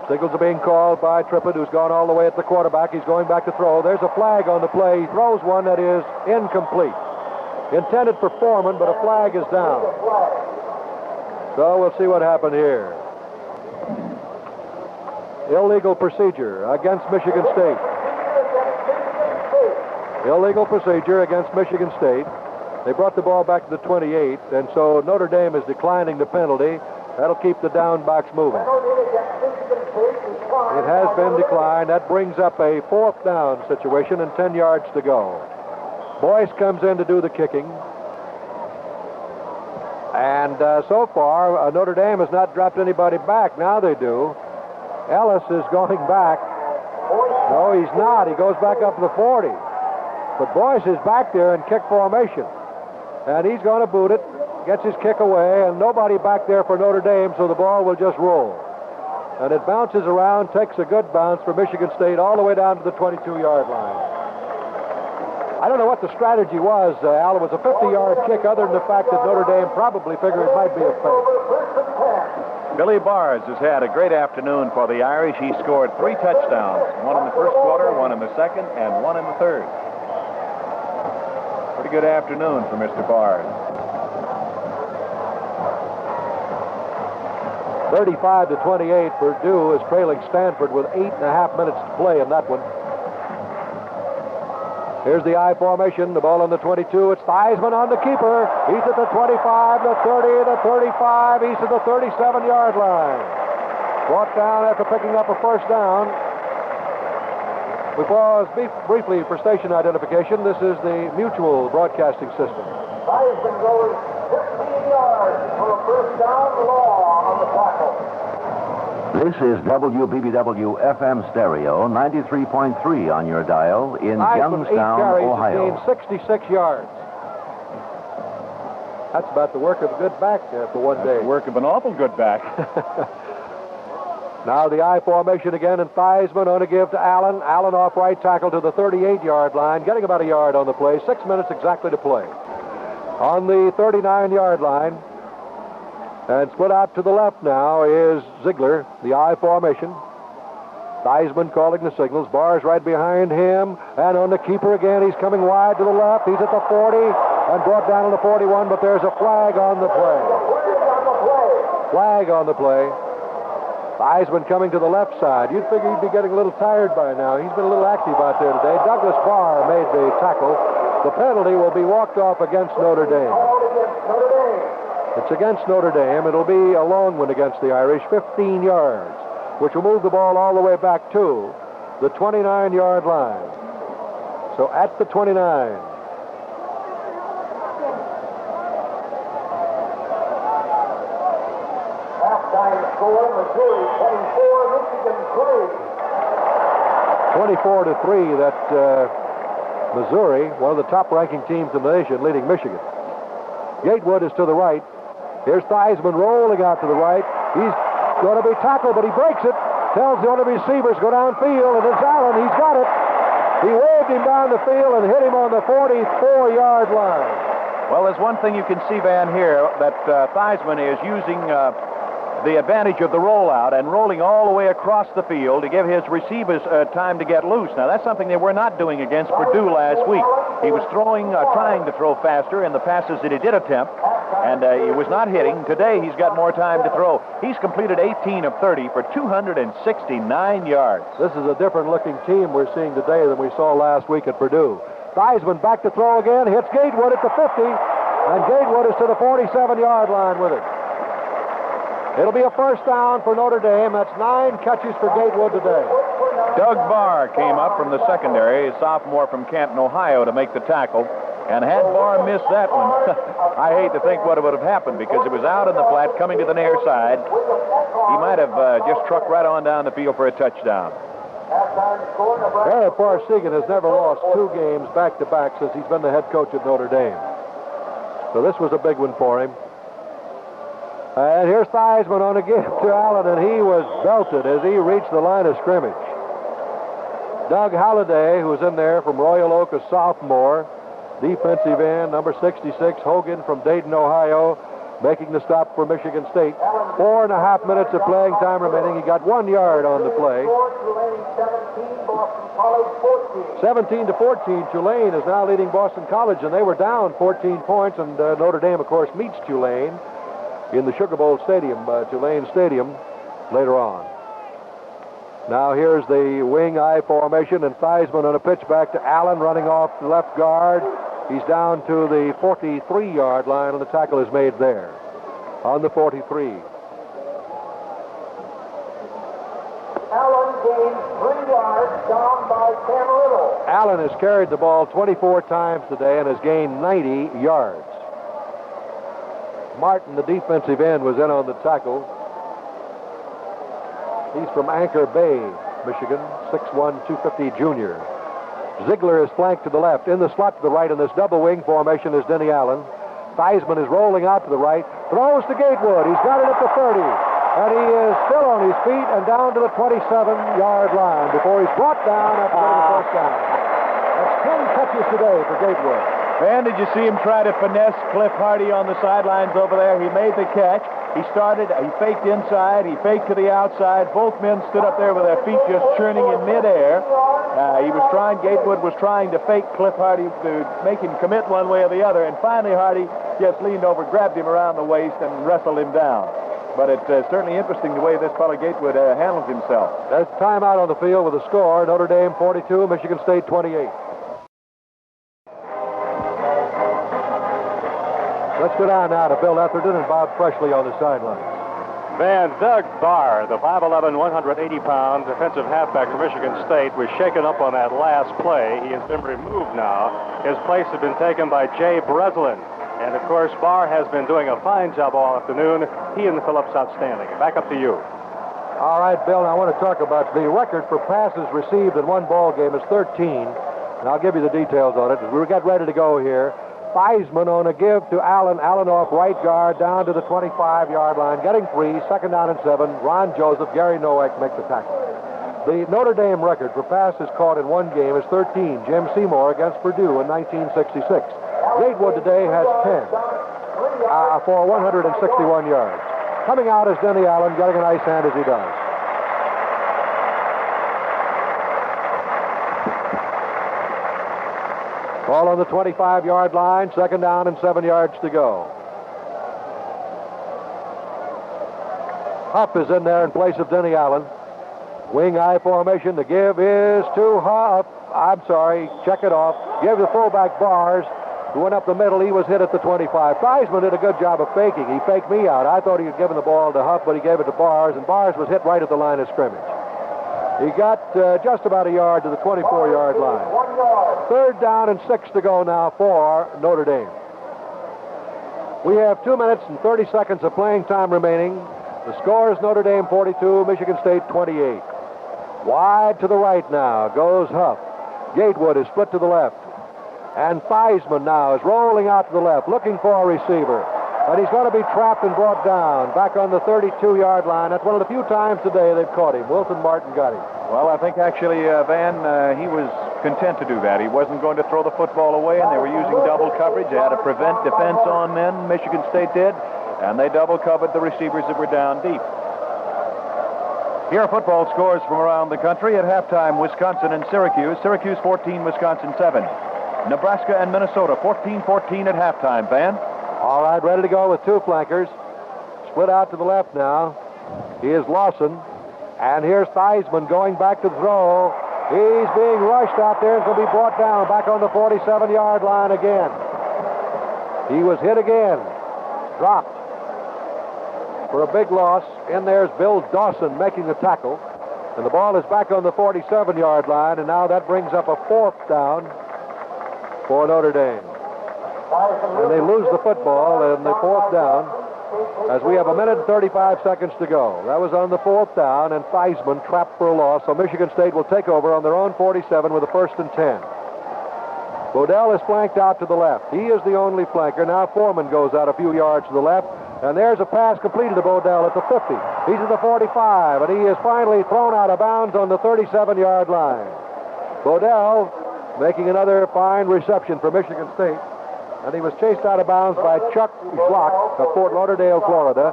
C: Signals are being called by Triplett, who's gone all the way at the quarterback. He's going back to throw. There's a flag on the play. He throws one that is incomplete. Intended for Foreman, but a flag is down. So we'll see what happened here. Illegal procedure against Michigan State. Illegal procedure against Michigan State. They brought the ball back to the 28, and so Notre Dame is declining the penalty. That'll keep the down backs moving. It has been declined. That brings up a 4th down situation and 10 yards to go. Boyce comes in to do the kicking. And so far, Notre Dame has not dropped anybody back. Now they do. Ellis is going back. No, he's not. He goes back up to the 40. But Boyce is back there in kick formation. And he's going to boot it, gets his kick away, and nobody back there for Notre Dame, so the ball will just roll. And it bounces around, takes a good bounce for Michigan State all the way down to the 22-yard line. I don't know what the strategy was, Al. It was a 50-yard kick, other than the fact that Notre Dame probably figured it might be a fake.
A: Billy Bars has had a great afternoon for the Irish. He scored 3 touchdowns, one in the 1st quarter, one in the 2nd, and one in the 3rd. Pretty good afternoon for Mr. Bars.
C: 35-28, Purdue is trailing Stanford with 8.5 minutes to play in that one. Here's the I formation. The ball on the 22. It's Theismann on the keeper. He's at the 25, the 30, the 35. He's at the 37-yard line. Brought down after picking up a first down. We pause briefly for station identification. This is the Mutual Broadcasting System.
I: Theismann goes 15 yards for a first down. Law on the tackle.
H: This is WBBW-FM Stereo, 93.3 on your dial in
C: Theismann, 8
H: Youngstown,
C: carries,
H: Ohio.
C: has gained 66 yards. That's about the work of a good back for one day.
A: Work of an awful good back.
C: Now the I formation again, and Theismann on to give to Allen. Allen off right tackle to the 38-yard line, getting about a yard on the play. 6 minutes exactly to play. On the 39-yard line, and split out to the left now is Ziegler, the I formation. Theismann calling the signals. Barr's right behind him, and on the keeper again. He's coming wide to the left. He's at the 40 and brought down to the 41, but there's a flag on the play. Flag on the play. Theismann coming to the left side. You'd figure he'd be getting a little tired by now. He's been a little active out there today. Douglas Barr made the tackle. The penalty will be walked off against Notre Dame. It's against Notre Dame. It'll be a long one against the Irish, 15 yards, which will move the ball all the way back to the 29-yard line. So at the 29.
I: Halftime score, Missouri 24, Michigan
C: 24-3, that Missouri, one of the top-ranking teams in the nation, leading Michigan. Gatewood is to the right. Here's Theismann rolling out to the right. He's going to be tackled, but he breaks it. Tells one of the receivers, go downfield, and it's Allen. He's got it. He waved him down the field and hit him on the 44-yard line.
A: Well, there's one thing you can see, Van, here, that Theismann is using the advantage of the rollout and rolling all the way across the field to give his receivers time to get loose. Now, that's something they were not doing against Purdue last week. He was trying to throw faster in the passes that he did attempt, and he was not hitting. Today, he's got more time to throw. He's completed 18 of 30 for 269 yards.
C: This is a different-looking team we're seeing today than we saw last week at Purdue. Theismann back to throw again, hits Gatewood at the 50, and Gatewood is to the 47-yard line with it. It'll be a first down for Notre Dame. That's 9 catches for Gatewood today.
A: Doug Barr came up from the secondary, a sophomore from Canton, Ohio, to make the tackle. And had Barr missed that one, I hate to think what would have happened, because it was out in the flat, coming to the near side. He might have just trucked right on down the field for a touchdown.
C: Eric Barsegan has never lost 2 games back-to-back since he's been the head coach at Notre Dame. So this was a big one for him. And here's Theismann on a give to Allen, and he was belted as he reached the line of scrimmage. Doug Halliday, who's in there from Royal Oak, a sophomore. Defensive end, number 66, Hogan from Dayton, Ohio, making the stop for Michigan State. 4.5 minutes of playing time remaining. He got 1 yard on the play. 17-14. Tulane is now leading Boston College, and they were down 14 points, and Notre Dame, of course, meets Tulane in the Sugar Bowl Stadium, Tulane Stadium, later on. Now here's the wing I formation, and Theismann on a pitch back to Allen, running off the left guard. He's down to the 43-yard line, and the tackle is made there on the 43.
I: Allen gains 3 yards down by Camarillo.
C: Allen has carried the ball 24 times today and has gained 90 yards. Martin, the defensive end, was in on the tackle. He's from Anchor Bay, Michigan, 6'1", 250 junior. Ziegler is flanked to the left. In the slot to the right in this double wing formation is Denny Allen. Theismann is rolling out to the right. Throws to Gatewood. He's got it at the 30. And he is still on his feet and down to the 27-yard line before he's brought down after the first down. That's 10 catches today for Gatewood.
A: Man, did you see him try to finesse Cliff Hardy on the sidelines over there? He made the catch. He faked inside, he faked to the outside. Both men stood up there with their feet just churning in midair. Gatewood was trying to fake Cliff Hardy to make him commit one way or the other, and finally Hardy just leaned over, grabbed him around the waist, and wrestled him down. But it's certainly interesting the way this fellow Gatewood handles himself.
C: There's timeout on the field with a score. Notre Dame 42, Michigan State 28. Let's go down now to Bill Etherton and Bob Presley on the sideline.
D: Van Doug Barr, the 5'11", 180-pound defensive halfback for Michigan State, was shaken up on that last play. He has been removed now. His place has been taken by Jay Breslin. And, of course, Barr has been doing a fine job all afternoon. He and the Phillips outstanding. Back up to you.
C: All right, Bill, now I want to talk about the record for passes received in one ball game is 13. And I'll give you the details on it. We got ready to go here. Theismann on a give to Allen. Allen off right guard down to the 25-yard line. Getting free. 2nd down and 7. Ron Joseph, Gary Nowak make the tackle. The Notre Dame record for passes caught in one game is 13. Jim Seymour against Purdue in 1966. Gatewood today has 10 for 161 yards. Coming out is Denny Allen, getting a nice hand as he does. Ball on the 25-yard line, 2nd down and 7 yards to go. Huff is in there in place of Denny Allen. Wing I formation. The give is to Huff. I'm sorry, check it off. Give the fullback Bars, who went up the middle. He was hit at the 25. Theismann did a good job of faking. He faked me out. I thought he had given the ball to Huff, but he gave it to Bars, and Bars was hit right at the line of scrimmage. He got just about a yard to the 24-yard line. 3rd down and 6 to go now for Notre Dame. We have 2 minutes and 30 seconds of playing time remaining. The score is Notre Dame 42, Michigan State 28. Wide to the right now goes Huff. Gatewood is split to the left. And Theismann now is rolling out to the left, looking for a receiver. And he's going to be trapped and brought down back on the 32-yard line. That's one of the few times today they've caught him. Wilton Martin got him.
A: Well, I think actually, Van, he was content to do that. He wasn't going to throw the football away, and they were using double coverage. They had to prevent defense on men, Michigan State did, and they double covered the receivers that were down deep. Here are football scores from around the country. At halftime, Wisconsin and Syracuse. Syracuse 14, Wisconsin 7. Nebraska and Minnesota 14-14 at halftime, Van.
C: All right, ready to go with 2 flankers. Split out to the left now. Here's Lawson. And here's Theismann going back to throw. He's being rushed out there. He's going to be brought down back on the 47-yard line again. He was hit again. Dropped. For a big loss. In there's Bill Dawson making the tackle. And the ball is back on the 47-yard line. And now that brings up a 4th down for Notre Dame. And they lose the football in the 4th down as we have 1 minute and 35 seconds to go. That was on the 4th down, and Theismann trapped for a loss, so Michigan State will take over on their own 47 with a 1st and 10. Bowdell is flanked out to the left. He is the only flanker. Now Foreman goes out a few yards to the left, and there's a pass completed to Bowdell at the 50. He's at the 45, and he is finally thrown out of bounds on the 37-yard line. Bowdell making another fine reception for Michigan State. And he was chased out of bounds by Chuck Schlock of Fort Lauderdale, Florida.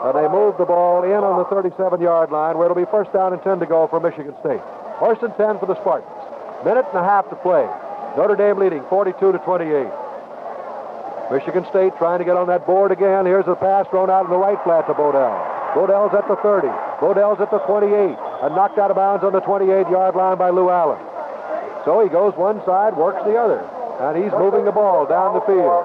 C: And they moved the ball in on the 37-yard line, where it'll be 1st down and 10 to go for Michigan State. 1st and 10 for the Spartans. 1.5 minutes to play. Notre Dame leading 42-28. Michigan State trying to get on that board again. Here's a pass thrown out in the right flat to Bowdell. Bowdell's at the 30. Bowdell's at the 28. And knocked out of bounds on the 28-yard line by Lou Allen. So he goes one side, works the other. And he's moving the ball down the field.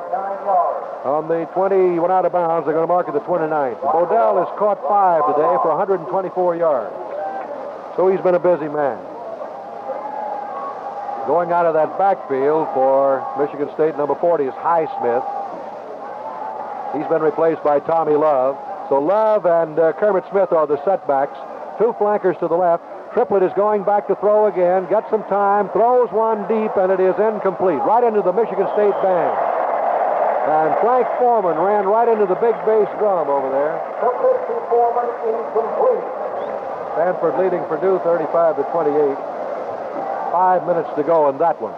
C: On the 20, he went out of bounds. They're going to mark it the 29th. Bowdell has caught 5 today for 124 yards. So he's been a busy man. Going out of that backfield for Michigan State, number 40 is Highsmith. He's been replaced by Tommy Love. So Love and Kermit Smith are the setbacks. 2 flankers to the left. Triplett is going back to throw again, gets some time, throws one deep, and it is incomplete, right into the Michigan State band. And Frank Foreman ran right into the big bass drum over there.
I: Triplett to Foreman, incomplete.
C: Stanford leading Purdue 35-28. 5 minutes to go in that one.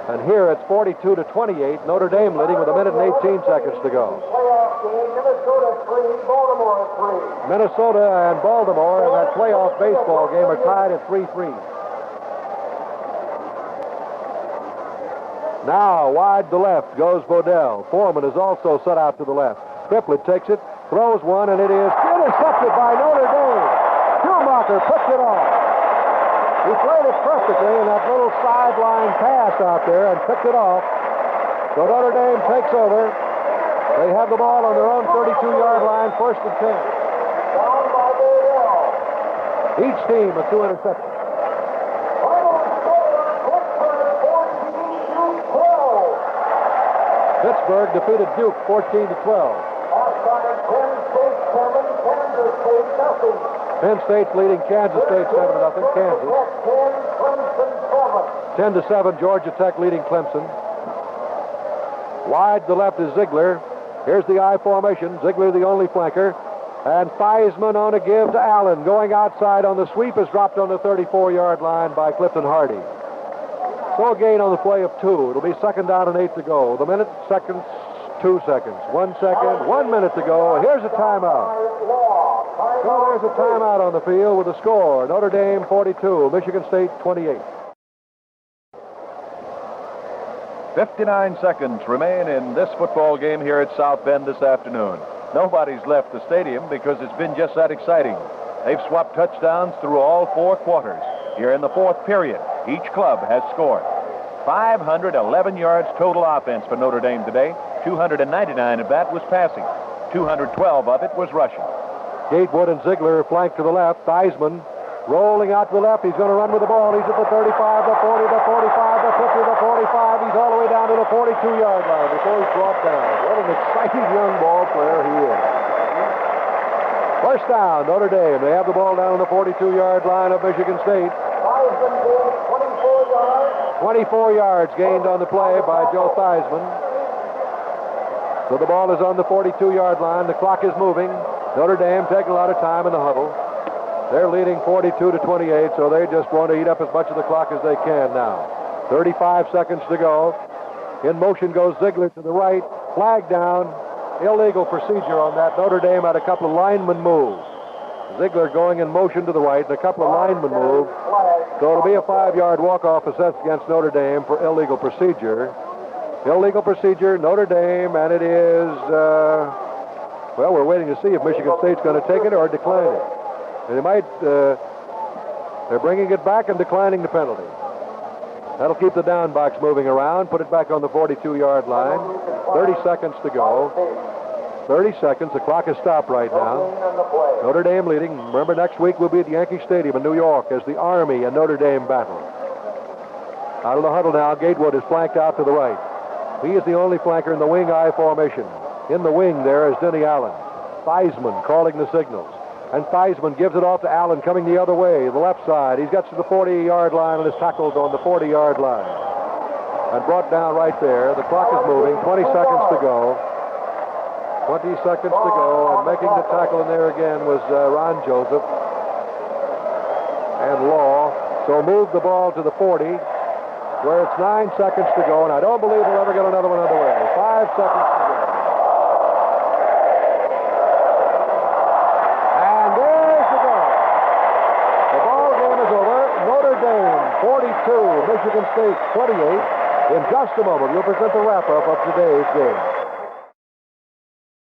C: And here it's 42-28. Notre Dame leading with 1 minute and 18 seconds to go.
I: Playoff game, Minnesota 3, Baltimore 3.
C: Minnesota and Baltimore in that playoff baseball game are tied at 3-3. Now, wide to left goes Bowdell. Foreman is also set out to the left. Triplett takes it, throws one, and it is intercepted by Notre Dame. Schumacher puts it off. He played it perfectly in that little sideline pass out there and picked it off. So Notre Dame takes over They have the ball on their own 32-yard line, first and 10.
I: Down by Bowdell.
C: Each team with 2 interceptions.
I: Final score, Pittsburgh 14-12.
C: Pittsburgh defeated Duke 14-12.
I: Outside Penn State 7, Kansas State nothing.
C: Penn State's leading Kansas State 7-0. Kansas.
I: 10, Clemson 7.
C: 10-7, Georgia Tech leading Clemson. Wide to the left is Ziegler. Here's the I formation. Ziegler the only flanker. And Theismann on a give to Allen. Going outside on the sweep is dropped on the 34-yard line by Clifton Hardy. So a gain on the play of 2. It'll be second down and 8 to go. The minute, seconds, 2 seconds. 1 second, 1 minute to go. Here's a timeout. So there's a timeout on the field with a score. Notre Dame 42, Michigan State 28.
A: 59 seconds remain in this football game here at South Bend this afternoon. Nobody's left the stadium because it's been just that exciting. They've swapped touchdowns through all 4 quarters. Here in the 4th period, each club has scored. 511 yards total offense for Notre Dame today. 299 of that was passing. 212 of it was rushing.
C: Gatewood and Ziegler flank to the left. Theismann rolling out to the left. He's going to run with the ball. He's at the 35, the 40, the 45, the 50, the 45. He's all the way down to the 42-yard line before he's brought down. What an exciting young ball player he is. First down, Notre Dame. They have the ball down on the 42-yard line of Michigan State.
I: Theismann gained 24 yards.
C: 24 yards gained on the play by Joe Theismann. So the ball is on the 42-yard line. The clock is moving. Notre Dame taking a lot of time in the huddle. They're leading 42-28, so they just want to eat up as much of the clock as they can now. 35 seconds to go. In motion goes Ziegler to the right. Flag down. Illegal procedure on that. Notre Dame had a couple of linemen move. Ziegler going in motion to the right, and a couple of linemen move. So it'll be a 5-yard walk-off assessed against Notre Dame for illegal procedure. Illegal procedure, Notre Dame, and it is, well, we're waiting to see if Michigan State's going to take it or decline it. And they might, they're bringing it back and declining the penalty. That'll keep the down box moving around, put it back on the 42-yard line. 30 seconds to go. 30 seconds. The clock is stopped right now. Notre Dame leading. Remember, next week we'll be at Yankee Stadium in New York as the Army and Notre Dame battle. Out of the huddle now, Gatewood is flanked out to the right. He is the only flanker in the wing I formation. In the wing there is Denny Allen. Theismann calling the signals. And Theismann gives it off to Allen coming the other way, the left side. He gets to the 40-yard line and is tackled on the 40-yard line. And brought down right there. The clock is moving. 20 seconds to go. 20 seconds to go. And making the tackle in there again was Ron Joseph. And Law. So move the ball to the 40, where it's 9 seconds to go. And I don't believe we'll ever get another one underway. 5 seconds to go. Notre Dame 42, Michigan State 28. In just a moment, we'll present the wrap-up of today's game.